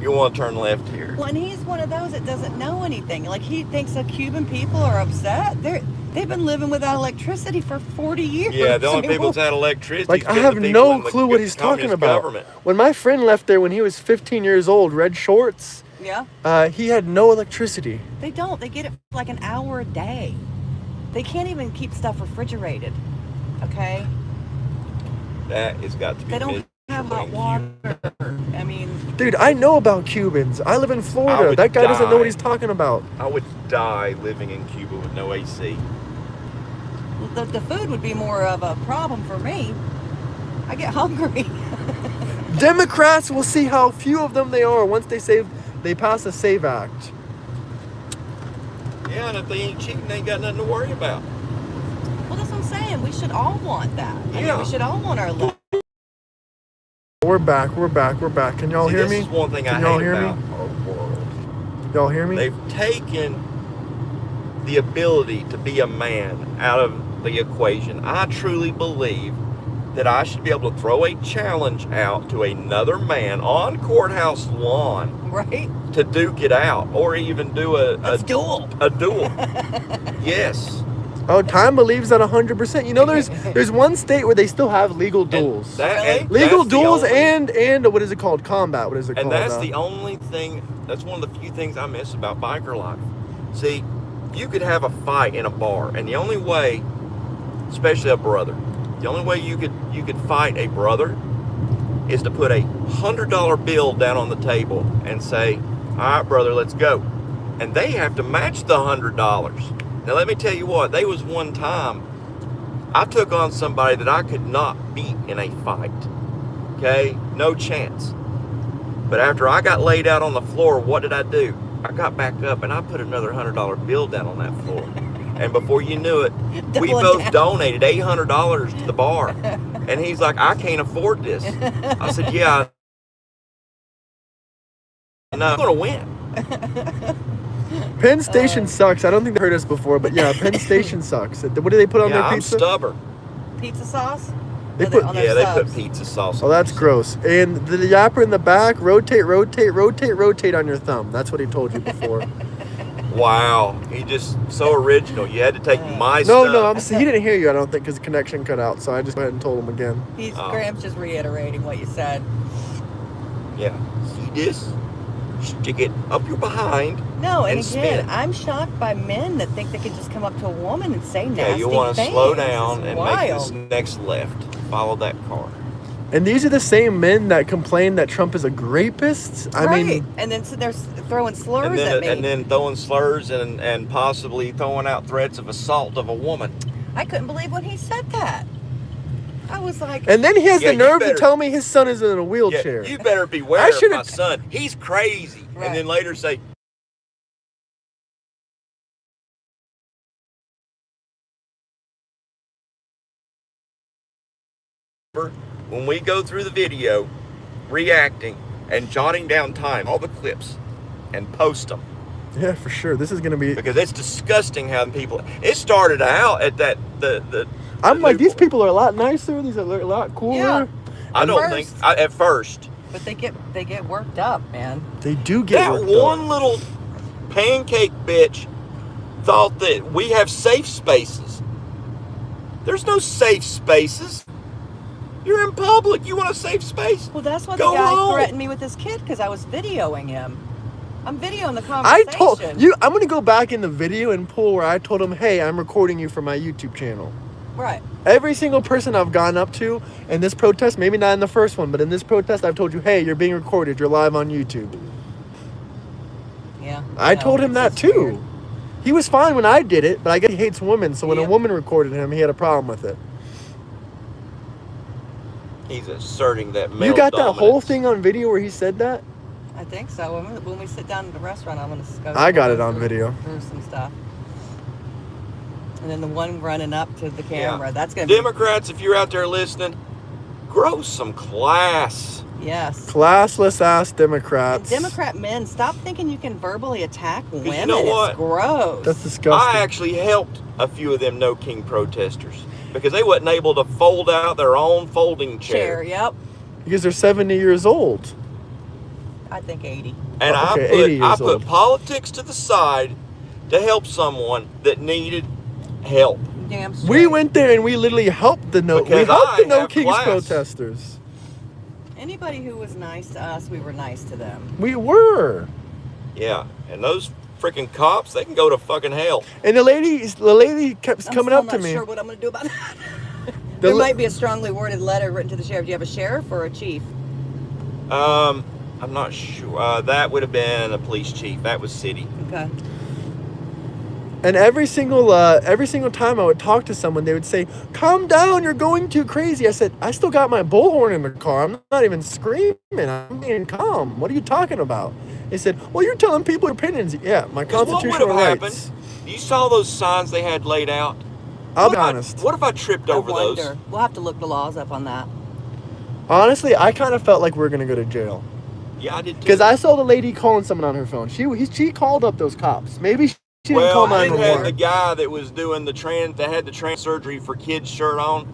You want to turn left here. Well, and he's one of those that doesn't know anything. Like, he thinks the Cuban people are upset. They've been living without electricity for 40 years. Yeah, the only people that's had electricity. Like, I have no clue what he's talking about. Government. When my friend left there when he was 15 years old, red shorts, Yeah. he had no electricity. They don't. They get it for like an hour a day. They can't even keep stuff refrigerated. Okay? That has got to be. They don't have hot water. I mean, Dude, I know about Cubans. I live in I Florida. would That guy doesn't know die. what he's talking about. I would die living in Cuba with no AC. the food would be more of a problem for me. I get hungry. Democrats will see how few of them they are once they pass a SAVE Act. Yeah, and if they ain't cheating, they ain't got nothing to worry about. Well, that's what I'm saying. We should all want that. I Yeah. mean, we should all want our life. We're back. Can y'all hear me? This is one thing Can I y'all hate hear me? about our world. Y'all hear me? They've taken the ability to be a man out of the equation. I truly believe that I should be able to throw a challenge out to another man on courthouse lawn, Right? to duke it out, or even do a duel. A duel. Yes. Oh, time believes that 100%. You know, there's one state where they still have legal duels. Legal duels and what is it called? Combat. What is it called? And that's the only thing. That's one of the few things I miss about biker life. See, you could have a fight in a bar, and the only way, especially a brother, the only way you could fight a brother is to put a $100 bill down on the table and say, "All right, brother, let's go," and they have to match the $100. Now, let me tell you what. There was one time I took on somebody that I could not beat in a fight. Okay, no chance. But after I got laid out on the floor, what did I do? I got back up and I put another $100 bill down on that floor. And before you knew it, we both donated $800 to the bar. And he's like, "I can't afford this." I said, "Yeah, no, I'm gonna win." Penn Station sucks. I don't think they heard us before, but yeah, Penn Station sucks. What do they put on their I'm pizza? stubborn. Pizza sauce? They put They put pizza sauce. Oh, that's gross. And the yapper in the back, rotate on your thumb. That's what he told you before. Wow, he just so original. You had to take my No, stuff. he didn't hear you, I don't think, because the connection cut out. So I just went ahead and told him again. Graham's just reiterating what you said. Yeah, see this? Stick it up your behind. No, and spin again, it. I'm shocked by men that think they can just come up to a woman and say nasty Yeah, you'll want to things. slow down It's and wild. make this next left. Follow that car. And these are the same men that complain that Trump is a rapist. I mean, and then so they're throwing slurs And then, at me. and then throwing slurs and possibly throwing out threats of assault of a woman. I couldn't believe when he said that. I was like, and then he has Yeah, the you nerve better- to tell me his son is in a wheelchair. Yeah, you better beware I of my should've- son. He's crazy. Right. And then later say, when we go through the video, reacting and jotting down time, all the clips, and post them. Yeah, for sure. This is gonna be. Because it's disgusting how people. It started out at that I'm like, these Newport. people are a lot nicer. These are a lot cooler. Yeah. I don't first. think at first. but they get worked up, man. They do get That worked up. one little pancake bitch thought that we have safe spaces. There's no safe spaces. You're in public. You want a safe space? Well, that's why Go the guy home. threatened me with this kid because I was videoing him. I'm videoing the I conversation. told you. I'm gonna go back in the video and pull where I told him, "Hey, I'm recording you for my YouTube channel." Right. Every single person I've gone up to in this protest, maybe not in the first one, but in this protest, I've told you, "Hey, you're being recorded. You're live on YouTube." Yeah. I no, told him it's that just too. weird. He was fine when I did it, but I guess he hates women. So when a Yep. woman recorded him, he had a problem with it. He's asserting that male You got that whole dominance. thing on video where he said that? I think so. When we sit down at the restaurant, I'm going to go. I got it on video. Through some stuff. And then the one running up to the camera. Yeah. That's going to be. Democrats, if you're out there listening, grow some class. Yes. Classless ass And Democrats. Democrat men, stop thinking you can verbally attack women. you know what? It's gross. That's disgusting. I actually helped a few of them No King protesters because they wasn't able to fold out their own folding chair. chair. Yep. Because they're 70 years old. I think 80. And Oh, okay, 80 I years put old. politics to the side to help someone that needed help. Damn straight. We went there and we literally helped the No Because I the No have Kings class. protesters. Anybody who was nice to us, we were nice to them. We were. Yeah, and those freaking cops, they can go to fucking hell. And the lady kept coming up to I'm me. not sure what I'm going to do about that. The There la- might be a strongly worded letter written to the sheriff. Do you have a sheriff or a chief? I'm not sure. That would have been a police chief. That was city. Okay. And every single time I would talk to someone, they would say, "Calm down, you're going too crazy." I said, "I still got my bullhorn in the car. I'm not even screaming. I'm being calm. What are you talking about?" They said, "Well, you're telling people your opinions." Yeah, my 'Cause what would constitutional have rights. happened? You saw those signs they had laid out? I'll What be if I- honest. What if I tripped over those? wonder. We'll have to look the laws up on that. Honestly, I kind of felt like we were gonna go to jail Yeah, I did too. because I saw the lady calling someone on her phone. She called up those cops. Maybe she didn't call Well, I did have the 911. guy that was doing that had the trans surgery for kids shirt on.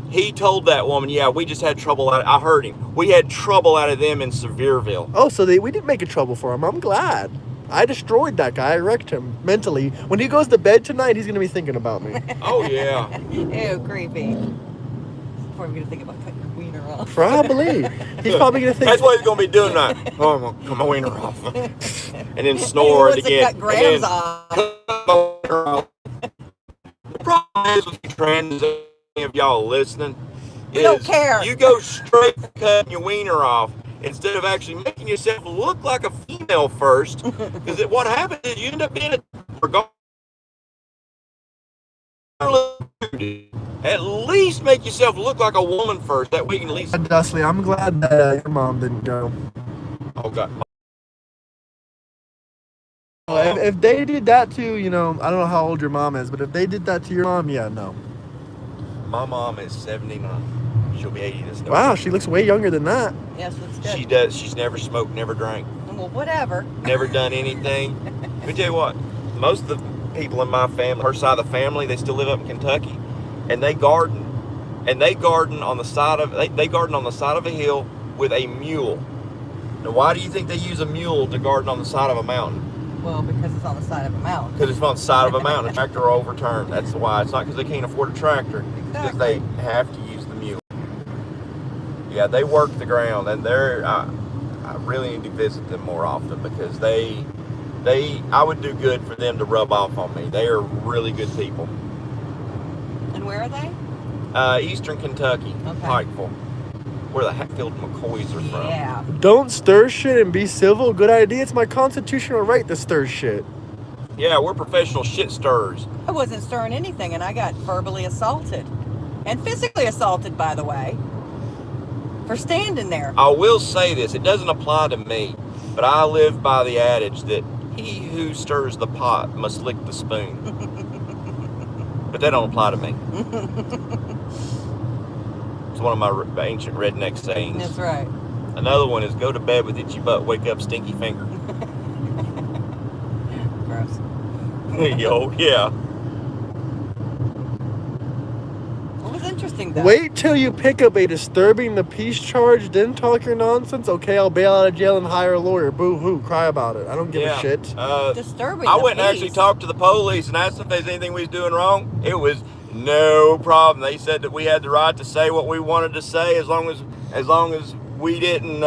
He told that woman, "Yeah, we just had trouble out." I heard him. We had trouble out of them in Sevierville. Oh, so we didn't make a trouble for him. I'm glad. I destroyed that guy. I wrecked him mentally. When he goes to bed tonight, he's gonna be thinking about me. Oh yeah. Ew, creepy. Before we're going to think about cutting your wiener off. Probably. He's probably gonna think. That's what he's gonna be doing tonight. Oh, I'm gonna cut my wiener off, and then snore He it wants to again. cut Graham's and then off. cut my wiener off. The problem is with you trans, if y'all listening, We don't care. You go straight for cutting your wiener off instead of actually making yourself look like a female first. Because what happens is you end up being at least make yourself look like a woman first. That way you can at least. Dusty, I'm glad that your mom didn't go. Oh God. If they did that to, I don't know how old your mom is, but if they did that to your mom, yeah, no. My mom is 79. She'll be 80 this November. Wow, she looks way younger than that. Yes, that's good. She does. She's never smoked, never drank, Well, whatever. never done anything. Let me tell you what. Most of the people in my family, her side of the family, they still live up in Kentucky, and they garden, on the side of they garden on the side of a hill with a mule. Now, why do you think they use a mule to garden on the side of a mountain? Well, because it's on the side of a mountain. Because it's on the side of a mountain. A tractor will overturn. That's why. It's not because they can't afford a tractor. It's because they have to use the mule. Yeah, they work the ground, and I really need to visit them more often because I would do good for them to rub off on me. They are really good people. And where are they? Eastern Kentucky, Pikeville, where the Hatfield McCoys are from. Yeah. Don't stir shit and be civil. Good idea. It's my constitutional right to stir shit. Yeah, we're professional shit stirrers. I wasn't stirring anything, and I got verbally assaulted. And physically assaulted, by the way. For standing there. I will say this. It doesn't apply to me, but I live by the adage that he who stirs the pot must lick the spoon. But that don't apply to me. It's one of my ancient redneck sayings. That's right. Another one is go to bed with itchy butt, wake up stinky finger. Gross. Yo, yeah. It was interesting, though. Wait till you pick up a disturbing the peace charge, then talk your nonsense. Okay, I'll bail out of jail and hire a lawyer. Boo-hoo, cry about it. I don't give a shit. Disturbing. I went and actually talked to the police and asked if there's anything we was doing wrong. It was no problem. They said that we had the right to say what we wanted to say as long as we didn't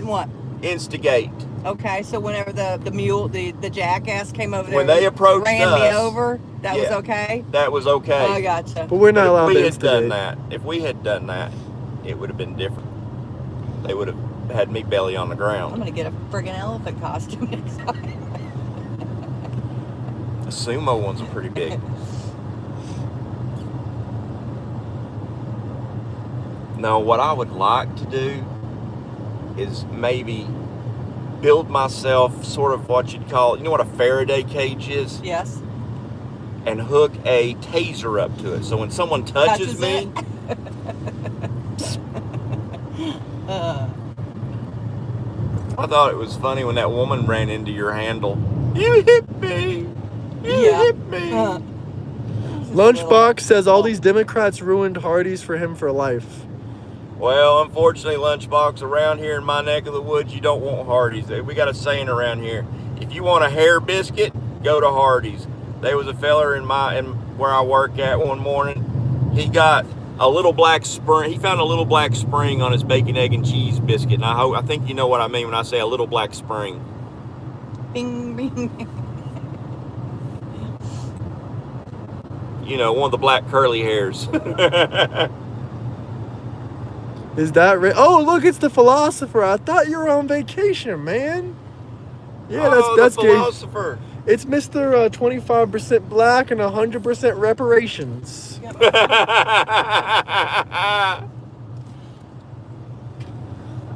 what? Instigate. Okay, so whenever the mule, the jackass came over there, when they approached ran us, me over, that was okay? That was okay. Oh, I gotcha. But we're not allowed to instigate. If we had done that, it would have been different. They would have had me belly on the ground. I'm going to get a friggin' elephant costume next time. The sumo ones are pretty big. Now, what I would like to do is maybe build myself sort of what you'd call, you know what a Faraday cage is? Yes. And hook a taser up to it. So when someone touches me... I thought it was funny when that woman ran into your handle. You hit me! You hit me! Lunchbox says all these Democrats ruined Hardee's for him for life. Well, unfortunately, Lunchbox, around here in my neck of the woods, you don't want Hardee's. We got a saying around here. If you want a hair biscuit, go to Hardee's. There was a feller in where I work at one morning. He got a little black spring. He found a little black spring on his bacon, egg, and cheese biscuit. And I think you know what I mean when I say a little black spring. Bing, bing. You know, one of the black curly hairs. Is that right? Oh, look, it's the philosopher. I thought you were on vacation, man. Yeah, that's the philosopher. Good. It's Mr. 25% black and 100% reparations.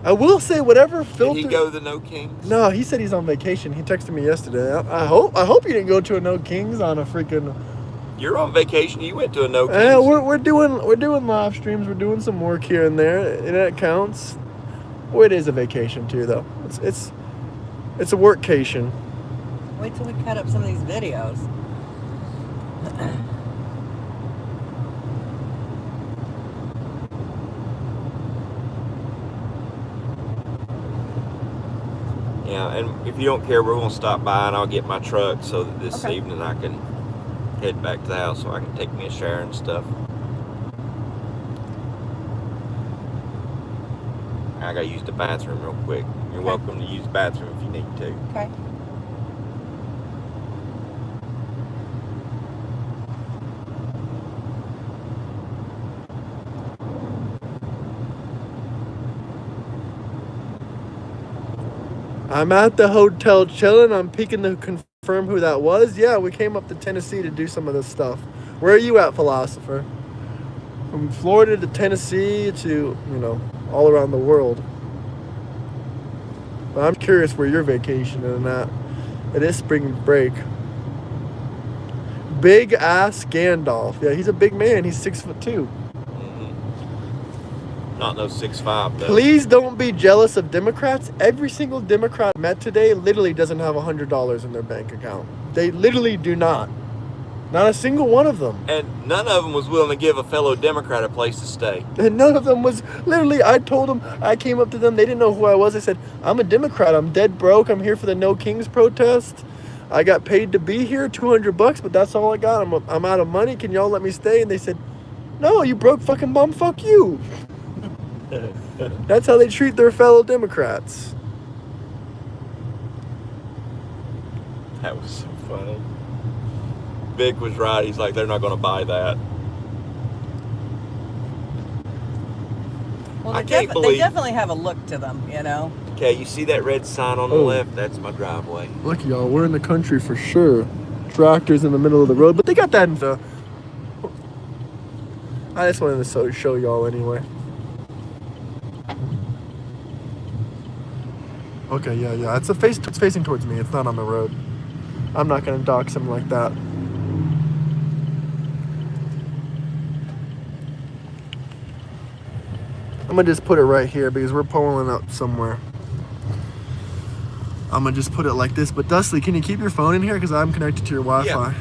I will say, whatever filter. Did he go to the No Kings? No, he said he's on vacation. He texted me yesterday. I hope you didn't go to a No Kings on a freaking. You're on vacation. You went to a No Kings. Yeah, we're doing live streams. We're doing some work here and there, and it counts. Well, it is a vacation too, though. It's a workcation. Wait till we cut up some of these videos. Yeah, and if you don't care, we're going to stop by and I'll get my truck so that this evening I can head back to the house so I can take me a shower and stuff. I got to use the bathroom real quick. You're welcome to use the bathroom if you need to. Okay. I'm at the hotel chilling. I'm peeking to confirm who that was. Yeah, we came up to Tennessee to do some of this stuff. Where are you at, philosopher? From Florida to Tennessee to, all around the world. But I'm curious where you're vacationing at. It is spring break. Big ass Gandalf. Yeah, he's a big man. He's 6'2". Not no 6'5", though. Please don't be jealous of Democrats. Every single Democrat I met today literally doesn't have $100 in their bank account. They literally do not. Not a single one of them. And none of them was willing to give a fellow Democrat a place to stay. And none of them was, literally, I told them, I came up to them, they didn't know who I was. I said, I'm a Democrat, I'm dead broke, I'm here for the No Kings protest. I got paid to be here, $200, but that's all I got. I'm out of money. Can y'all let me stay? And they said, no, you broke fucking bum. Fuck you. That's how they treat their fellow Democrats. That was so funny. Vic was right. He's like, they're not going to buy that. Well, I they, can't they believe. definitely have a look to them, you know. Okay, you see that red sign on the Oh. left? That's my driveway. Look, y'all, we're in the country for sure. Tractors in the middle of the road, but they got that in the... I just wanted to show y'all anyway. Okay, yeah. It's facing towards me. It's not on the road. I'm not gonna dox him like that. I'm gonna just put it right here because we're pulling up somewhere. I'm gonna just put it like this. But Dusty, can you keep your phone in here because I'm connected to your Wi-Fi? Yeah.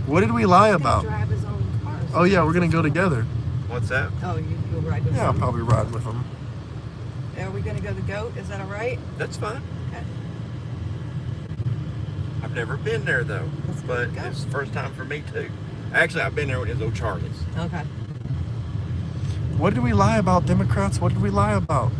What did we lie He's gonna about? drive his own car. So Oh yeah, we're gonna go together. What's that? Oh, you'll ride with Yeah, I'll them? probably ride with him. Are we going to go to Goat? Is that all right? That's fine. Okay. I've never been there though, Let's go but to Goat. it's the first time for me too. Actually, I've been there when it was old Charlie's. Okay. What did we lie about, Democrats? What did we lie about?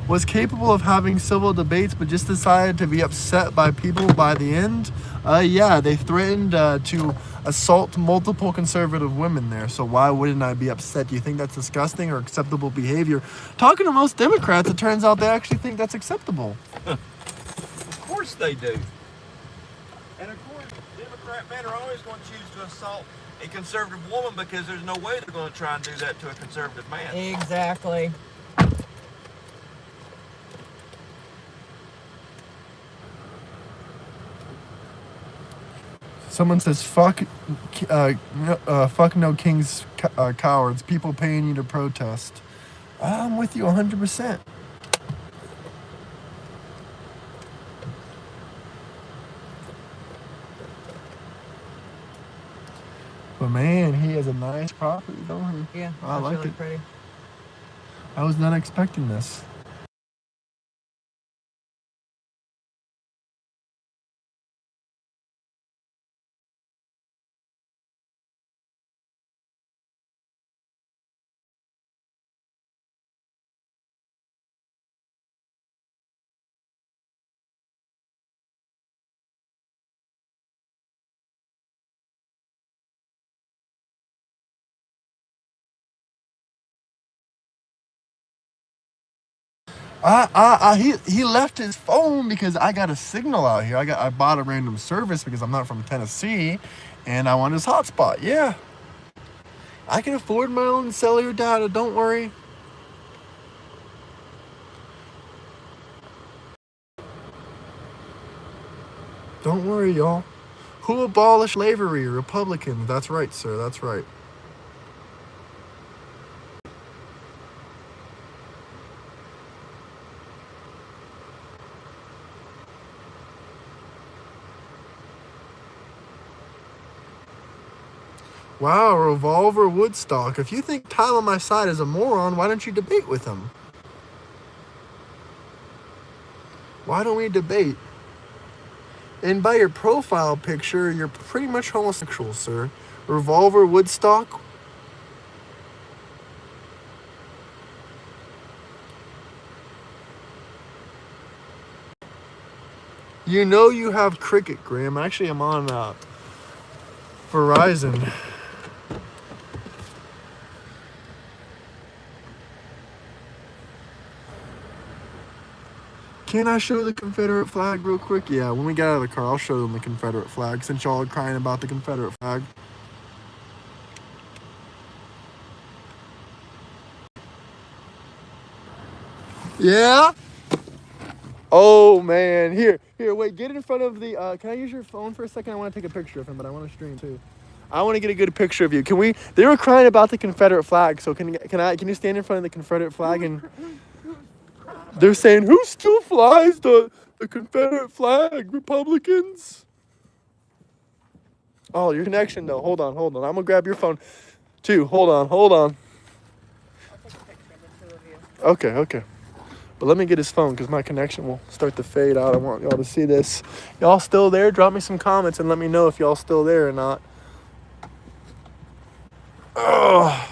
Was capable of having civil debates, but just decided to be upset by people by the end? Yeah, they threatened to assault multiple conservative women there. So why wouldn't I be upset? Do you think that's disgusting or acceptable behavior? Talking to most Democrats, it turns out they actually think that's acceptable. Of course they do. And of course, Democrat men are always going to choose to assault a conservative woman because there's no way they're going to try and do that to a conservative man. Exactly. Someone says, fuck no kings, cowards. People paying you to protest. I'm with you 100%. But man, he has a nice property, don't he? Yeah, I that's like really it. pretty. I was not expecting this. He left his phone because I got a signal out here. I bought a random service because I'm not from Tennessee, and I want his hotspot. Yeah, I can afford my own cellular data. Don't worry. Don't worry, y'all. Who abolished slavery? Republicans. That's right, sir. That's right. Wow, Revolver Woodstock. If you think Tom on my side is a moron, why don't you debate with him? Why don't we debate? And by your profile picture, you're pretty much homosexual, sir. Revolver Woodstock. You know you have cricket, Graham. Actually, I'm on Verizon. Can I show the Confederate flag real quick? Yeah, when we get out of the car, I'll show them the Confederate flag since y'all are crying about the Confederate flag. Yeah? Oh, man. Here, wait, get in front of the, can I use your phone for a second? I want to take a picture of him, but I want to stream too. I want to get a good picture of you. They were crying about the Confederate flag, so can you stand in front of the Confederate flag and they're saying, who still flies the Confederate flag? Republicans? Oh, your connection though. Hold on. I'm gonna grab your phone too. Hold on. I'll take a picture of the two of you. Okay. But let me get his phone because my connection will start to fade out. I want y'all to see this. Y'all still there? Drop me some comments and let me know if y'all still there or not. Ugh.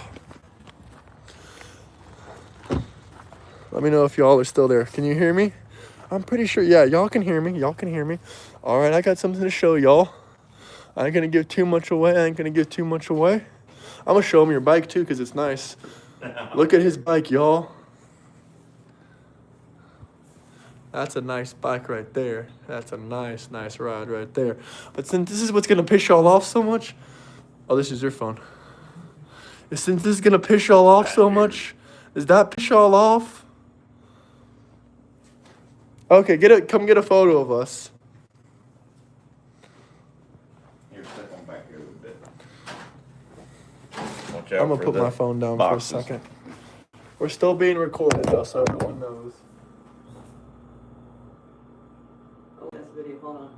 Let me know if y'all are still there. Can you hear me? I'm pretty sure. Yeah, y'all can hear me. Y'all can hear me. All right, I got something to show y'all. I ain't going to give too much away. I'm going to show him your bike, too, because it's nice. Look at his bike, y'all. That's a nice bike right there. That's a nice ride right there. But since this is what's going to piss y'all off so much. Oh, this is your phone. Since this is going to piss y'all off so much. Does that piss y'all off? Okay, come get a photo of us. Here, step on back here a little bit. Watch out I'm going to for put the my phone down boxes. for a second. We're still being recorded, though, so everyone knows. Oh, that's video. Hold on.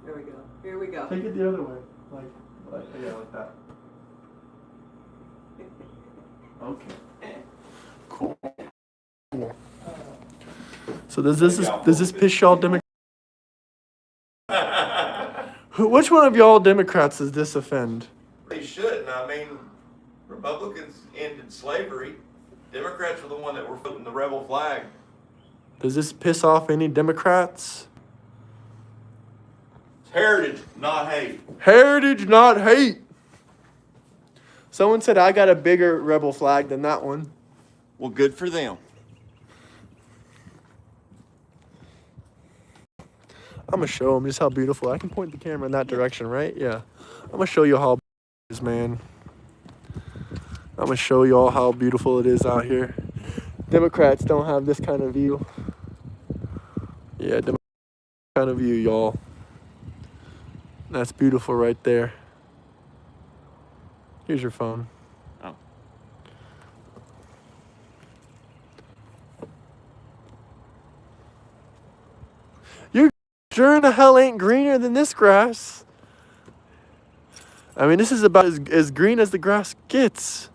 There we go. Here we go. Take it the other way. Like that. Okay. Cool. So does this piss y'all Democrats? Which one of y'all Democrats does this offend? They shouldn't. I mean, Republicans ended slavery. Democrats were the one that were flipping the rebel flag. Does this piss off any Democrats? It's heritage, not hate. Heritage, not hate. Someone said I got a bigger rebel flag than that one. Well, good for them. I'm going to show them just how beautiful. I can point the camera in that direction, right? Yeah. I'm going to show you how it is, man. I'm going to show you all how beautiful it is out here. Democrats don't have this kind of view. Yeah, Democrats kind of view, y'all. That's beautiful right there. Here's your phone. Oh. Your sure in the hell ain't greener than this grass. I mean, this is about as green as the grass gets.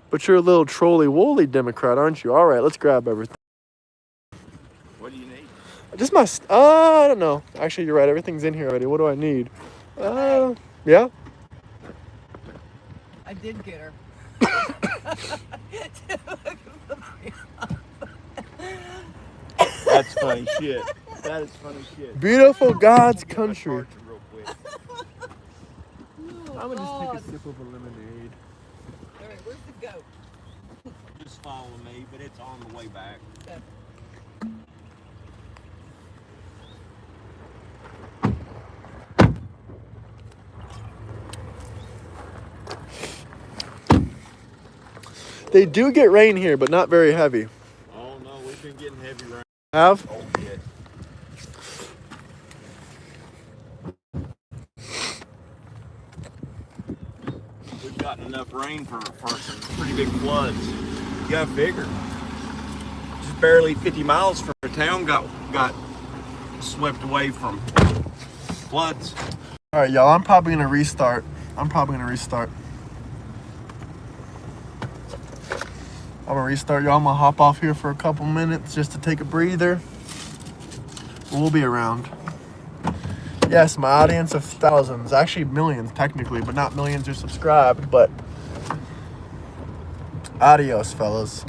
But you're a little trolly-woolly Democrat, aren't you? All right, let's grab everything. What do you need? Just my, I don't know. Actually, you're right. Everything's in here already. What do I need? Yeah? I did get her. That's funny shit. That is funny shit. Beautiful God's country. Real quick. I'm going to just take a sip of a lemonade. All right, where's the goat? Just follow me, but it's on the way back. Okay. They do get rain here, but not very heavy. Oh no, we've been getting heavy rain. Have? Oh yeah. We've gotten enough rain for some pretty big floods. You gotta figure. Just barely 50 miles from the town got swept away from floods. All right, y'all. I'm probably going to restart. I'm going to restart, y'all. I'm going to hop off here for a couple minutes just to take a breather. We'll be around. Yes, my audience of thousands, actually millions technically, but not millions are subscribed, but adios, fellas.